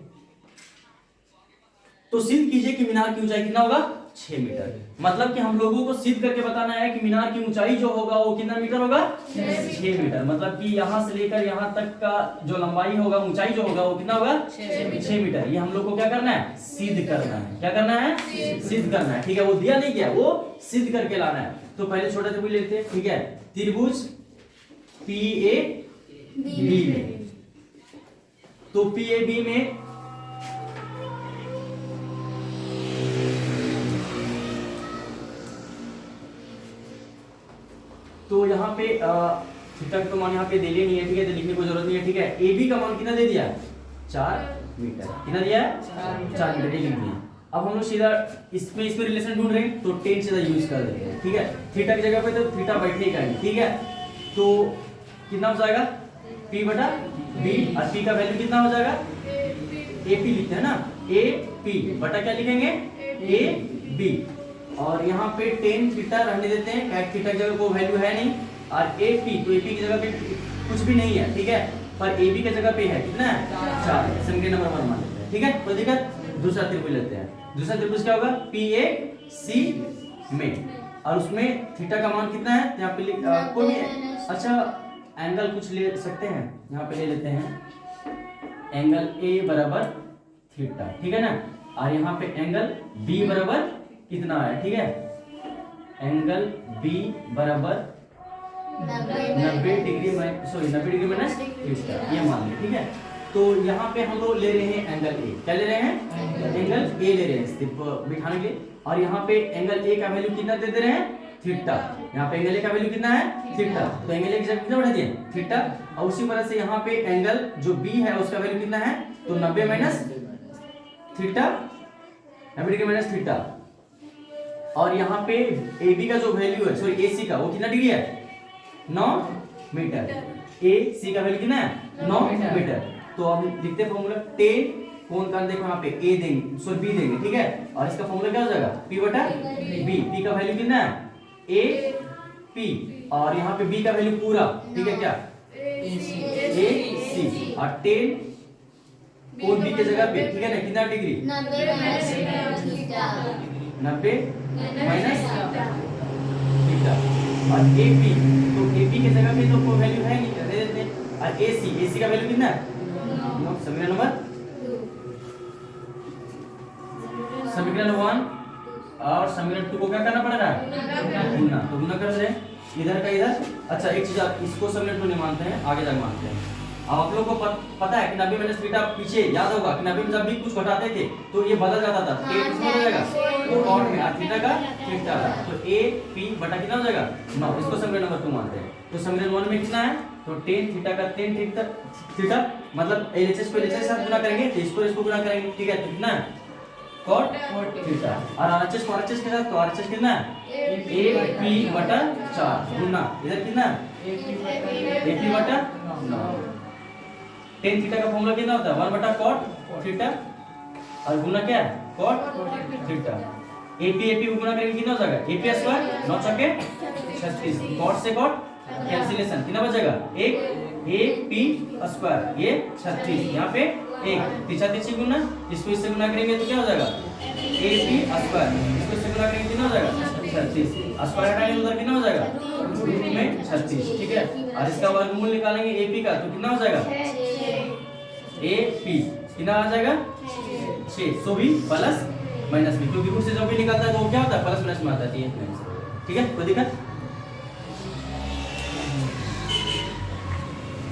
तो सिद्ध कीजिए कि मीनार की ऊंचाई कितना होगा 6 मीटर। मतलब कि हम लोगों को सिद्ध करके बताना है कि मीनार की ऊंचाई जो होगा वो कितना मीटर होगा 6 मीटर। मतलब कि यहाँ से लेकर यहाँ तक का जो लंबाई होगा, ऊंचाई जो होगा वो कितना होगा 6 मीटर। ये हम लोग को क्या करना है सिद्ध करना है, क्या करना है सिद्ध करना है, ठीक है। वो दिया नहीं गया, वो सिद्ध करके लाना है। तो पहले छोटा त्रिभुज लेते हैं, ठीक है, त्रिभुज PAB में। तो PAB में तो यहाँ पे थीटा का मान यहाँ पे दे नहीं है, ठीक है, तो लिखने की जरूरत नहीं है, ठीक है। AB का मान कितना दे दिया 4 मीटर, कितना दिया है 4 मीटर लिख दिया। अब हम लोग सीधा इसमें रिलेशन ढूंढ रहे हैं, तो टेन सीधा यूज कर देते हैं, ठीक है। थीटा की जगह पे तो थीटा बैठने का है, ठीक है। तो कितना हो जाएगा P/B, और P का वैल्यू कितना हो जाएगा AP लिखते हैं ना, AP बटा क्या लिखेंगे AB, और यहाँ पे टेन थीटा रहने देते हैं, एट थीटा की जगह कोई वैल्यू है नहीं, और ए पी, तो ए पी की जगह पे कुछ भी नहीं है, ठीक है, पर ए बी की जगह पे है कितना है 4, समीकरण नंबर 1 मान लेते हैं, ठीक है, कोई दिक्कत। दूसरा त्रिभुज लेते हैं, दूसरा त्रिभुज क्या होगा पी ए सी में, और उसमें थीटा का मान कितना है यहाँ पे कोई भी अच्छा एंगल कुछ ले सकते हैं, यहाँ पे ले लेते हैं एंगल ए बराबर थीटा, ठीक है ना, और यहाँ पे एंगल बी बराबर कितना है, ठीक है, एंगल बी बराबर 90 डिग्री माइनस थीटा, ये मान लिया, ठीक है। तो यहाँ पे हम लोग ले रहे हैं एंगल ए, क्या ले रहे हैं एंगल ए ले रहे हैं सिर्फ बिठाने के लिए, और यहाँ पे एंगल ए का वैल्यू कितना दे दे रहे हैं थीटा, यहाँ पे एंगल ए का वैल्यू कितना है थीटा, तो एंगल ए की जगह कितना बढ़ा दिए थीटा, और उसी तरह से यहाँ पे एंगल जो बी है उसका वैल्यू कितना है, तो 90 minus theta, 90 degree minus theta, और यहाँ पे ए बी का जो वैल्यू है सॉरी ए सी का वो कितना डिग्री है 9 मीटर, ए सी का वैल्यू कितना है 9 मीटर। तो अब लिखते हैं फॉर्मूला 10 कौन कर देखो यहाँ पे ए देंगे सॉरी बी देंगे, ठीक है, और इसका फॉर्मूला क्या हो जाएगा p बटा b, p का वैल्यू कितना है ए पी, और यहाँ पे b का वैल्यू पूरा, ठीक है, क्या ए सी, और 10 कौन b की जगह पे, ठीक है ना, कितना डिग्री 90 माइनस थीटा, और ए पी, तो ए पी की जगह पे तो कोई वैल्यू है नहीं, दे देते हैं, और ए सी का वैल्यू कितना है समीकरण नंबर समीकरण 1 और समीकरण 2 को क्या करना पड़ेगा गुना, तो गुना कर रहे हैं इधर का इधर। अच्छा एक चीज आप इसको समीकरण 2 नहीं मानते हैं, आगे जाकर मानते हैं। अब आप लोग को पता है कि 90 माइनस थीटा, पीछे याद होगा कि 90 में जब भी कुछ घटाते थे तो ये बदल जाता था, a कितना हो जाएगा तो कॉट में, और थीटा का थीटा, तो a p बटा कितना हो जाएगा 9, इसको समीकरण नंबर 2 मानते हैं। तो समीकरण 1 में कितना है, तो tan थीटा का tan थीटा मतलब LHS को LHS के साथ गुना करेंगे, तो इसको गुना करेंगे, ठीक है, तो कितना है cot थीटा, और RHS को RHS के साथ, तो RHS कितना है AP बटा 4 गुना इधर कितना AP बटा 9। tan थीटा का फॉर्मूला कितना होता है 1 बटा cot थीटा, और गुना क्या है cot थीटा, AP को गुना करेंगे कितना हो जाएगा AP स्क्वायर 9 चौके 36, cot से cot कैंसिलेशन कितना बचेगा 1 AP स्क्वायर, ये 36, यहाँ पे 1 तीसरा गुना, इसको इससे गुना करेंगे तो क्या हो जाएगा AP स्क्वायर, इसको इससे गुना करेंगे कितना हो जाएगा 36, स्क्वायर हटाएंगे उधर कितना हो जाएगा रूट में 36, ठीक है, और इसका वर्गमूल निकालेंगे AP का तो कितना हो जाएगा AP कितना आ जाएगा 6, सो भी प्लस माइनस में, क्योंकि उससे जो भी निकलता है तो वो क्या होता है प्लस माइनस में आता है, ठीक है, कोई दिक्कत।